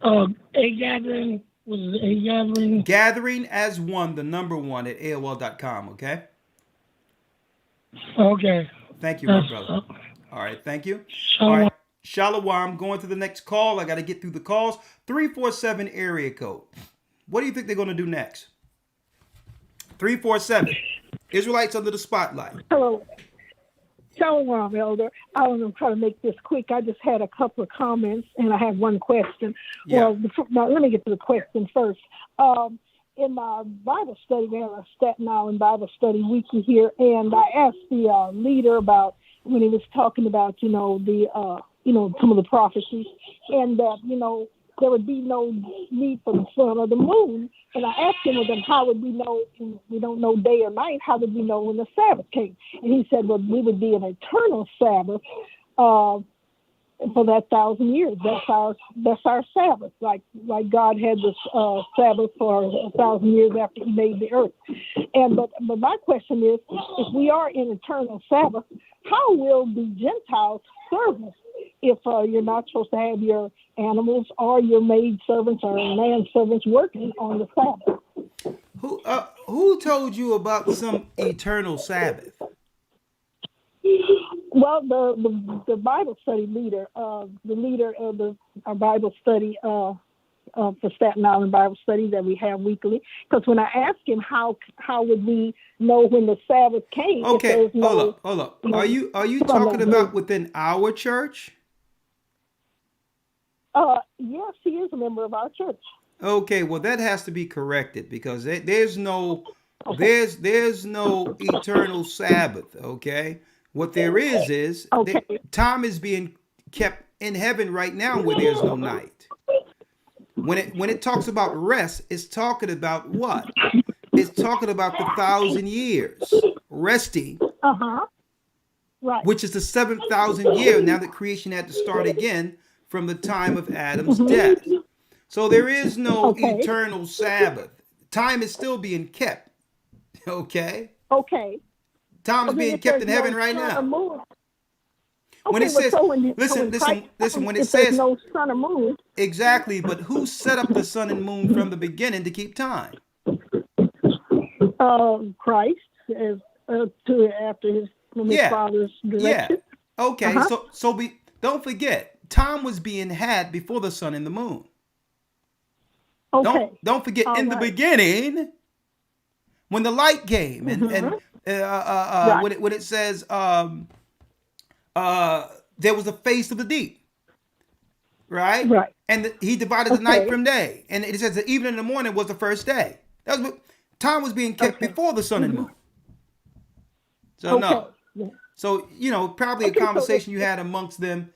A gathering, was it a gathering? Gathering as one, the number one at AOL.com, okay? Okay. Thank you, my brother. All right, thank you. Shalom. All right, Shalom. Going to the next call. I got to get through the calls. 347 area code. What do you think they're going to do next? 347. Israelites under the spotlight. Hello. Shalom, Elder. I want to try to make this quick. I just had a couple of comments, and I have one question. Yeah. Well, now, let me get to the question first. In my Bible study, we have a Staten Island Bible study wiki here, and I asked the leader about when he was talking about, some of the prophecies, and that, there would be no need for the sun or the moon. And I asked him, well, then how would we know, we don't know day or night, how would we know when the Sabbath came? And he said, well, we would be an eternal Sabbath for that 1,000 years. That's our Sabbath, like God had this Sabbath for 1,000 years after he made the earth. But my question is, if we are in eternal Sabbath, how will the Gentiles serve us if you're not supposed to have your animals or your maid servants or man servants working on the Sabbath? Who told you about some eternal Sabbath? Well, the Bible study leader, the leader of our Bible study for Staten Island Bible study that we have weekly. Because when I asked him how would we know when the Sabbath came? Okay, hold up. Are you talking about within our church? Yes, he is a member of our church. Okay, well that has to be corrected because there's no there's no eternal Sabbath. Okay, what there is time is being kept in heaven right now where there's no night. When it talks about rest, it's talking about what? It's talking about the 1,000 years resting. Right. Which is the 7,000 year now that creation had to start again from the time of Adam's death. So there is no eternal Sabbath. Time is still being kept. Okay? Okay. Time is being kept in heaven right now. When it says, listen, when it says no sun or moon. Exactly, but who set up the sun and moon from the beginning to keep time? Christ, after his father's direction. Yeah. Okay, so don't forget, time was being had before the sun and the moon. Okay. Don't forget, in the beginning, when the light came, and when it says there was a face of the deep, right? Right. And he divided the night from day, and it says the evening and the morning was the first day. That was what time was being kept before the sun and moon. So no. So, probably a conversation you had amongst them.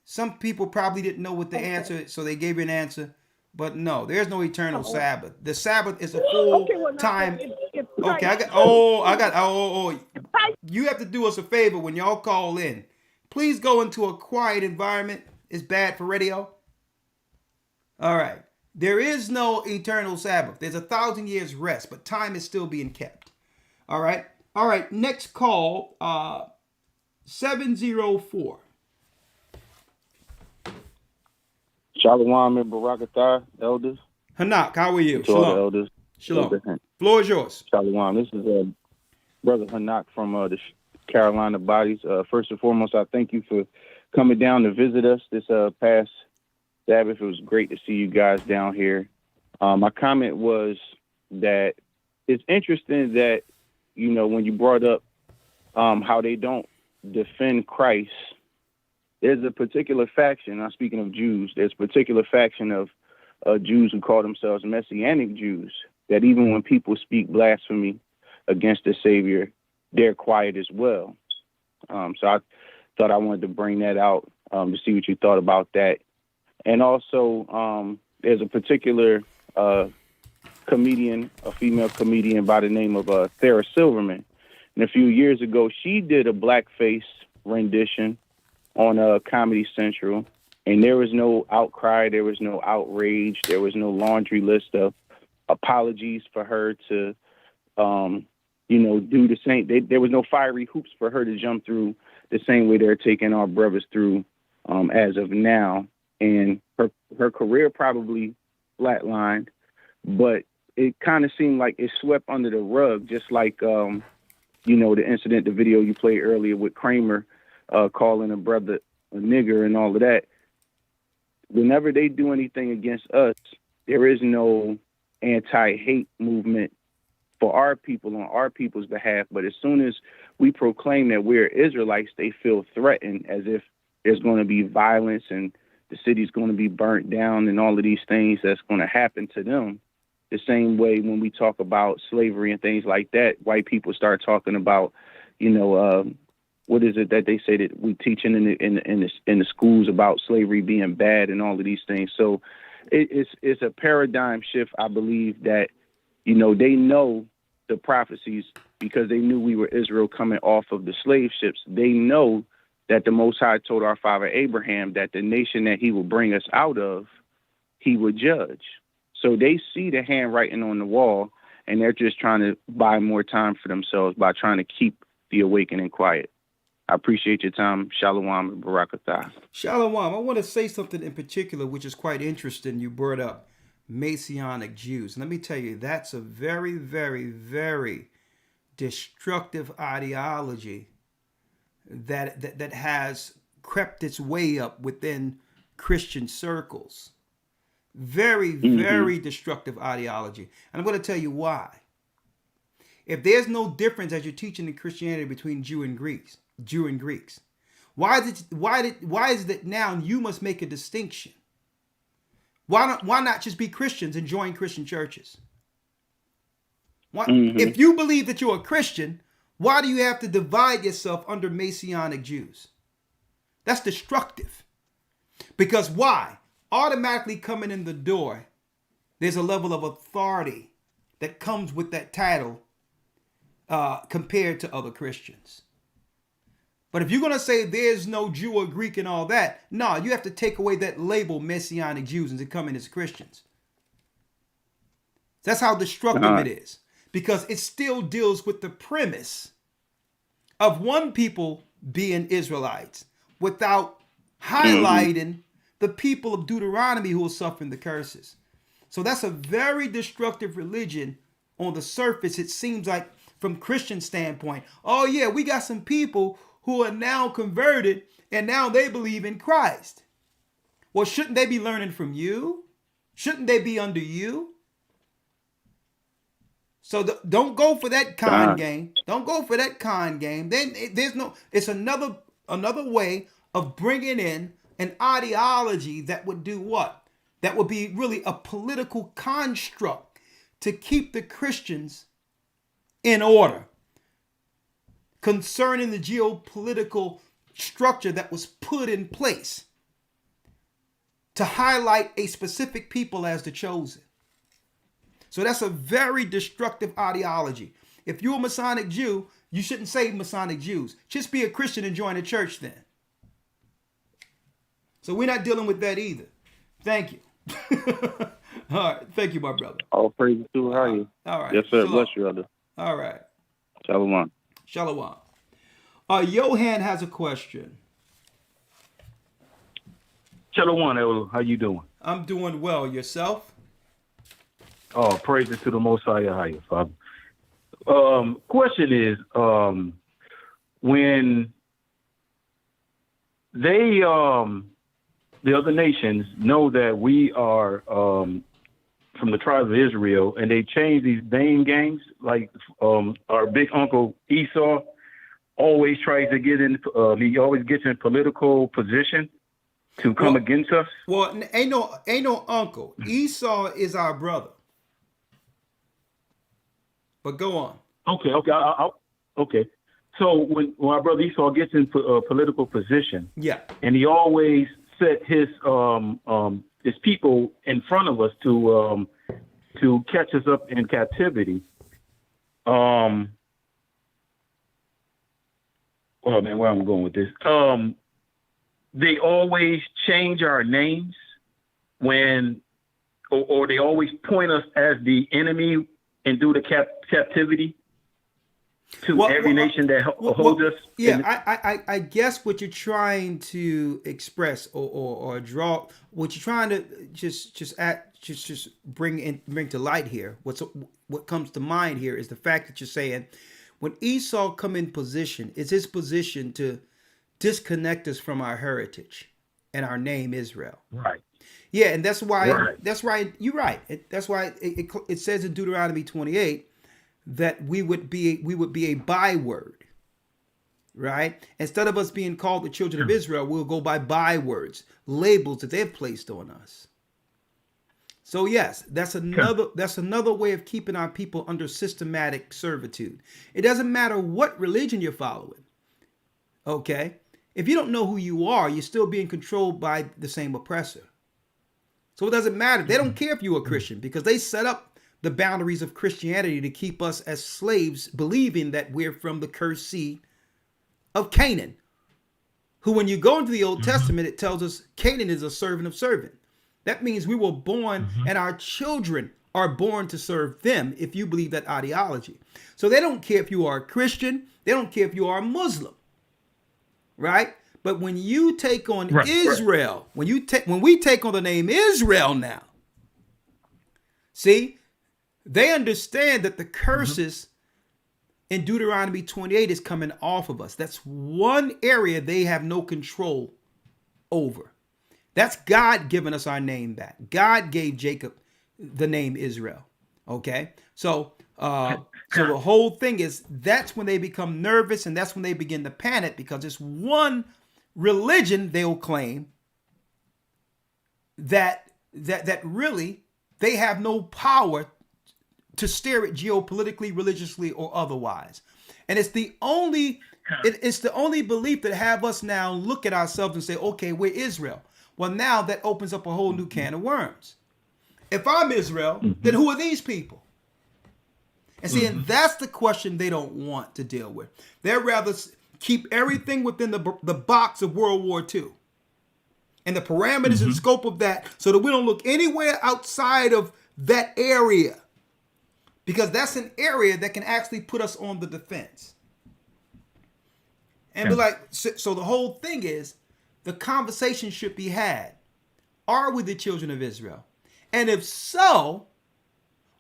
Some people probably didn't know what the answer, so they gave you an answer. But no, there's no eternal Sabbath. The Sabbath is a full time. You have to do us a favor when y'all call in. Please go into a quiet environment. It's bad for radio. All right. There is no eternal Sabbath. There's 1,000 years rest, but time is still being kept. All right. All right. Next call, 704. Shalom and Barakatah, elders. Hanak, how are you? To all the elders. Shalom. Floor is yours. Shalom. This is Brother Hanak from the Carolina Bodies. First and foremost, I thank you for coming down to visit us this past Sabbath. It was great to see you guys down here. My comment was that it's interesting that, when you brought up how they don't defend Christ, there's a particular faction, I'm speaking of Jews, there's a particular faction of Jews who call themselves Messianic Jews, that even when people speak blasphemy against the Savior, they're quiet as well. So I thought I wanted to bring that out to see what you thought about that. And also, there's a particular comedian, a female comedian by the name of Sarah Silverman. And a few years ago, she did a blackface rendition on Comedy Central, and there was no outcry, there was no outrage, there was no laundry list of apologies for her to, do the same. There was no fiery hoops for her to jump through the same way they're taking our brothers through as of now. And her career probably flatlined, but it kind of seemed like it swept under the rug, just like, the incident, the video you played earlier with Kramer, calling a brother a nigger and all of that. Whenever they do anything against us, there is no anti-hate movement for our people on our people's behalf. But as soon as we proclaim that we're Israelites, they feel threatened, as if there's going to be violence and the city's going to be burnt down and all of these things that's going to happen to them. The same way when we talk about slavery and things like that, white people start talking about, what is it that they say that we teaching in the schools about slavery being bad and all of these things. So it's a paradigm shift. I believe that, they know the prophecies because they knew we were Israel coming off of the slave ships. They know that the Most High told our father Abraham that the nation that he will bring us out of, he would judge. So they see the handwriting on the wall, and they're just trying to buy more time for themselves by trying to keep the awakening quiet. I appreciate your time. Shalom and Barakatah. Shalom. I want to say something in particular, which is quite interesting. You brought up Messianic Jews. And let me tell you, that's a very, very, very destructive ideology that has crept its way up within Christian circles. Very, very destructive ideology. And I'm going to tell you why. If there's no difference as you're teaching in Christianity between Jew and Greeks, why is it now you must make a distinction? Why not just be Christians and join Christian churches? If you believe that you're a Christian, why do you have to divide yourself under Messianic Jews? That's destructive. Because why? Automatically coming in the door, there's a level of authority that comes with that title compared to other Christians. But if you're going to say there's no Jew or Greek and all that, no, you have to take away that label Messianic Jews and to come in as Christians. That's how destructive it is. Because it still deals with the premise of one people being Israelites without highlighting the people of Deuteronomy who are suffering the curses. So that's a very destructive religion on the surface. It seems like from Christian standpoint, oh yeah, we got some people who are now converted and now they believe in Christ. Well, shouldn't they be learning from you? Shouldn't they be under you? So don't go for that con game. Don't go for that con game. Then it's another way of bringing in an ideology that would do what? That would be really a political construct to keep the Christians in order concerning the geopolitical structure that was put in place to highlight a specific people as the chosen. So that's a very destructive ideology. If you're a Masonic Jew, you shouldn't say Masonic Jews. Just be a Christian and join a church then. So we're not dealing with that either. Thank you. All right. Thank you, my brother. All praise to how are you? All right. Yes, sir. Shalom. Bless you, Elder. All right. Shalom. Shalom. Johan has a question. Shalom, Elder. How you doing? I'm doing well. Yourself? Oh, praises to the Most High, Father. Question is, when they, the other nations know that we are from the tribe of Israel, and they change these name gangs, like our big uncle Esau always tries to get in, he always gets in political position to come against us. Well, ain't no uncle. Esau is our brother. But go on. Okay. Okay. So when our brother Esau gets in political position, yeah, and he always set his people in front of us to catch us up in captivity. Oh man, where I'm going with this? They always change our names when, or they always point us as the enemy and do the captivity to every nation that holds us. Yeah, I guess what you're trying to express or draw, what you're trying to just bring to light here. What comes to mind here is the fact that you're saying when Esau come in position, it's his position to disconnect us from our heritage and our name Israel. Right. Yeah, and that's why you're right. That's why it says in Deuteronomy 28 that we would be a byword, right? Instead of us being called the children of Israel, we'll go by bywords, labels that they've placed on us. So yes, that's another way of keeping our people under systematic servitude. It doesn't matter what religion you're following. Okay? If you don't know who you are, you're still being controlled by the same oppressor. So it doesn't matter. They don't care if you're a Christian because they set up the boundaries of Christianity to keep us as slaves, believing that we're from the cursed seed of Canaan, who when you go into the Old Testament, it tells us Canaan is a servant of servant. That means we were born and our children are born to serve them if you believe that ideology. So they don't care if you are a Christian. They don't care if you are a Muslim, right? But when you take on Israel, when we take on the name Israel now, see, they understand that the curses in Deuteronomy 28 is coming off of us. That's one area they have no control over. That's God giving us our name back. God gave Jacob the name Israel. Okay, so the whole thing is that's when they become nervous and that's when they begin to panic because it's one religion they'll claim that that really they have no power to steer it geopolitically, religiously, or otherwise. And it's the only belief that have us now look at ourselves and say, okay, we're Israel. Well, now that opens up a whole new can of worms. If I'm Israel, then who are these people? And see, and that's the question they don't want to deal with. They'd rather keep everything within the box of World War II and the parameters and scope of that, so that we don't look anywhere outside of that area, because that's an area that can actually put us on the defense. And be like, so the whole thing is, the conversation should be had. Are we the children of Israel? And if so,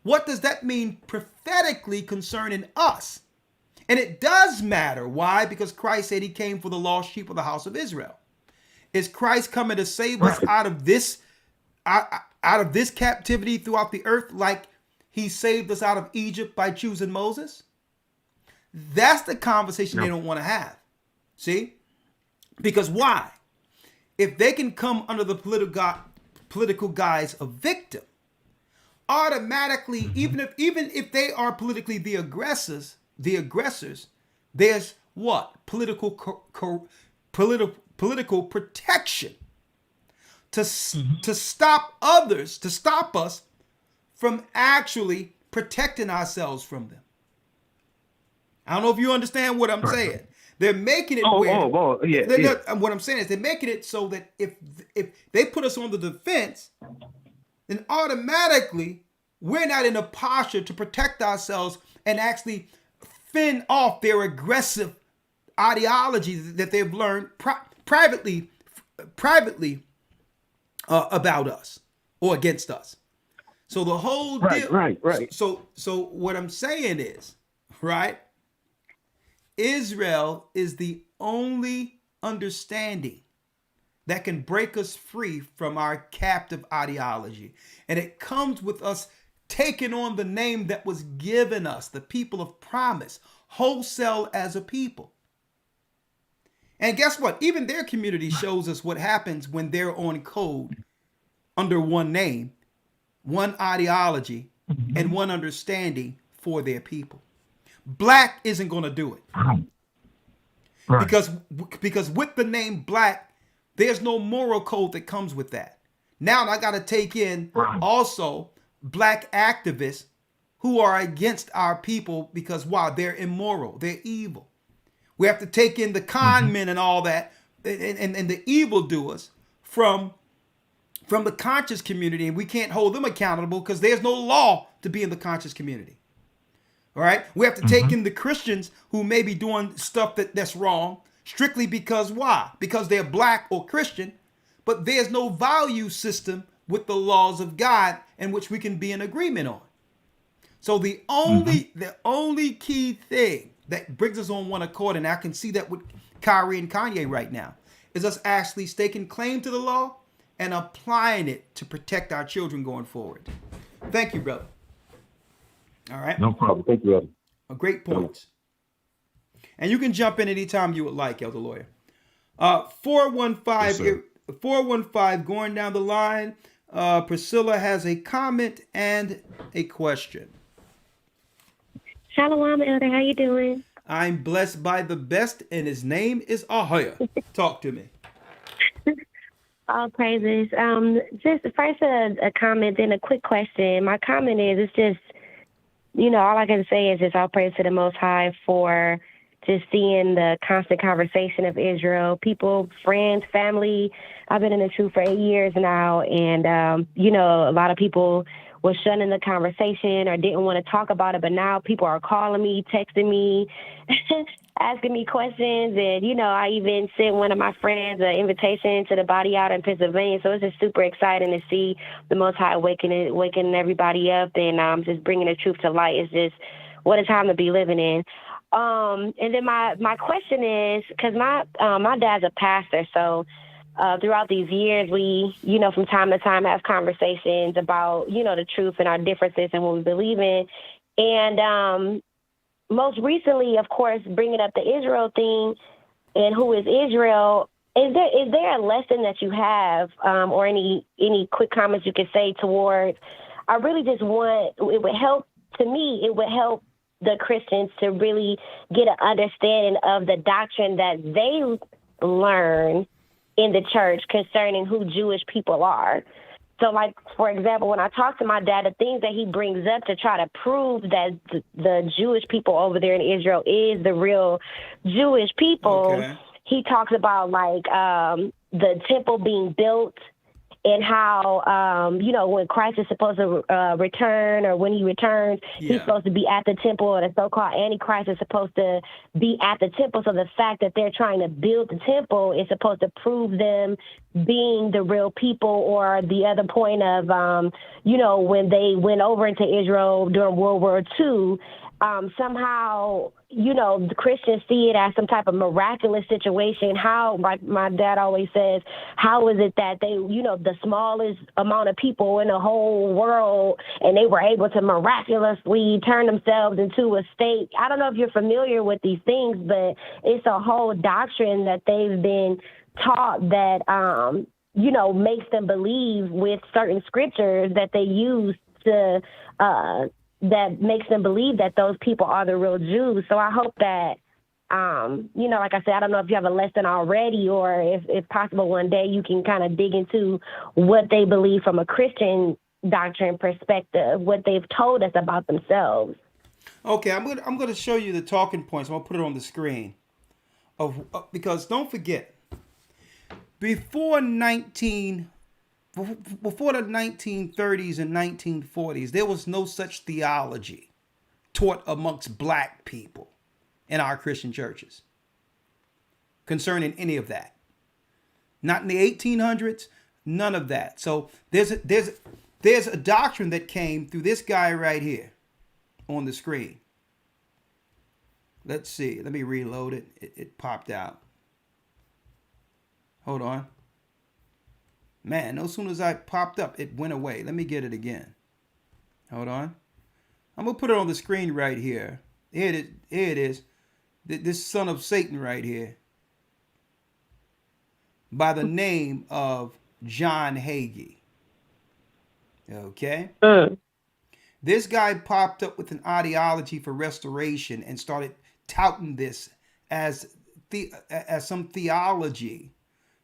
what does that mean prophetically concerning us? And it does matter. Why? Because Christ said he came for the lost sheep of the house of Israel. Is Christ coming to save us out of this captivity throughout the earth, like he saved us out of Egypt by choosing Moses? That's the conversation they don't want to have. See? Because why? If they can come under the political guise of victim, automatically, even if they are politically the aggressors, there's what? Political protection to stop others, to stop us from actually protecting ourselves from them. I don't know if you understand what I'm saying. They're making it what I'm saying is they're making it so that if they put us on the defense, then automatically we're not in a posture to protect ourselves and actually fend off their aggressive ideology that they've learned privately about us or against us. So the whole deal. Right. So what I'm saying is, right? Israel is the only understanding that can break us free from our captive ideology. And it comes with us taking on the name that was given us, the people of promise, wholesale as a people. And guess what? Even their community shows us what happens when they're on code under one name, one ideology, and one understanding for their people. Black isn't going to do it. Right. Because with the name Black, there's no moral code that comes with that. Now I got to take in also Black activists who are against our people because, wow, they're immoral, they're evil. We have to take in the con men and all that, and the evildoers from the conscious community, and we can't hold them accountable because there's no law to be in the conscious community. All right, we have to take in the Christians who may be doing stuff that's wrong, strictly because why? Because they're Black or Christian, but there's no value system with the laws of God in which we can be in agreement on. So the only key thing that brings us on one accord, and I can see that with Kyrie and Kanye right now, is us actually staking claim to the law and applying it to protect our children going forward. Thank you, brother. All right. No problem. Thank you, Elder. A great point. And you can jump in anytime you would like, Elder Lawyer. 415 going down the line. Priscilla has a comment and a question. Shalom, Elder. How you doing? I'm blessed by the best, and his name is Ahaya. Talk to me. All praises. Just first a comment, then a quick question. My comment is, it's just, all I can say is just all praise to the Most High for just seeing the constant conversation of Israel, people, friends, family. I've been in the truth for 8 years now, and, a lot of people was shunning the conversation or didn't want to talk about it, but now people are calling me, texting me, asking me questions, and, I even sent one of my friends an invitation to the body out in Pennsylvania, so it's just super exciting to see the Most High waking everybody up and just bringing the truth to light. It's just, what a time to be living in. And then my question is, because my dad's a pastor, so throughout these years, we, from time to time have conversations about, the truth and our differences and what we believe in. And most recently, of course, bringing up the Israel thing and who is Israel, Is there a lesson that you have, or any quick comments you could say towards? I really just want, it would help, to me, it would help the Christians to really get an understanding of the doctrine that they learn in the church concerning who Jewish people are. So, like, for example, when I talk to my dad, the things that he brings up to try to prove that the Jewish people over there in Israel is the real Jewish people, he talks about, like, the temple being built and how, when Christ is supposed to return, or when he returns, he's supposed to be at the temple, or the so-called Antichrist is supposed to be at the temple. So the fact that they're trying to build the temple is supposed to prove them being the real people. Or the other point of, when they went over into Israel during World War II, somehow, the Christians see it as some type of miraculous situation. How, like my dad always says, how is it that they, the smallest amount of people in the whole world, and they were able to miraculously turn themselves into a state? I don't know if you're familiar with these things, but it's a whole doctrine that they've been taught that, makes them believe with certain scriptures that they use to, that makes them believe that those people are the real Jews. So I hope that, like I said, I don't know if you have a lesson already, or if possible one day you can kind of dig into what they believe from a Christian doctrine perspective, what they've told us about themselves. Okay, I'm going to show you the talking points. I'm going to put it on the screen. Because don't forget, before the 1930s and 1940s, there was no such theology taught amongst black people in our Christian churches concerning any of that. Not in the 1800s, none of that. So there's a doctrine that came through this guy right here on the screen. Let's see. Let me reload it. It popped out. Hold on. Man, no sooner as I popped up, it went away. Let me get it again. Hold on. I'm going to put it on the screen right here. Here it is. This son of Satan right here, by the name of John Hagee. Okay? This guy popped up with an ideology for restoration and started touting this as some theology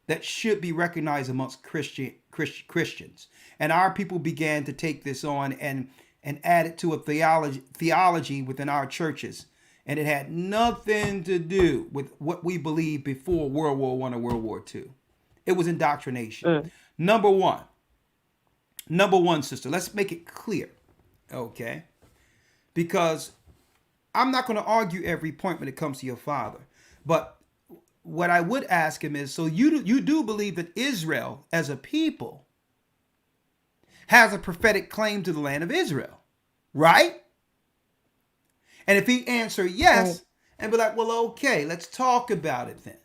that should be recognized amongst Christians. And our people began to take this on and add it to a theology within our churches. And it had nothing to do with what we believed before World War I or World War II. It was indoctrination. Number one, sister, let's make it clear, okay? Because I'm not going to argue every point when it comes to your father. But what I would ask him is, so you do believe that Israel as a people has a prophetic claim to the land of Israel, right? And if he answer yes, and be like, well, okay, let's talk about it then.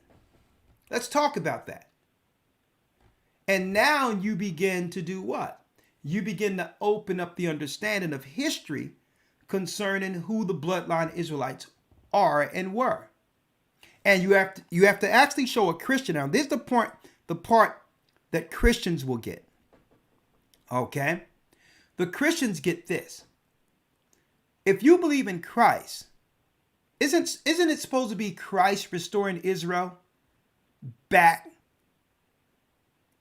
Let's talk about that. And now you begin to do what? You begin to open up the understanding of history concerning who the bloodline Israelites are and were. And you have to actually show a Christian. Now, this is the part that Christians will get. Okay? The Christians get this. If you believe in Christ, isn't it supposed to be Christ restoring Israel back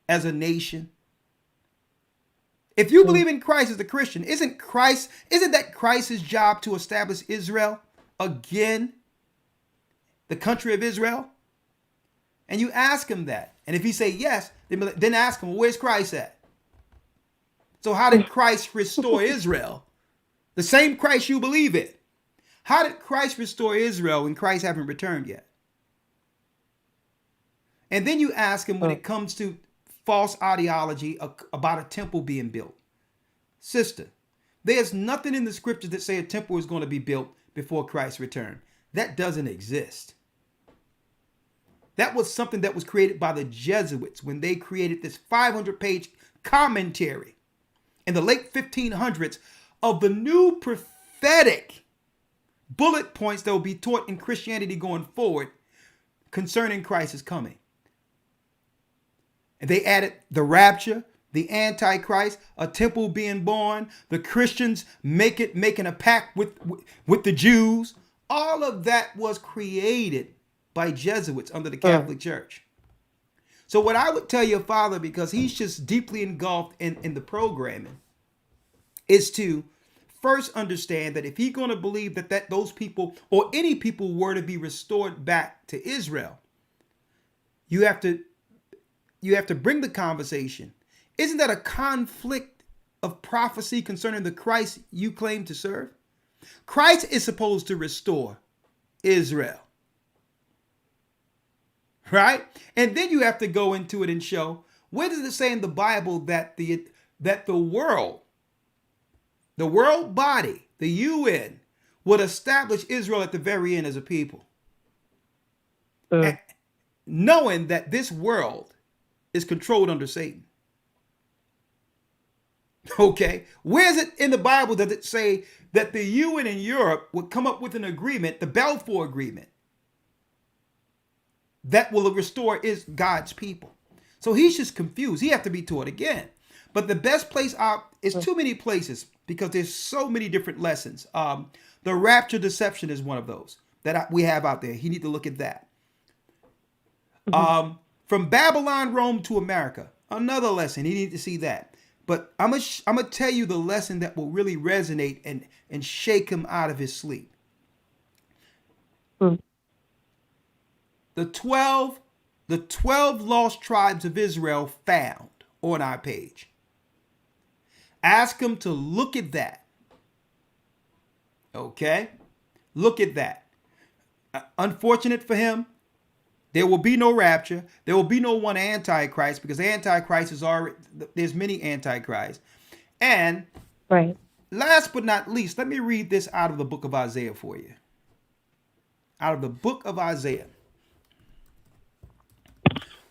as a nation? If you believe in Christ as a Christian, isn't that Christ's job to establish Israel again? The country of Israel? And you ask him that. And if he say yes, then ask him, well, where's Christ at? So how did Christ restore Israel? The same Christ you believe in. How did Christ restore Israel when Christ haven't returned yet? And then you ask him when it comes to false ideology about a temple being built. Sister, there's nothing in the scriptures that say a temple is going to be built before Christ's return. That doesn't exist. That was something that was created by the Jesuits when they created this 500-page commentary in the late 1500s of the new prophetic bullet points that will be taught in Christianity going forward concerning Christ's coming. And they added the rapture, the Antichrist, a temple being born, the Christians making a pact with the Jews. All of that was created by Jesuits under the Catholic Church. So what I would tell your father, because he's just deeply engulfed in the programming, is to first understand that if he's going to believe that those people or any people were to be restored back to Israel, you have to bring the conversation. Isn't that a conflict of prophecy concerning the Christ you claim to serve? Christ is supposed to restore Israel. Right? And then you have to go into it and show, where does it say in the Bible that the world body, the UN, would establish Israel at the very end as a people? Knowing that this world is controlled under Satan. Okay, where is it in the Bible does it say that the UN in Europe would come up with an agreement, the Balfour Agreement, that will restore God's people? So he's just confused. He have to be taught again. But the best place out is too many places because there's so many different lessons. The rapture deception is one of those that we have out there. He need to look at that. From Babylon, Rome to America, another lesson. He need to see that. But I'm gonna tell you the lesson that will really resonate and shake him out of his sleep. The 12 lost tribes of Israel found on our page. Ask him to look at that. Okay? Look at that. Unfortunate for him, there will be no rapture. There will be no one Antichrist because the Antichrist is already, there's many Antichrists. And last but not least, let me read this out of the book of Isaiah for you. Out of the book of Isaiah.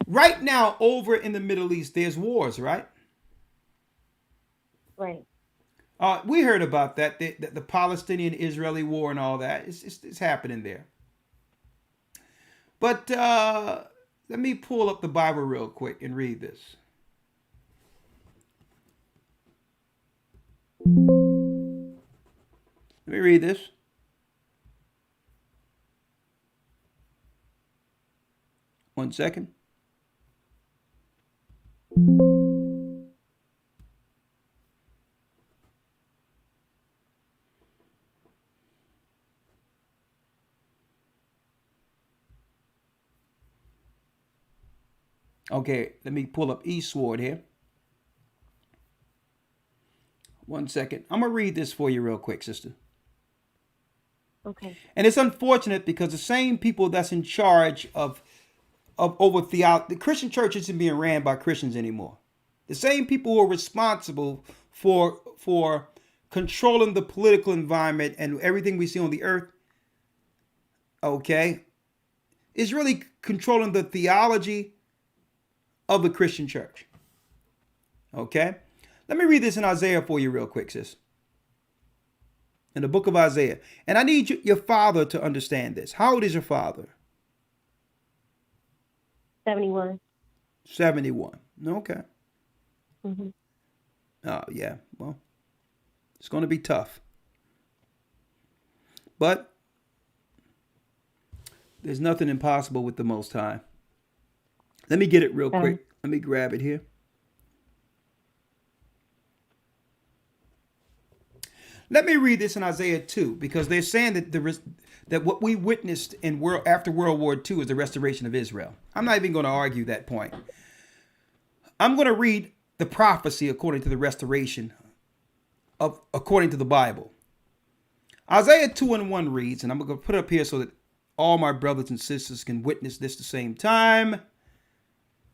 Right now, over in the Middle East, there's wars, right? Right. We heard about that, the Palestinian-Israeli war and all that. It's happening there. But let me pull up the Bible real quick and read this. Let me read this. One second. Okay, let me pull up Eastward here. One second. I'm going to read this for you real quick, sister. Okay. And it's unfortunate because the same people that's in charge of over theology, the Christian church isn't being ran by Christians anymore. The same people who are responsible for controlling the political environment and everything we see on the earth, okay, is really controlling the theology of the Christian church. Okay? Let me read this in Isaiah for you real quick, sis. In the book of Isaiah. And I need your father to understand this. How old is your father? 71. 71. Okay. Mm-hmm. Oh, yeah. Well, it's going to be tough. But there's nothing impossible with the Most High. Let me get it real quick. Let me grab it here. Let me read this in Isaiah 2 because they're saying that what we witnessed after World War II is the restoration of Israel. I'm not even going to argue that point. I'm going to read the prophecy according to the restoration according to the Bible. Isaiah 2:1 reads, and I'm going to put it up here so that all my brothers and sisters can witness this at the same time.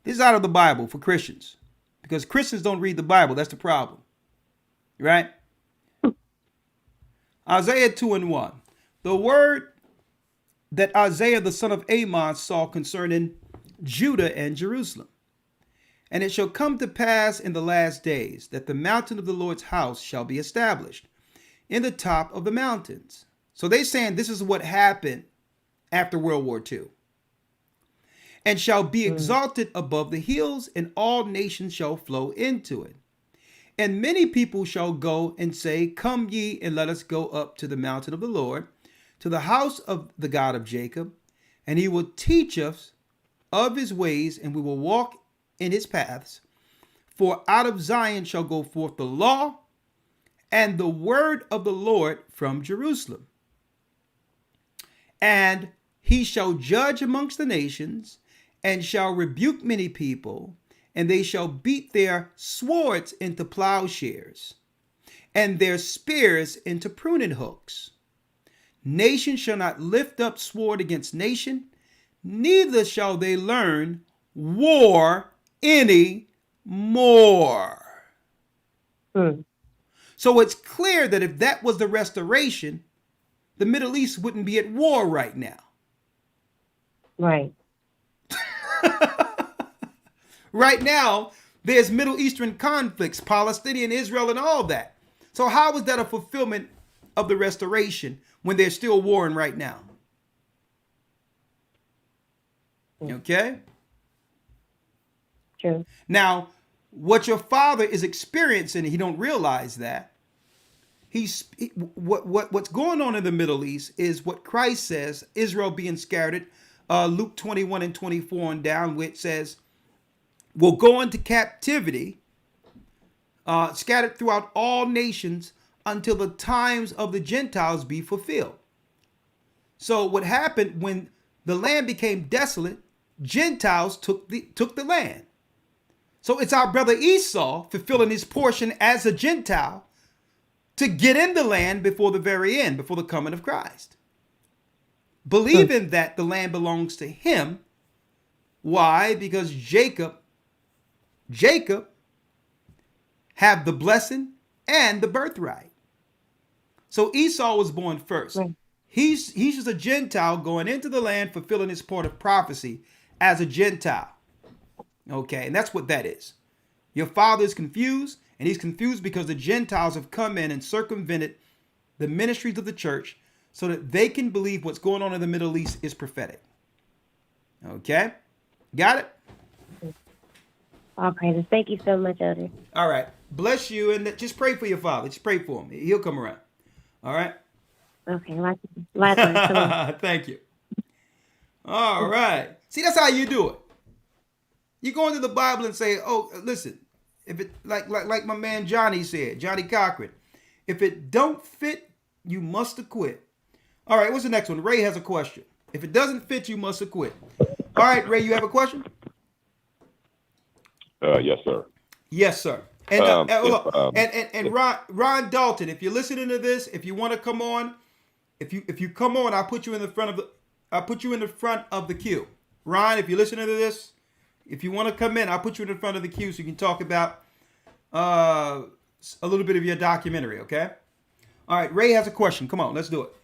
This is out of the Bible for Christians because Christians don't read the Bible. That's the problem, right? Isaiah 2:1. The word that Isaiah the son of Amos saw concerning Judah and Jerusalem. And it shall come to pass in the last days that the mountain of the Lord's house shall be established in the top of the mountains. So they're saying this is what happened after World War II. and shall be exalted above the hills, and all nations shall flow into it. And many people shall go and say, Come ye, and let us go up to the mountain of the Lord, to the house of the God of Jacob, and he will teach us of his ways, and we will walk in his paths. For out of Zion shall go forth the law and the word of the Lord from Jerusalem. And he shall judge amongst the nations, and shall rebuke many people, and they shall beat their swords into plowshares, and their spears into pruning hooks. Nation shall not lift up sword against nation, neither shall they learn war any more. So it's clear that if that was the restoration, the Middle East wouldn't be at war right now. Right. Right now, there's Middle Eastern conflicts, Palestinian, Israel, and all that. So how is that a fulfillment of the restoration when they're still warring right now? Okay? True. Now, what your father is experiencing, he don't realize that. What's going on in the Middle East is what Christ says, Israel being scattered, Luke 21 and 24 on down, which says, will go into captivity, scattered throughout all nations until the times of the Gentiles be fulfilled. So what happened when the land became desolate, Gentiles took the land. So it's our brother Esau fulfilling his portion as a Gentile to get in the land before the very end, before the coming of Christ. Believing that the land belongs to him. Why? Because Jacob have the blessing and the birthright. So Esau was born first. Right. He's just a Gentile going into the land, fulfilling his part of prophecy as a Gentile. Okay, and that's what that is. Your father is confused, and he's confused because the Gentiles have come in and circumvented the ministries of the church so that they can believe what's going on in the Middle East is prophetic. Okay, got it? All praises. Thank you so much, Elder. All right. Bless you, and just pray for your father. Just pray for him. He'll come around. All right? Okay. Likewise. Thank you. All right. See, that's how you do it. You go into the Bible and say, oh, listen, if it like my man Johnny said, Johnny Cochran, if it don't fit, you must acquit. All right, what's the next one? Ray has a question. If it doesn't fit, you must acquit. All right, Ray, you have a question? Yes, sir. Yes, sir. And Ron Dalton, if you're listening to this, if you want to come on, if you come on, I'll put you in the front of the queue. Ron, if you're listening to this, if you want to come in, I'll put you in the front of the queue so you can talk about a little bit of your documentary, okay? All right, Ray has a question. Come on, let's do it.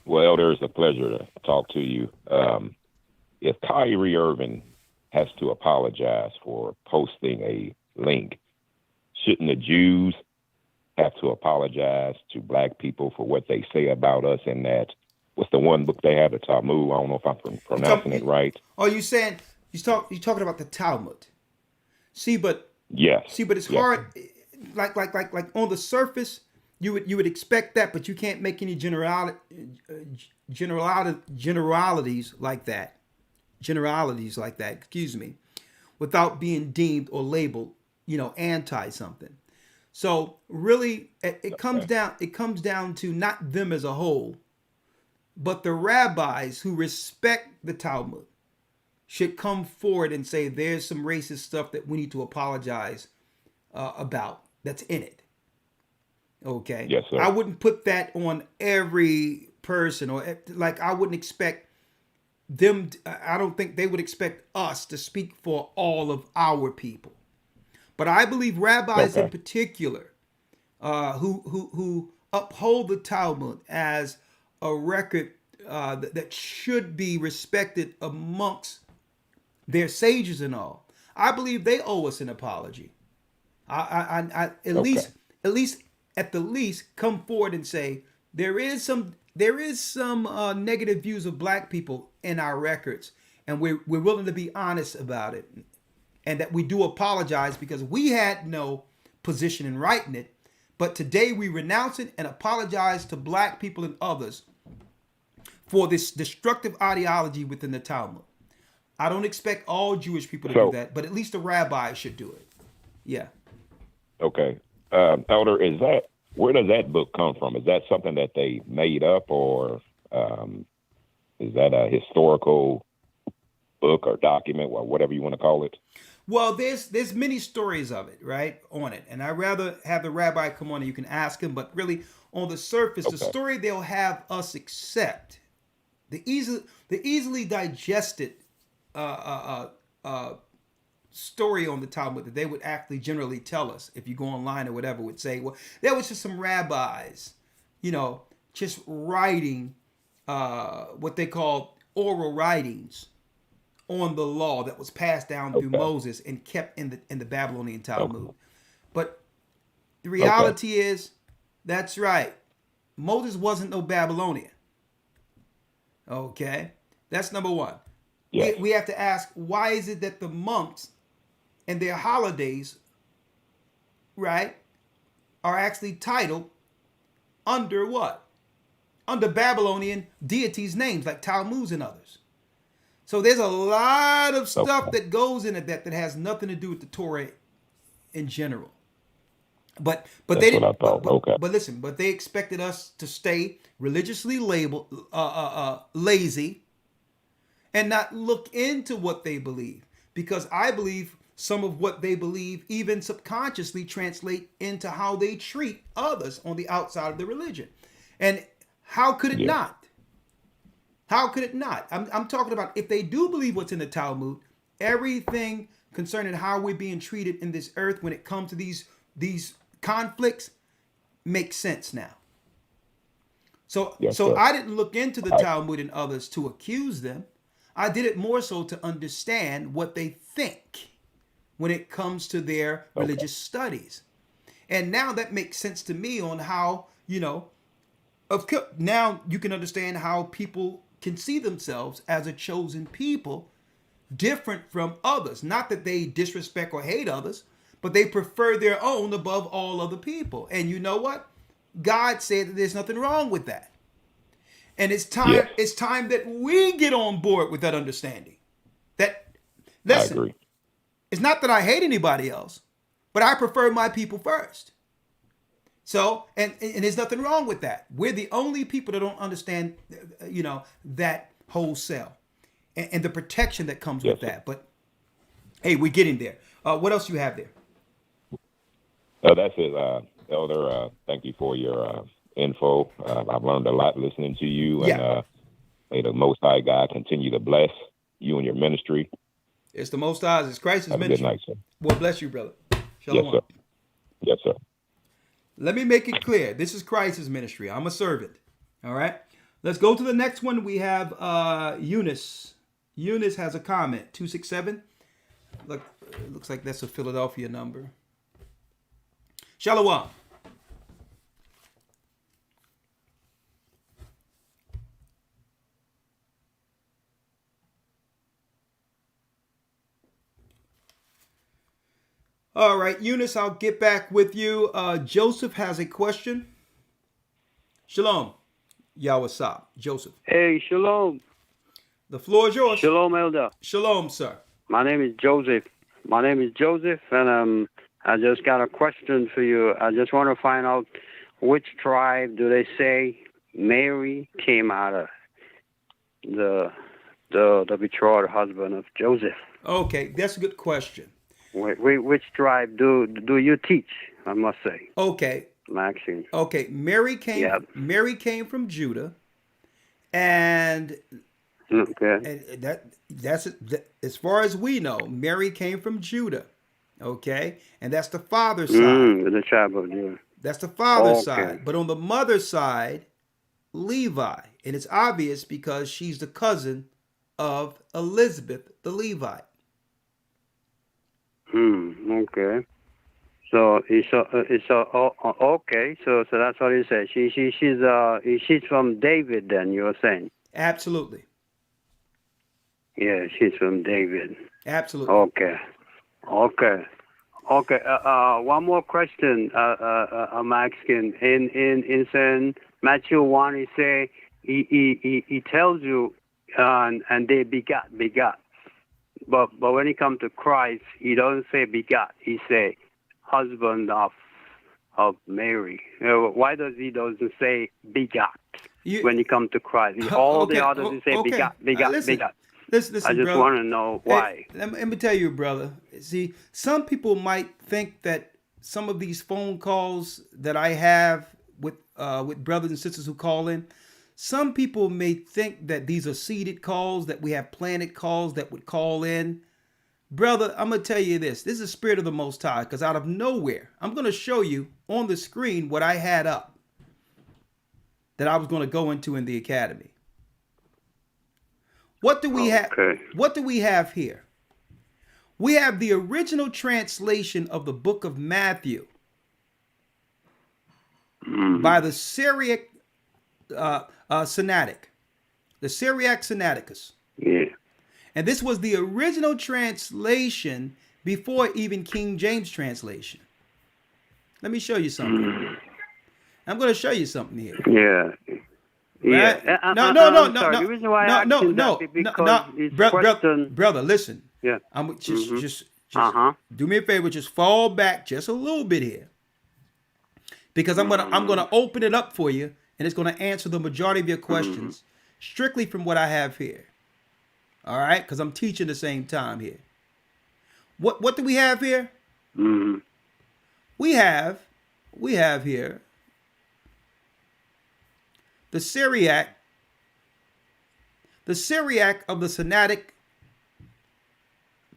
Well, Elder, it's a pleasure to talk to you. If Kyrie Irving has to apologize for posting a link, shouldn't the Jews have to apologize to black people for what they say about us in that, what's the one book they have, the Talmud? I don't know if I'm pronouncing it right. Oh, you saying, you're talking about the Talmud. Yes. It's hard, like on the surface, you would expect that, but you can't make any generalities like that. Without being deemed or labeled, anti something. So really, it comes down to not them as a whole, but the rabbis who respect the Talmud should come forward and say there's some racist stuff that we need to apologize about that's in it. Okay. Yes, sir. I wouldn't put that on every person, or like I wouldn't expect them. I don't think they would expect us to speak for all of our people. But I believe rabbis in particular, who uphold the Talmud as a record that should be respected amongst their sages and all, I believe they owe us an apology. At the least come forward and say there is some negative views of black people in our records, and we're willing to be honest about it, and that we do apologize because we had no position in writing it. But today we renounce it and apologize to black people and others for this destructive ideology within the Talmud. I don't expect all Jewish people to do that, but at least the rabbi should do it. Yeah. Okay. Elder, where does that book come from? Is that something that they made up, or is that a historical book or document, or whatever you want to call it? Well, there's many stories of it, right, on it. And I'd rather have the rabbi come on and you can ask him, but really on the surface, the story they'll have us accept, the easily digested story on the Talmud that they would actually generally tell us, if you go online or whatever, would say, well, there was just some rabbis, just writing what they call oral writings on the law that was passed down through Moses and kept in the Babylonian Talmud. But the reality is, that's right, Moses wasn't no Babylonian. Okay, that's number one. Yes. We have to ask, why is it that the monks and their holidays, right, are actually titled under what? Under Babylonian deities' names, like Tammuz and others. So there's a lot of stuff that goes into that has nothing to do with the Torah in general. But they didn't. But listen, but they expected us to stay religiously lazy and not look into what they believe, because I believe some of what they believe even subconsciously translate into how they treat others on the outside of the religion. And how could it not? How could it not? I'm talking about, if they do believe what's in the Talmud, everything concerning how we're being treated in this earth when it comes to these conflicts makes sense now. So I didn't look into the Talmud and others to accuse them. I did it more so to understand what they think when it comes to their religious studies. And now that makes sense to me on how, now you can understand how people can see themselves as a chosen people, different from others. Not that they disrespect or hate others, but they prefer their own above all other people. And you know what? God said that there's nothing wrong with that. And it's time it's time that we get on board with that understanding. Listen, I agree. It's not that I hate anybody else, but I prefer my people first. So, and there's nothing wrong with that. We're the only people that don't understand, that wholesale and the protection that comes with that. But hey, we're getting there. What else you have there? That's it, Elder. Thank you for your info. I've learned a lot listening to you, and may the Most High God continue to bless you and your ministry. It's the Most High. It's Christ's ministry. Good night, sir. Well, bless you, brother. Shalom. Yes, sir. Yes, sir. Let me make it clear. This is Christ's ministry. I'm a servant. All right. Let's go to the next one. We have Eunice. Eunice has a comment. 267. Look, it looks like that's a Philadelphia number. Shalom. All right, Eunice, I'll get back with you. Joseph has a question. Shalom. Yawasab. Joseph. Hey, shalom. The floor is yours. Shalom, Elder. Shalom, sir. My name is Joseph. And I just got a question for you. I just want to find out, which tribe do they say Mary came out of? The betrothed husband of Joseph. Okay, that's a good question. Which tribe do you teach? I must say. Okay. Maxine. Okay, Mary came from Judah, and that's as far as we know. Mary came from Judah. Okay, and that's the father's side. The tribe of Judah. That's the father's side. But on the mother's side, Levi, and it's obvious because she's the cousin of Elizabeth the Levite. Okay. So okay. So that's what he said. She's from David. Then you're saying. Absolutely. Yeah, she's from David. Absolutely. Okay. One more question. I'm asking. In St. Matthew 1, he tells you, and they begat. But when it comes to Christ, he doesn't say begat. He say husband of Mary. Why does he doesn't say begat when it comes to Christ? All the others he say begat. Listen, I just want to know why. Hey, let me tell you, brother. See, some people might think that some of these phone calls that I have with brothers and sisters who call in, some people may think that these are seeded calls, that we have planted calls that would call in. Brother, I'm going to tell you this. This is the Spirit of the Most High, because out of nowhere, I'm going to show you on the screen what I had up that I was going to go into in the academy. What do we have? What do we have here? We have the original translation of the book of Matthew by the Syriac Sinaitic, the Syriac Sinaiticus. Yeah. And this was the original translation before even King James translation. Let me show you something. I'm going to show you something here. Yeah. Right? Yeah. No. The reason why I asked you that is because brother, listen. Yeah. I'm just do me a favor, just fall back just a little bit here. Because I'm gonna open it up for you, and it's gonna answer the majority of your questions strictly from what I have here. All right, because I'm teaching at the same time here. What do we have here? We have here the Syriac of the Sinaitic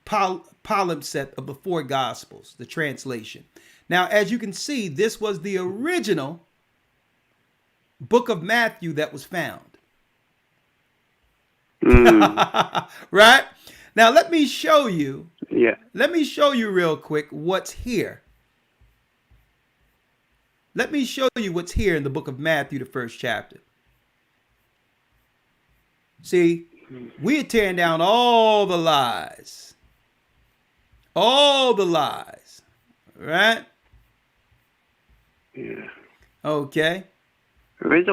palimpsest of the four Gospels, the translation. Now, as you can see, this was the original book of Matthew that was found. Right? Now, let me show you. Yeah. Let me show you real quick what's here. Let me show you what's here in the book of Matthew, the first chapter. See, we're tearing down all the lies. All the lies. Right? Yeah. Okay. Can I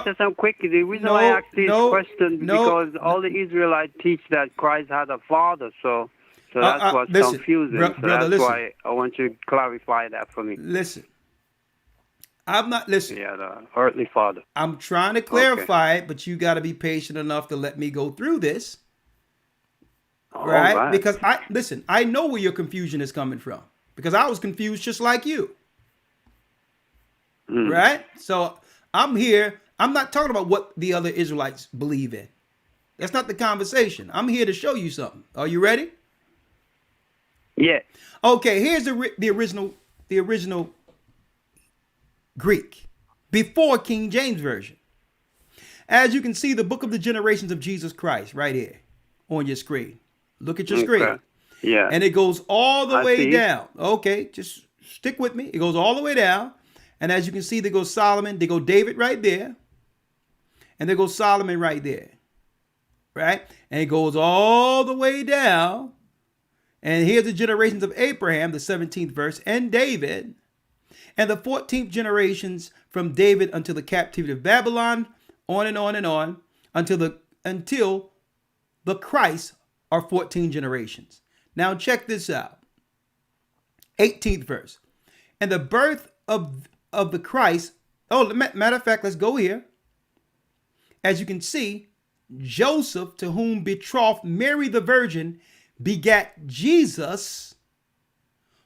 say something quick? The reason why I asked this question because all the Israelites teach that Christ had a father, so that's what's confusing. That's why I want you to clarify that for me. Listen. I'm not listening. Yeah, the earthly father. I'm trying to clarify it, but you got to be patient enough to let me go through this. Right? Because I know where your confusion is coming from. Because I was confused just like you. Right? So I'm here. I'm not talking about what the other Israelites believe in. That's not the conversation. I'm here to show you something. Are you ready? Yeah. Okay, here's the original Greek before King James Version. As you can see, the book of the generations of Jesus Christ right here on your screen. Look at your screen. Yeah. And it goes all the way down. Okay, just stick with me. It goes all the way down. And as you can see, there goes Solomon. There goes David right there. And there goes Solomon right there. Right? And it goes all the way down. And here's the generations of Abraham, the 17th verse, and David. And the 14th generations from David until the captivity of Babylon, on and on and on, until the Christ are 14 generations. Now check this out. 18th verse. And the birth of the Christ, matter of fact, let's go here. As you can see, Joseph, to whom betrothed Mary the Virgin, begat Jesus,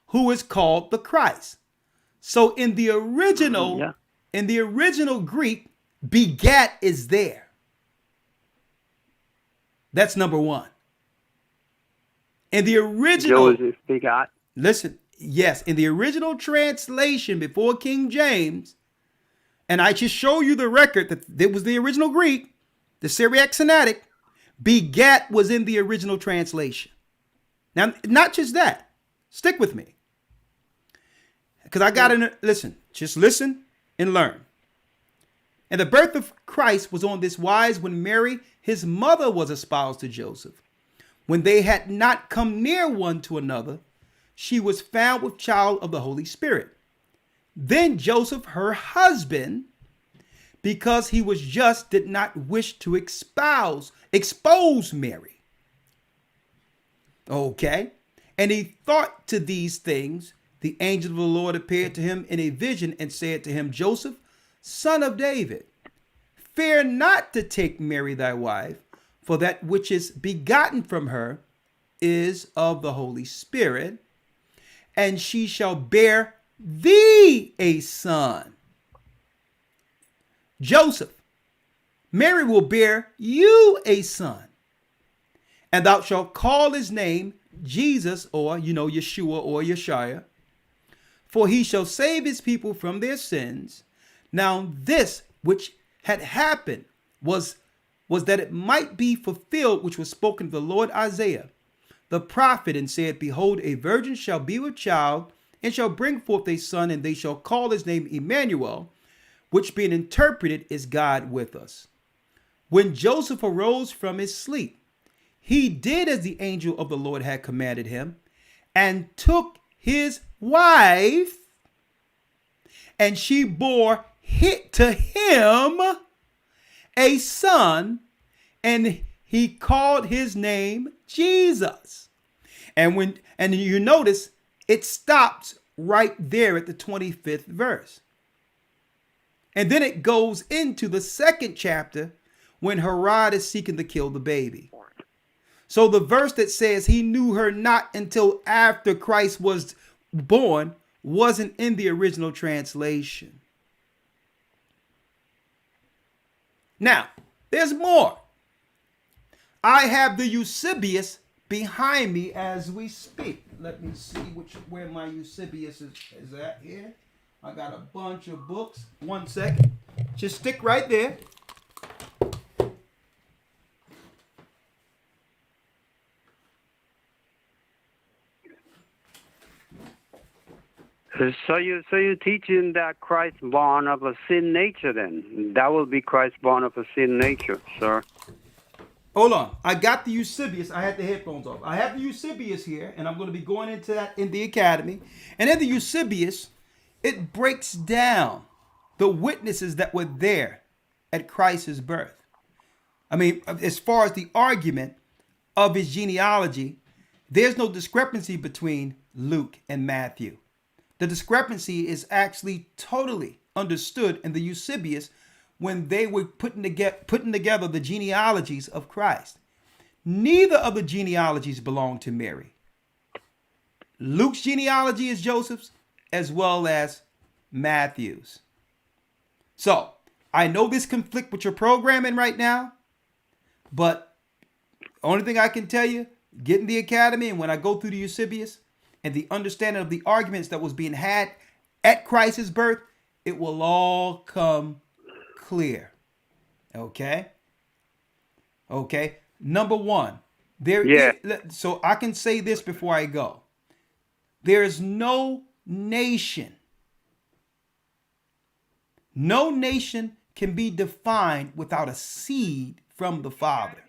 who is called the Christ. So in the original, Greek, begat is there. That's number one. In the original, Joseph begot. Listen, yes, in the original translation before King James, and I just show you the record that it was the original Greek, the Syriac Sinaitic, begat was in the original translation. Now, not just that. Stick with me. Because I got to listen. Just listen and learn. And the birth of Christ was on this wise when Mary his mother was espoused to Joseph. When they had not come near one to another, she was found with child of the Holy Spirit. Then Joseph, her husband, because he was just, did not wish to expose Mary. Okay. And he thought to these things. The angel of the Lord appeared to him in a vision and said to him, Joseph, son of David, fear not to take Mary thy wife, for that which is begotten from her is of the Holy Spirit, and she shall bear thee a son. Joseph, Mary will bear you a son, and thou shalt call his name Jesus, or, Yeshua or Yeshua, for he shall save his people from their sins. Now this which had happened was that it might be fulfilled, which was spoken of the Lord Isaiah, the prophet, and said, behold, a virgin shall be with child, and shall bring forth a son, and they shall call his name Emmanuel, which being interpreted is God with us. When Joseph arose from his sleep, he did as the angel of the Lord had commanded him, and took his wife, and she bore to him a son, and he called his name Jesus. And you notice it stops right there at the 25th verse. And then it goes into the second chapter when Herod is seeking to kill the baby. So the verse that says he knew her not until after Christ was born wasn't in the original translation. Now, there's more. I have the Eusebius behind me as we speak. Let me see where my Eusebius is at here. I got a bunch of books. 1 second. Just stick right there. So you're teaching that Christ born of a sin nature then? That will be Christ born of a sin nature, sir. Hold on. I got the Eusebius. I had the headphones off. I have the Eusebius here, and I'm going to be going into that in the academy. And in the Eusebius, it breaks down the witnesses that were there at Christ's birth. I mean, as far as the argument of his genealogy, there's no discrepancy between Luke and Matthew. The discrepancy is actually totally understood in the Eusebius when they were putting together the genealogies of Christ. Neither of the genealogies belong to Mary. Luke's genealogy is Joseph's, as well as Matthew's. So, I know this conflict with your programming right now, but only thing I can tell you, get in the academy, and when I go through the Eusebius and the understanding of the arguments that was being had at Christ's birth, it will all come clear. Okay? Number one, so I can say this before I go. There is no nation can be defined without a seed from the Father.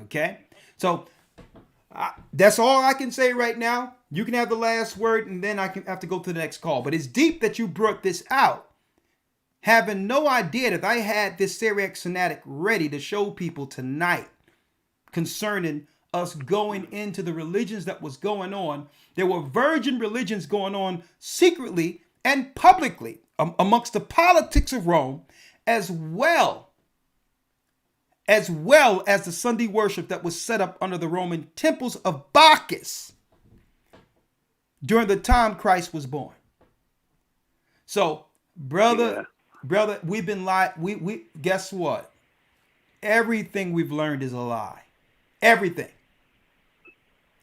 Okay? So that's all I can say right now. You can have the last word, and then I can have to go to the next call. But it's deep that you brought this out, having no idea that I had this Syriac Synatic ready to show people tonight concerning us going into the religions that was going on. There were virgin religions going on secretly and publicly amongst the politics of Rome, as well as the Sunday worship that was set up under the Roman temples of Bacchus during the time Christ was born. So, brother, we've been lied. We guess what? Everything we've learned is a lie. Everything.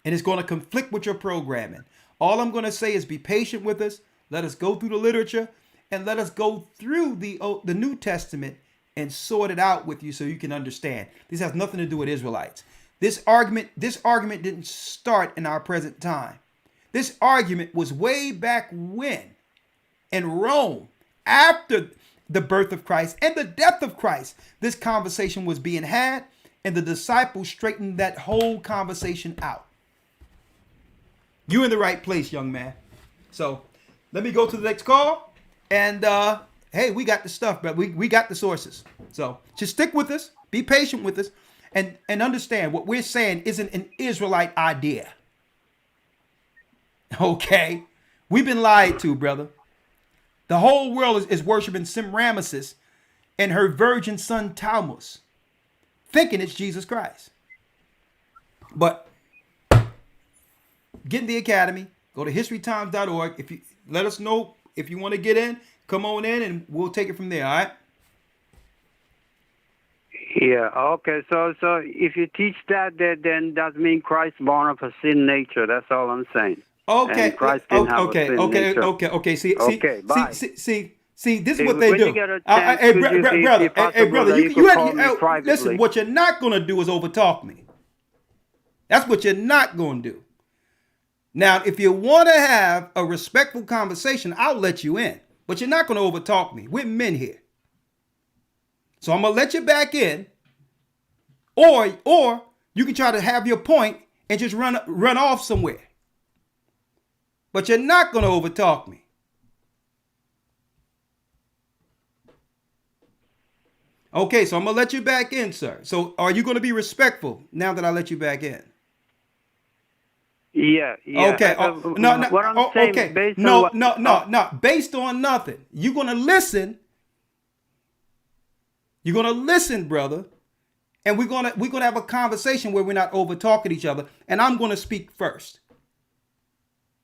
And it's going to conflict with your programming. All I'm going to say is be patient with us. Let us go through the literature and let us go through the New Testament and sort it out with you so you can understand. This has nothing to do with Israelites. This argument didn't start in our present time. This argument was way back when in Rome, after the birth of Christ and the death of Christ. This conversation was being had, and the disciples straightened that whole conversation out. You in the right place, young man. So let me go to the next call. And hey, we got the stuff, but we got the sources. So just stick with us, be patient with us, and understand what we're saying isn't an Israelite idea. Okay? We've been lied to, brother. The whole world is worshiping Semiramis and her virgin son Tammuz, thinking it's Jesus Christ. But get in the academy, go to historytimes.org. If you let us know if you want to get in, come on in and we'll take it from there, all right? Yeah, okay. So if you teach that, then that means Christ born of a sin nature. That's all I'm saying. Okay. And Christ didn't have a sin nature. Okay. See, bye. See, this is what they When do. you get a chance, Hey, could you see brother, if possible brother, that you could call me privately? Listen, what you're not going to do is overtalk me. That's what you're not going to do. Now, if you want to have a respectful conversation, I'll let you in. But you're not going to overtalk me. We're men here. So I'm going to let you back in. Or you can try to have your point and just run off somewhere. But you're not going to overtalk me. Okay, so I'm going to let you back in, sir. So are you going to be respectful now that I let you back in? Yeah. Okay. No. What I'm saying, okay. based on No. what, No. Based on nothing. You're going to listen. You're going to listen, brother. And we're going to have a conversation where we're not over talking each other. And I'm going to speak first.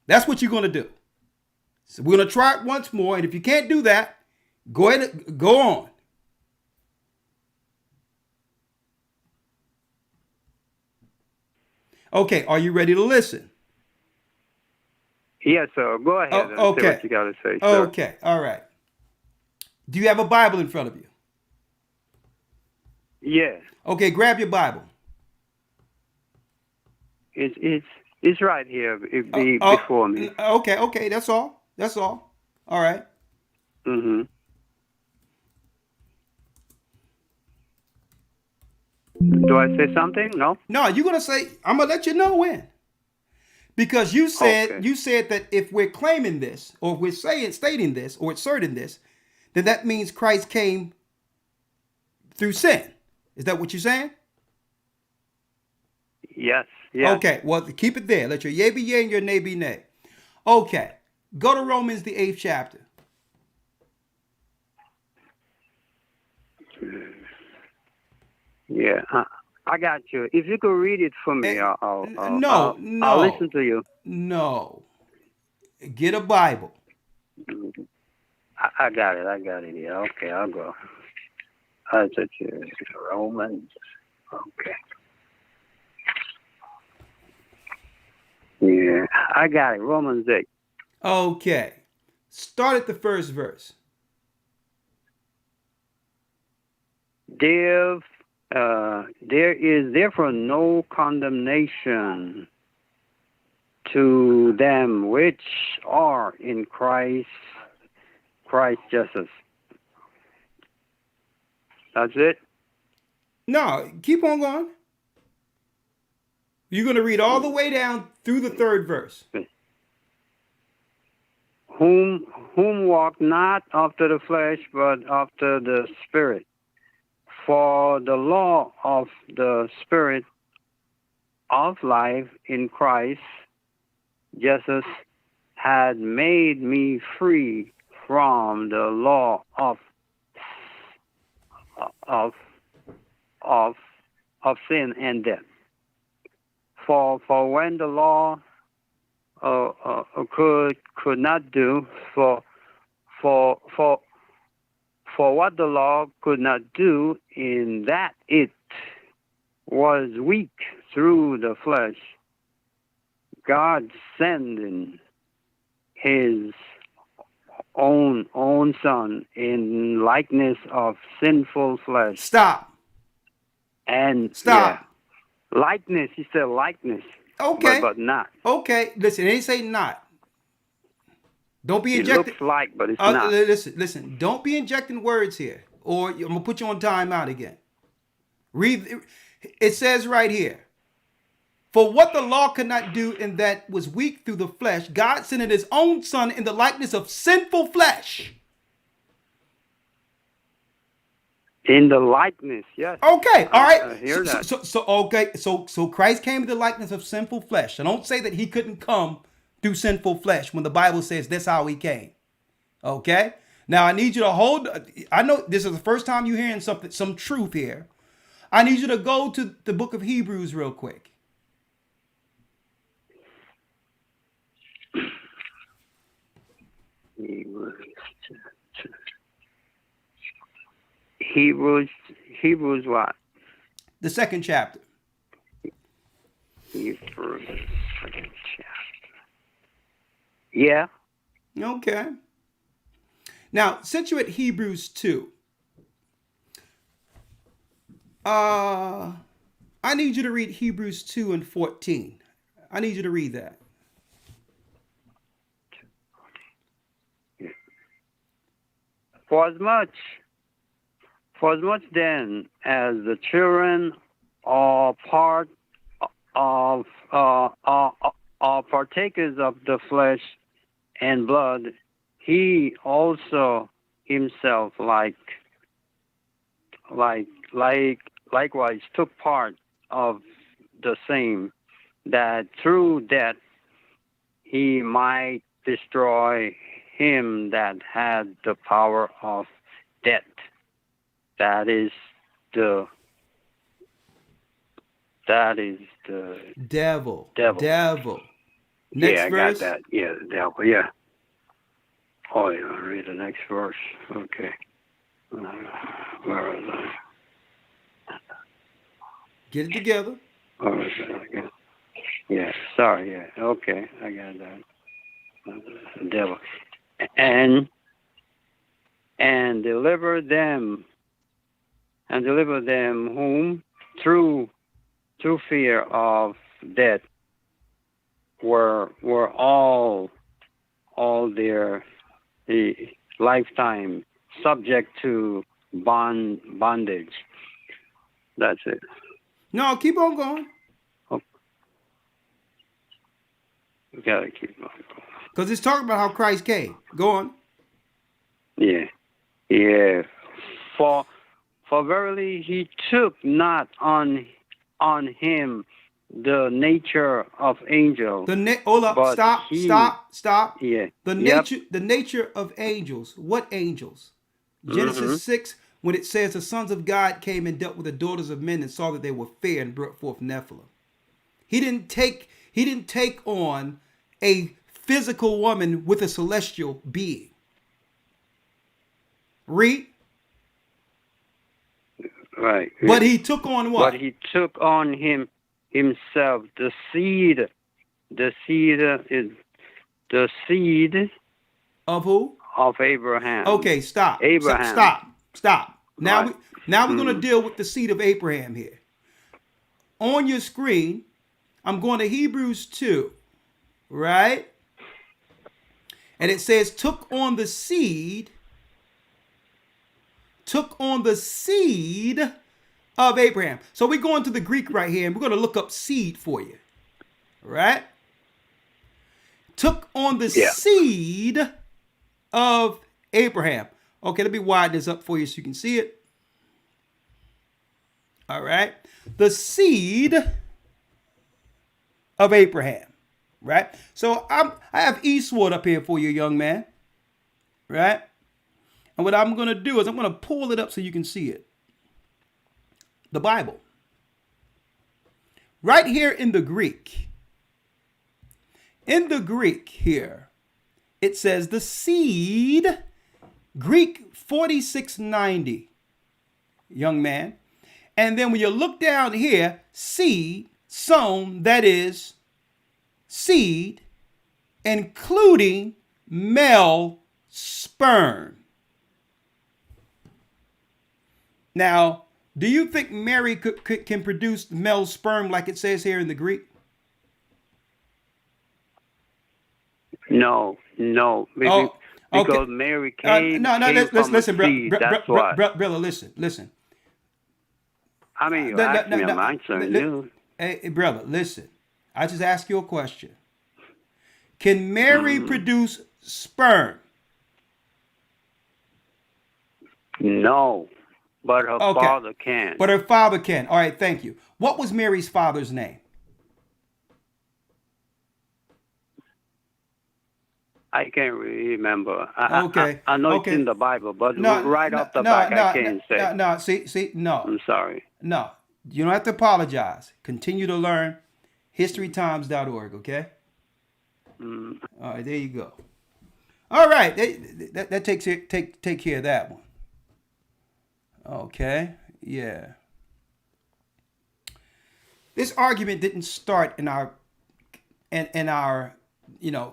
That's what you're going to do. So we're going to try it once more. And if you can't do that, go ahead and go on. Okay, are you ready to listen? Yes, sir. Go ahead and say what you got to say, sir. Okay, all right. Do you have a Bible in front of you? Yeah. Okay, grab your Bible. It's right here before me. Okay, that's all. All right. Mm-hmm. Do I say something? No. No, you're gonna say. I'm gonna let you know when. Because you said that if we're claiming this, or if we're stating this, or asserting this, then that means Christ came through sin. Is that what you're saying? Yes. Okay, well, keep it there. Let your yea be yea and your nay be nay. Okay, go to Romans, the 8th chapter. Yeah, I got you. If you could read it for me, I'll listen to you. No. Get a Bible. I got it. Yeah, okay, I'll go. Romans. Okay. Yeah, I got it. Romans 8. Okay. Start at the first verse. There is therefore no condemnation to them which are in Christ Jesus. That's it? No, keep on going. You're going to read all the way down through the third verse. Whom walk not after the flesh, but after the Spirit. For the law of the Spirit of life in Christ Jesus had made me free from the law of sin and death. For when the law could not do, for what the law could not do, in that it was weak through the flesh, God sending his own Son in likeness of sinful flesh. Stop. Yeah, likeness. He said likeness. Okay. But not. Okay. Listen, it ain't say not. Don't be It injecting. looks like, but it's not. Listen. Don't be injecting words here, or I'm gonna put you on timeout again. Read. It says right here. For what the law could not do in that was weak through the flesh, God sent his own Son in the likeness of sinful flesh. In the likeness, yes. Okay, all right. I hear that. So Christ came in the likeness of sinful flesh. So don't say that he couldn't come through sinful flesh when the Bible says that's how he came. Okay? Now I need you to hold. I know this is the first time you're hearing some truth here. I need you to go to the book of Hebrews real quick. Hebrews what? The second chapter. Hebrews second chapter. Yeah. Okay. Now, since you're at Hebrews 2, I need you to read Hebrews 2 and 14. I need you to read that. For as much then as the children are partakers of the flesh and blood, he also himself likewise took part of the same, that through death he might destroy him that had the power of death. That is the devil. Next verse. I got that. Yeah, the devil. Yeah. Oh, yeah. I'll read the next verse. Okay. Where is I? Get it together. Where is that again? Yeah. Sorry. Yeah. Okay. I got that. The devil. And deliver them whom through fear of death were all their lifetime subject to bondage. That's it. No, keep on going. Oh. We gotta keep on going. Because it's talking about how Christ came. Go on. Yeah. Yeah. For verily he took not on him the nature of angels. Hold up. Stop. Yeah. The nature of angels. What angels? Genesis 6, when it says the sons of God came and dealt with the daughters of men and saw that they were fair and brought forth Nephilim. He didn't take on a physical woman with a celestial being. Read. Right. But he took on what? But he took on himself the seed. The seed is the seed of who? Of Abraham. Okay, stop. Abraham. Stop. Now we're going to deal with the seed of Abraham here. On your screen, I'm going to Hebrews 2, right? And it says, took on the seed of Abraham. So we're going to the Greek right here, and we're going to look up seed for you. Right? Took on the seed of Abraham. Okay, let me widen this up for you so you can see it. All right. The seed of Abraham. Right? So I have Eastwood up here for you, young man. Right? And what I'm going to do is I'm going to pull it up so you can see it. The Bible. Right here in the Greek. In the Greek here, it says the seed, Greek 4690, young man. And then when you look down here, seed, sown, that is seed, including male sperm. Now, do you think Mary can produce male sperm like it says here in the Greek? No. No, maybe Oh, okay. because Mary came, No, came listen, from listen, a bro, seed. That's why. brother, listen. I mean, you asked me, I'm answering you. Hey, brother, listen. I just asked you a question. Can Mary produce sperm? No, but her father can. But her father can. All right, thank you. What was Mary's father's name? I can't remember. Okay. I know it's in the Bible, but right off the back, I can't say. No, see, no. I'm sorry. No, you don't have to apologize. Continue to learn. HistoryTimes.org, okay? All right, there you go. All right, that takes take care of that one. Okay, yeah. This argument didn't start in our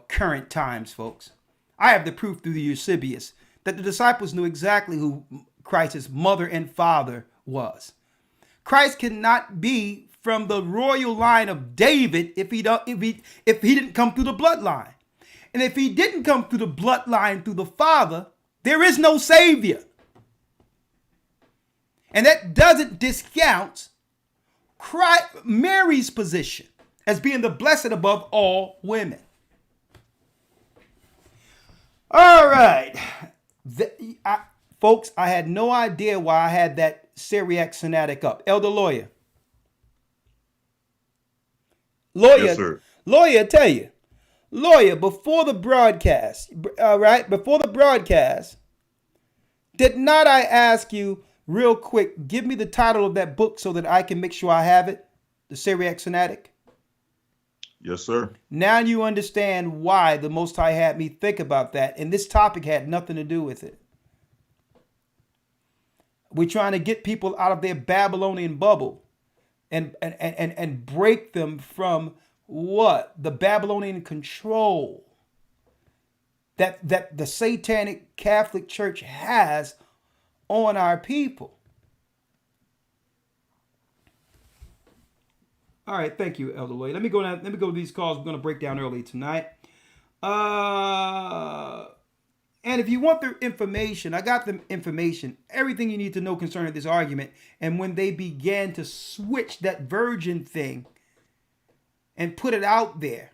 current times, folks. I have the proof through the Eusebius that the disciples knew exactly who Christ's mother and father was. Christ cannot be from the royal line of David if he didn't come through the bloodline. And if he didn't come through the bloodline through the Father, there is no Savior. And that doesn't discount Mary's position as being the blessed above all women. All right. Folks, I had no idea why I had that Syriac Sinatic up. Elder Lawya. Yes, sir. Lawya, tell you. Lawya, before the broadcast, did not I ask you real quick, give me the title of that book so that I can make sure I have it? The Syriac Sinatic? Yes, sir. Now you understand why the Most High had me think about that, and this topic had nothing to do with it. We're trying to get people out of their Babylonian bubble and break them from what? The Babylonian control that the Satanic Catholic Church has on our people. All right, thank you, Elder Lawya. Let me go to these calls. We're going to break down early tonight. And if you want the information, I got the information, everything you need to know concerning this argument. And when they began to switch that virgin thing and put it out there,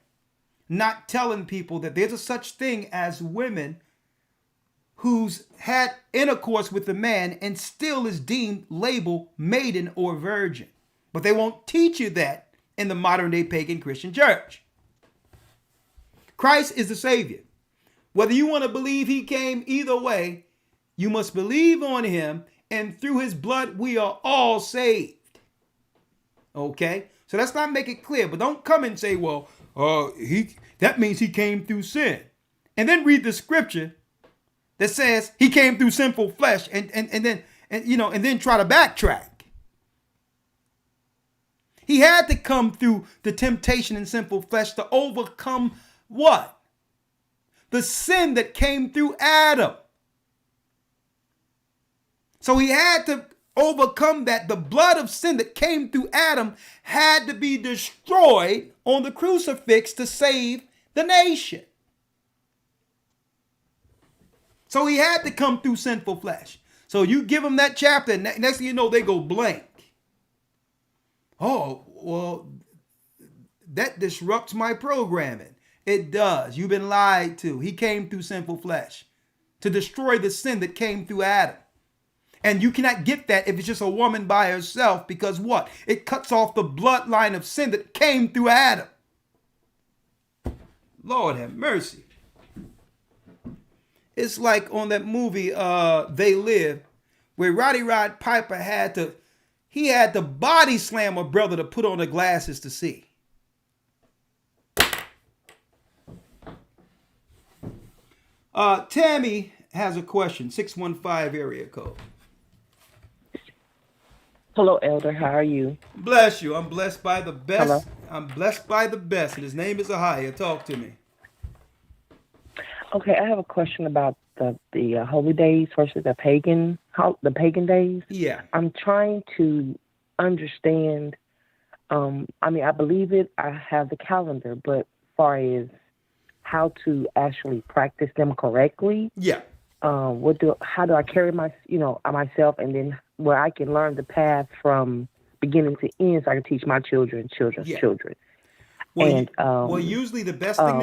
not telling people that there's a such thing as women who's had intercourse with a man and still is deemed labeled maiden or virgin. But they won't teach you that in the modern day pagan Christian church. Christ is the Savior. Whether you want to believe he came either way, you must believe on him, and through his blood we are all saved. Okay? So let's not make it clear, but don't come and say, well, that means he came through sin. And then read the scripture that says he came through sinful flesh and then try to backtrack. He had to come through the temptation in sinful flesh to overcome what? The sin that came through Adam. So he had to overcome that. The blood of sin that came through Adam had to be destroyed on the crucifix to save the nation. So he had to come through sinful flesh. So you give them that chapter, and next thing you know, they go blank. Oh, well, that disrupts my programming. It does. You've been lied to. He came through sinful flesh to destroy the sin that came through Adam. And you cannot get that if it's just a woman by herself, because what? It cuts off the bloodline of sin that came through Adam. Lord have mercy. It's like on that movie, They Live, where Roddy Rod Piper had to body slam a brother to put on the glasses to see. Tammy has a question, 615 area code. Hello, Elder. How are you? Bless you. I'm blessed by the best. Hello? I'm blessed by the best, and his name is Ahia. Talk to me. Okay, I have a question about the holy days versus the pagan days. Yeah. I'm trying to understand. I believe it. I have the calendar, but as far as how to actually practice them correctly. Yeah. How do I carry myself, and then where I can learn the path from beginning to end, so I can teach my children's children. Well, usually the best thing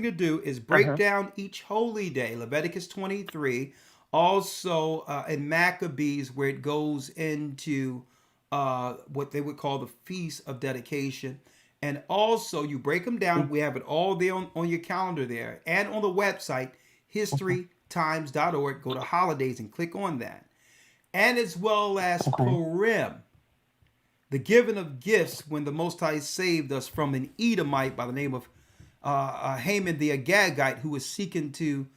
to do is break down each holy day. Leviticus 23, also in Maccabees, where it goes into what they would call the Feast of Dedication. And also you break them down. We have it all there on your calendar there, and on the website, historytimes.org. Go to holidays and click on that. And as well as Purim, the giving of gifts, when the Most High saved us from an Edomite by the name of Haman the Agagite, who was seeking to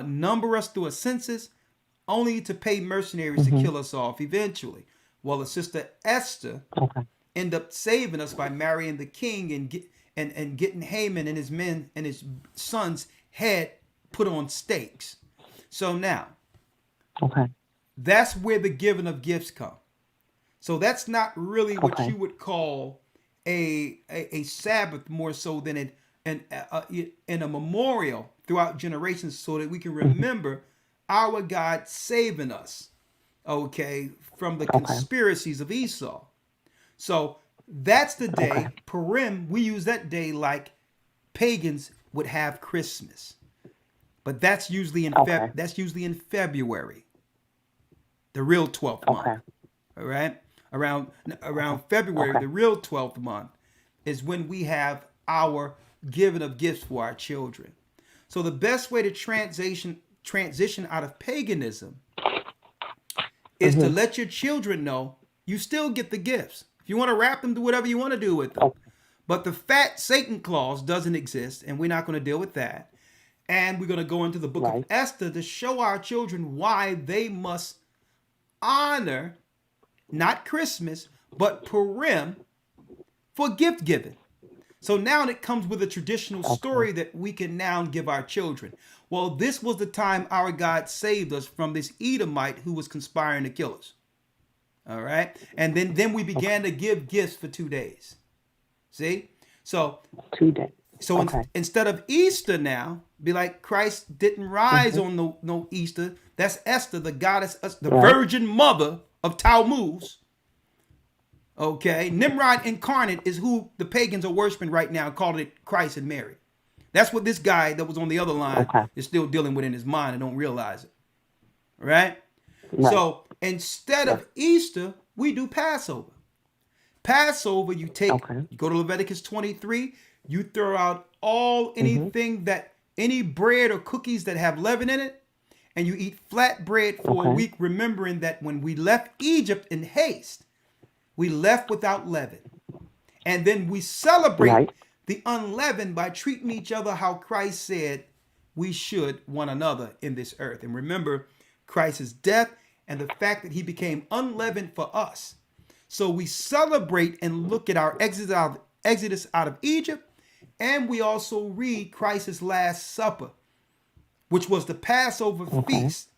number us through a census, only to pay mercenaries to kill us off eventually. Well, the sister Esther ended up saving us by marrying the king and getting Haman and his men and his sons' head put on stakes. So now, that's where the giving of gifts come. So that's not really what you would call a Sabbath, more so than in a memorial throughout generations, so that we can remember our God saving us, from the conspiracies of Esau. So that's the day. Purim, we use that day like pagans would have Christmas, but that's usually in February, the real 12th month. All right, around February, the real 12th month is when we have our giving of gifts for our children. So the best way to transition out of paganism is to let your children know you still get the gifts. If you want to wrap them, do whatever you want to do with them. But the fat Satan clause doesn't exist, and we're not going to deal with that. And we're going to go into the book of Esther to show our children why they must honor not Christmas, but Purim for gift giving. So now it comes with a traditional story that we can now give our children. Well, this was the time our God saved us from this Edomite who was conspiring to kill us. All right. And then we began to give gifts for 2 days. See? So 2 days. So instead of Easter now, be like, Christ didn't rise on no Easter. That's Esther, the goddess, the virgin mother of Tammuz. Nimrod incarnate is who the pagans are worshiping right now, calling it Christ and Mary. That's what this guy that was on the other line is still dealing with in his mind and don't realize it. Right? So instead of Easter, we do Passover. Passover, you go to Leviticus 23, you throw out anything that any bread or cookies that have leaven in it, and you eat flat bread for a week, remembering that when we left Egypt in haste, we left without leaven. And then we celebrate the unleavened by treating each other how Christ said we should one another in this earth. And remember Christ's death and the fact that he became unleavened for us. So we celebrate and look at our exodus out of Egypt. And we also read Christ's Last Supper, which was the Passover feast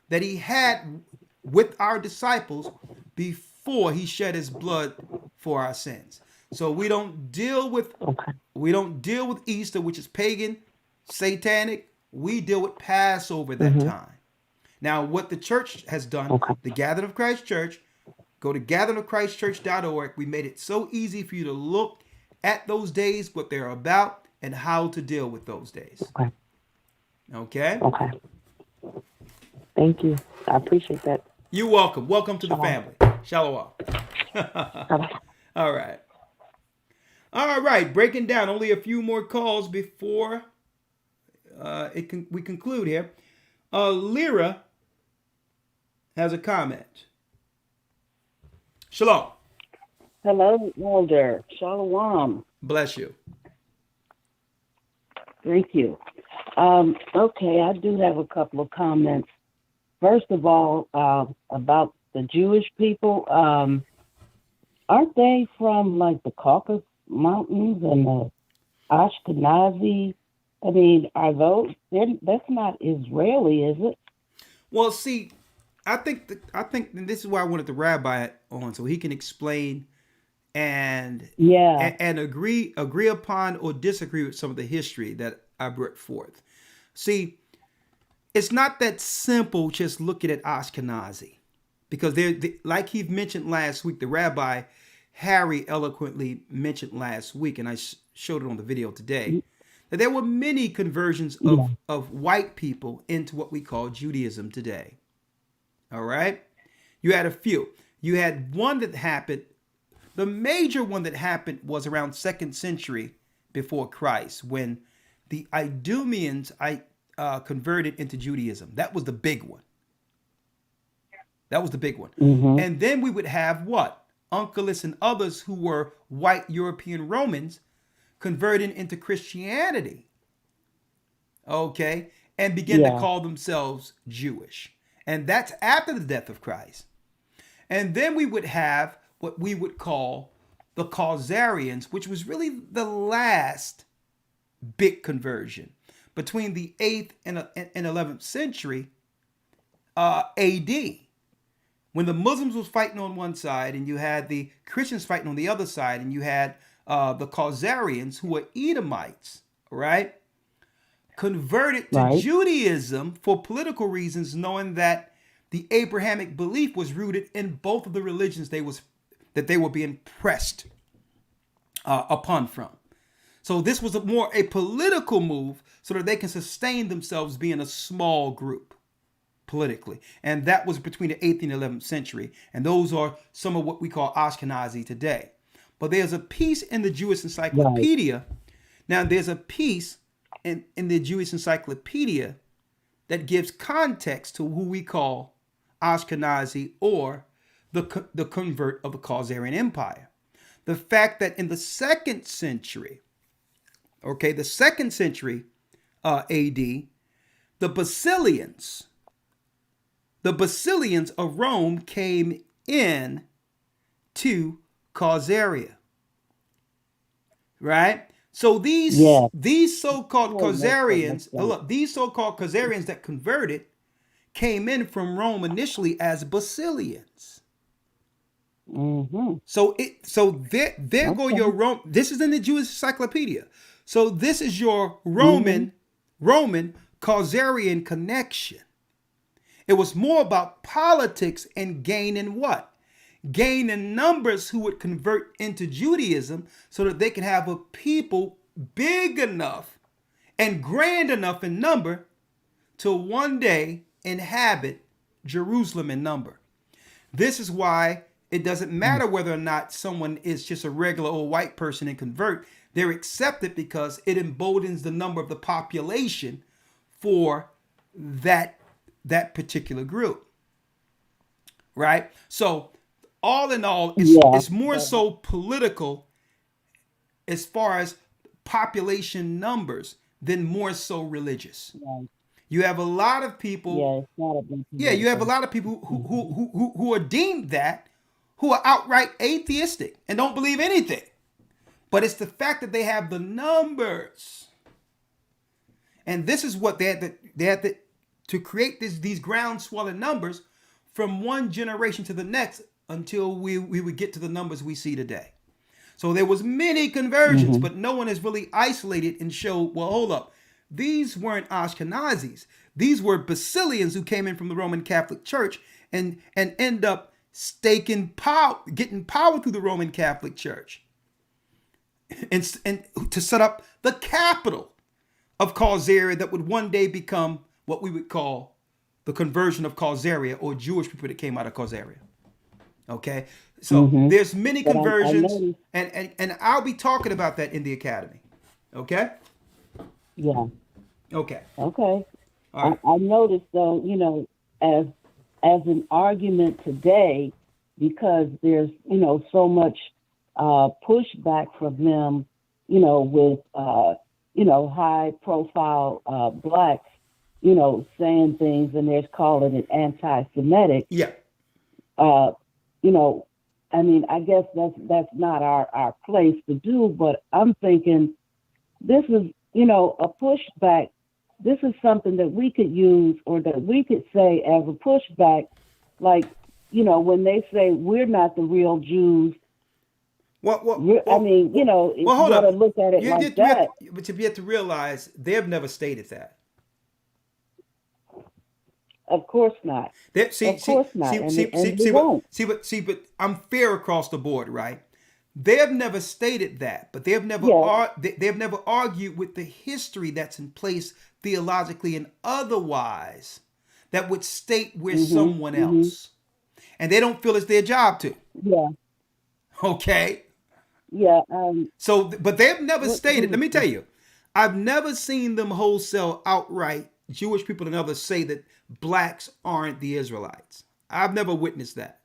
that he had with our disciples before he shed his blood for our sins. So we don't deal with Easter, which is pagan, satanic. We deal with Passover that time. Now, what the church has done, the Gathering of Christ Church, go to gatheringofchristchurch.org. We made it so easy for you to look at those days, what they're about, and how to deal with those days. Okay? Thank you. I appreciate that. You're welcome. Welcome to the family. Shalom. All right. All right. Breaking down. Only a few more calls before we conclude here. Lyra has a comment. Shalom. Hello, Elder. Shalom. Bless you. Thank you. Okay, I do have a couple of comments. First of all, about the Jewish people, aren't they from like the Caucasus Mountains and the Ashkenazi? I mean, are those? That's not Israeli, is it? Well, see, I think this is why I wanted the rabbi on, so he can explain and Yeah. and agree upon or disagree with some of the history that I brought forth. See, it's not that simple just looking at Ashkenazi, because like he mentioned last week, the Rabbi Harry eloquently mentioned last week, and I showed it on the video today, that there were many conversions of white people into what we call Judaism today. All right? You had a few. You had one that happened. The major one that happened was around 2nd century before Christ, when the Idumeans converted into Judaism. That was the big one. And then we would have what? Uncleus and others who were white European Romans converting into Christianity. Okay? And begin to call themselves Jewish. And that's after the death of Christ. And then we would have what we would call the Khazarians, which was really the last big conversion between the 8th and 11th century AD, when the Muslims was fighting on one side and you had the Christians fighting on the other side, and you had the Khazarians, who were Edomites, right, converted to Judaism for political reasons, knowing that the Abrahamic belief was rooted in both of the religions that they were being pressed upon from. So this was more a political move so that they can sustain themselves being a small group politically. And that was between the 8th and 11th century. And those are some of what we call Ashkenazi today. But there's a piece in the Jewish Encyclopedia. Now, there's a piece in the Jewish Encyclopedia that gives context to who we call Ashkenazi, or the convert of the Khazarian Empire. The fact that in the 2nd century, the 2nd century AD, the Basilians of Rome came in to Khazaria, right? So these so-called Khazarians, these so-called Khazarians that converted came in from Rome initially as Basilians. So there go your Rome. This is in the Jewish Encyclopedia. So this is your Roman Khazarian connection. It was more about politics and gaining what? Gaining numbers who would convert into Judaism so that they can have a people big enough and grand enough in number to one day inhabit Jerusalem in number. This is why it doesn't matter whether or not someone is just a regular old white person and convert. They're accepted because it emboldens the number of the population for that particular group. Right? So all in all, it's more so political as far as population numbers than more so religious. You have a lot of people. You have a lot of people who are deemed that, who are outright atheistic and don't believe anything. But it's the fact that they have the numbers. And this is what they had to create these groundswell in numbers from one generation to the next until we would get to the numbers we see today. So there was many conversions, but no one has really isolated and showed, well, hold up. These weren't Ashkenazis. These were Basilians who came in from the Roman Catholic Church and end up staking power, getting power through the Roman Catholic Church, and to set up the capital of Khazaria that would one day become what we would call the conversion of Khazaria, or Jewish people that came out of Khazaria. Okay, so there's many conversions, and I'll be talking about that in the academy. Okay. Yeah. Okay. Okay. All right. I noticed though, as an argument today, because there's so much pushback from them, with high profile blacks, saying things, and they're calling it anti-Semitic. Yeah. I mean, I guess that's not our place to do, but I'm thinking this is, a pushback. This is something that we could use, or that we could say as a pushback, like, when they say we're not the real Jews, I mean, you know, if you hold got to up. look at it like that. But you have to realize they have never stated that. Of course not. But I'm fair across the board, right? They have never stated that, but they have never they have never argued with the history that's in place theologically and otherwise that would state we're someone else, and they don't feel it's their job to. Yeah. Okay. Yeah. So, but they've never stated. Let me tell you, I've never seen them wholesale outright, Jewish people and others, say that blacks aren't the Israelites. I've never witnessed that.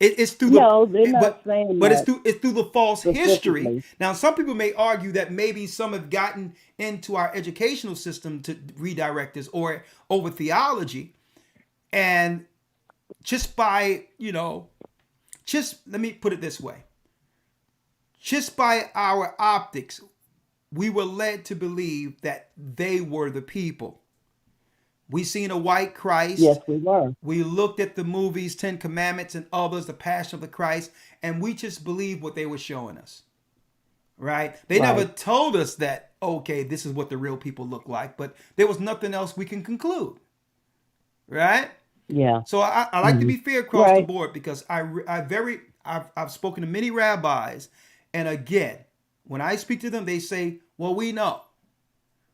It's through they're not saying but that it's through the false history. Now, some people may argue that maybe some have gotten into our educational system to redirect us or over theology, and just by let me put it this way: just by our optics, we were led to believe that they were the people. We seen a white Christ. Yes, we were. We looked at the movies, 10 Commandments and others, the Passion of the Christ, and we just believed what they were showing us. Right? They never told us that, okay, this is what the real people look like, but there was nothing else we can conclude. Right? Yeah. So I like to be fair across the board, because I've spoken to many rabbis, and again, when I speak to them, they say, well, we know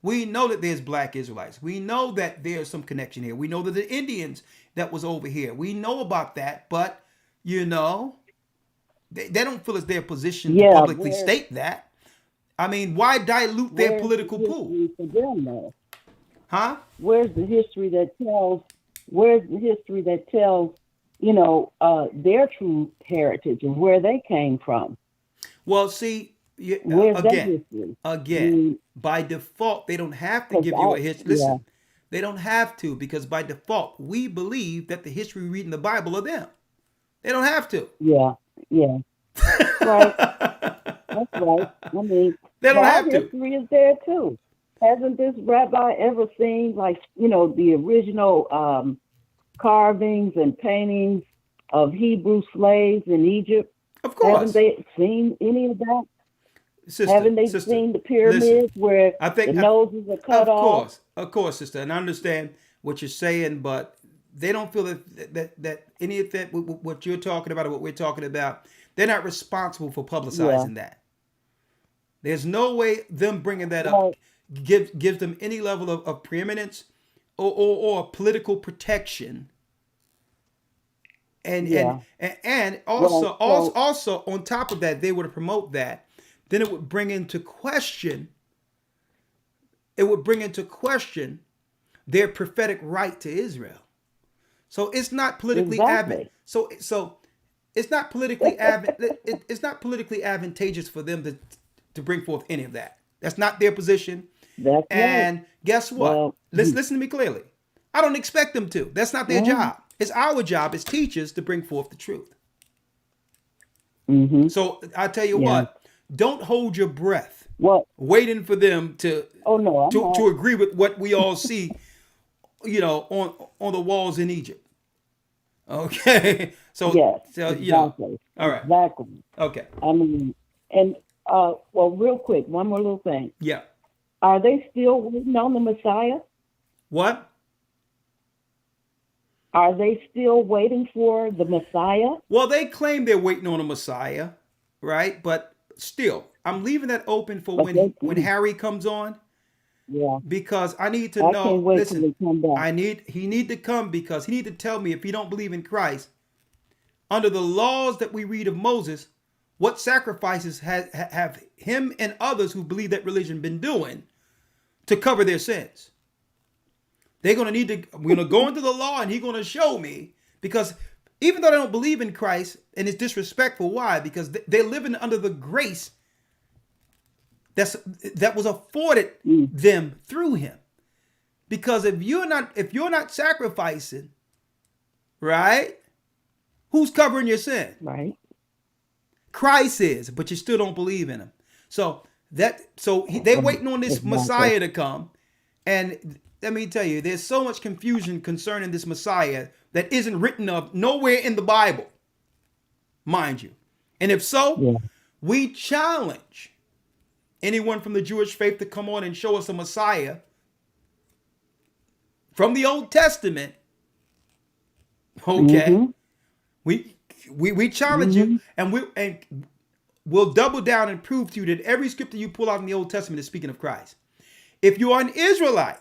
that there's black Israelites. We know that there's some connection here. We know that the Indians that was over here. We know about that, but they don't feel it's their position to publicly state that. I mean, why dilute their political pool? For them, though? Huh? Where's the history that tells their true heritage and where they came from? Well, see, again, by default, they don't have to give you a history. Listen, they don't have to, because by default, we believe that the history we read in the Bible are them. They don't have to. Yeah. Right. That's right. I mean, they don't have to. History is there too. Hasn't this rabbi ever seen, the original carvings and paintings of Hebrew slaves in Egypt? Of course. Haven't they seen any of that? Haven't they seen the pyramids where the noses are cut off? Of course, sister. And I understand what you're saying, but they don't feel that any of that, what you're talking about or what we're talking about, they're not responsible for publicizing that. There's no way them bringing that up gives them any level of preeminence or political protection. And also on top of that, they were to promote that, then it would bring into question their prophetic right to Israel. So it's not politically so it's not politically it's not politically advantageous for them to bring forth any of that. That's not their position. And guess what? Well, listen to me clearly. I don't expect them to. That's not their job. It's our job as teachers to bring forth the truth. So I tell you what, don't hold your breath waiting for them to agree with what we all see, on the walls in Egypt. Okay. So exactly. All right. Exactly. Okay. I mean, and real quick, one more little thing. Yeah. Are they still waiting on the Messiah? What? Are they still waiting for the Messiah? Well, they claim they're waiting on a Messiah, right? But still, I'm leaving that open for when Harry comes on. Yeah. Because I need to know. Can't wait listen, till he come back. he need to come, because he need to tell me, if he don't believe in Christ, under the laws that we read of Moses, what sacrifices have him and others who believe that religion been doing to cover their sins. We're going to go into the law, and he's going to show me, because even though they don't believe in Christ, and it's disrespectful, why? Because they're living under the grace that was afforded them through him. Because if you're not sacrificing, right? Who's covering your sin? Right. Christ is, but you still don't believe in him. So they're waiting on this Messiah to come. And let me tell you, there's so much confusion concerning this Messiah that isn't written of nowhere in the Bible, mind you. And if so, we challenge anyone from the Jewish faith to come on and show us a Messiah from the Old Testament. Okay. We challenge you, and we'll double down and prove to you that every scripture you pull out in the Old Testament is speaking of Christ. If you are an Israelite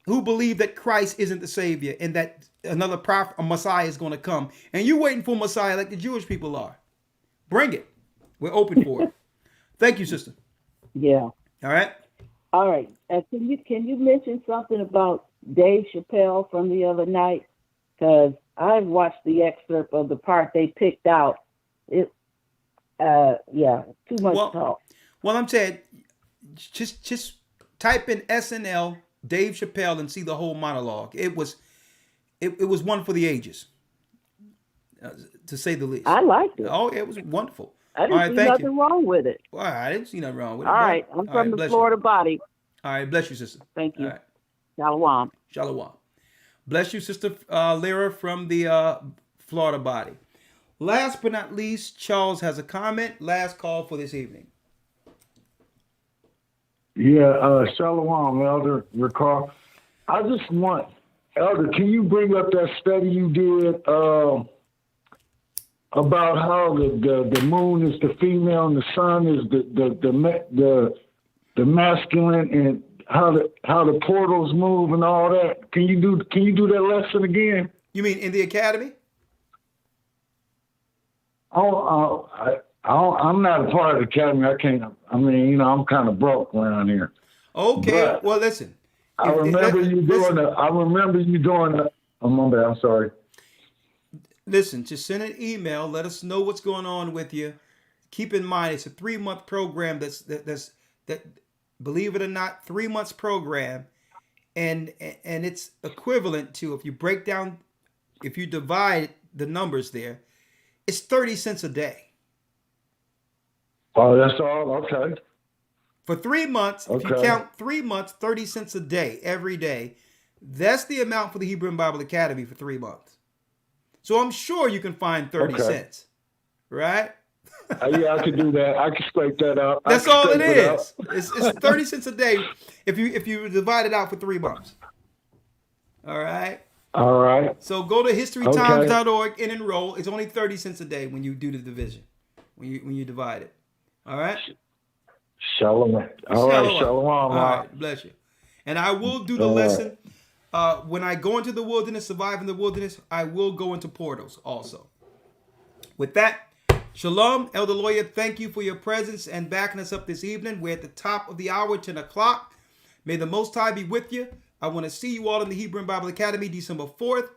who believe that Christ isn't the Savior and that another prophet, a Messiah is going to come, and you're waiting for a Messiah like the Jewish people are, bring it. We're open for it. Thank you, sister. Yeah. All right. All right. Can you mention something about Dave Chappelle from the other night? Because I watched the excerpt of the part they picked out. Too much talk. Well, I'm saying, just type in SNL Dave Chappelle and see the whole monologue. It was one for the ages, to say the least. I liked it. Oh, it was wonderful. I didn't see nothing wrong with it. Well, I didn't see nothing wrong with it. All right. I'm from the Florida body. All right. Bless you, sister. Thank you. All right. Shalom. Shalom. Bless you, Sister Lyra from the Florida body. Last but not least, Charles has a comment. Last call for this evening. Yeah, Shalom, Elder Rawchaa. I just want, Elder, can you bring up that study you did about how the moon is the female and the sun is the masculine, and how the portals move and all that? Can you do that lesson again? You mean in the academy? I'm not a part of the academy. I can't. I mean, I'm kind of broke around here. Okay. But well, listen. I remember you doing the. Oh, my bad. I'm sorry. Listen, just send an email. Let us know what's going on with you. Keep in mind, it's a 3-month program. That believe it or not, 3 months program, and it's equivalent to, if you divide the numbers there, it's 30 cents a day. Oh, that's all? Okay. For 3 months, if you count 3 months, 30 cents a day, every day, that's the amount for the Hebrew and Bible Academy for 3 months. So I'm sure you can find 30 cents, right? Yeah, I could do that. I can scrape that out. That's all it is. It's 30 cents a day if you divide it out for 3 months. All right? All right. So go to historytimes.org and enroll. It's only 30 cents a day when you do the division, when you divide it. All right? Shalom. All right, shalom. All right, bless you. And I will do the lesson. When I go into the wilderness, survive in the wilderness, I will go into portals also. With that, shalom, Elder Lawya. Thank you for your presence and backing us up this evening. We're at the top of the hour, 10 o'clock. May the Most High be with you. I want to see you all in the Hebrew and Bible Academy December 4th.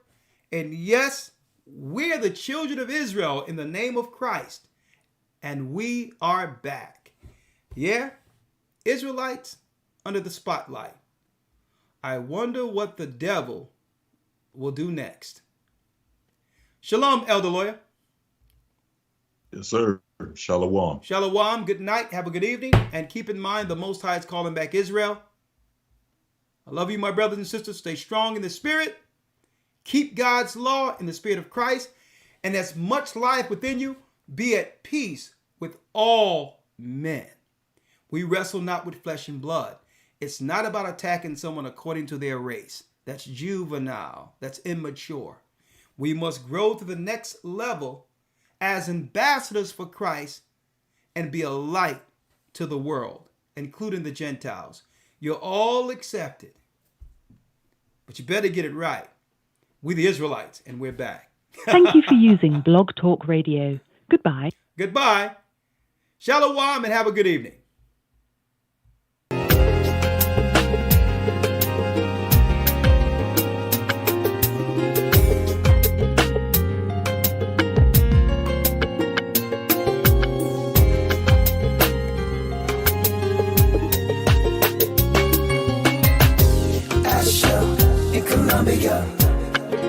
And yes, we're the children of Israel in the name of Christ. And we are back. Yeah, Israelites under the spotlight. I wonder what the devil will do next. Shalom, Elder Lawya. Yes, sir. Shalom. Shalom. Good night. Have a good evening. And keep in mind, the Most High is calling back Israel. I love you, my brothers and sisters. Stay strong in the spirit. Keep God's law in the spirit of Christ. And as much life within you, be at peace with all men. We wrestle not with flesh and blood. It's not about attacking someone according to their race. That's juvenile. That's immature. We must grow to the next level as ambassadors for Christ and be a light to the world, including the Gentiles. You're all accepted. But you better get it right. We the Israelites, and we're back. Thank you for using Blog Talk Radio. Goodbye. Goodbye. Shalom and have a good evening.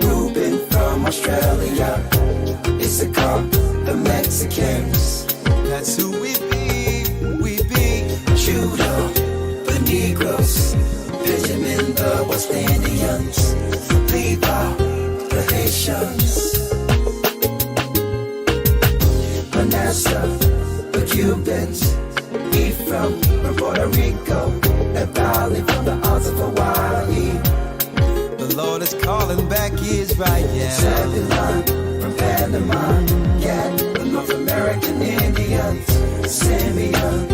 Ruben from Australia, Issachar, the Mexicans. That's who we be. Judah, the Negroes, Benjamin, the West Indians, Levi, the Haitians, Manasseh, Manasseh, the Cubans, Ephraim from Puerto Rico, and Valley from the Isles of Hawaii. The Lord is calling back Israel. Zebulon from Panama, Gad, the North American Indians, Simeon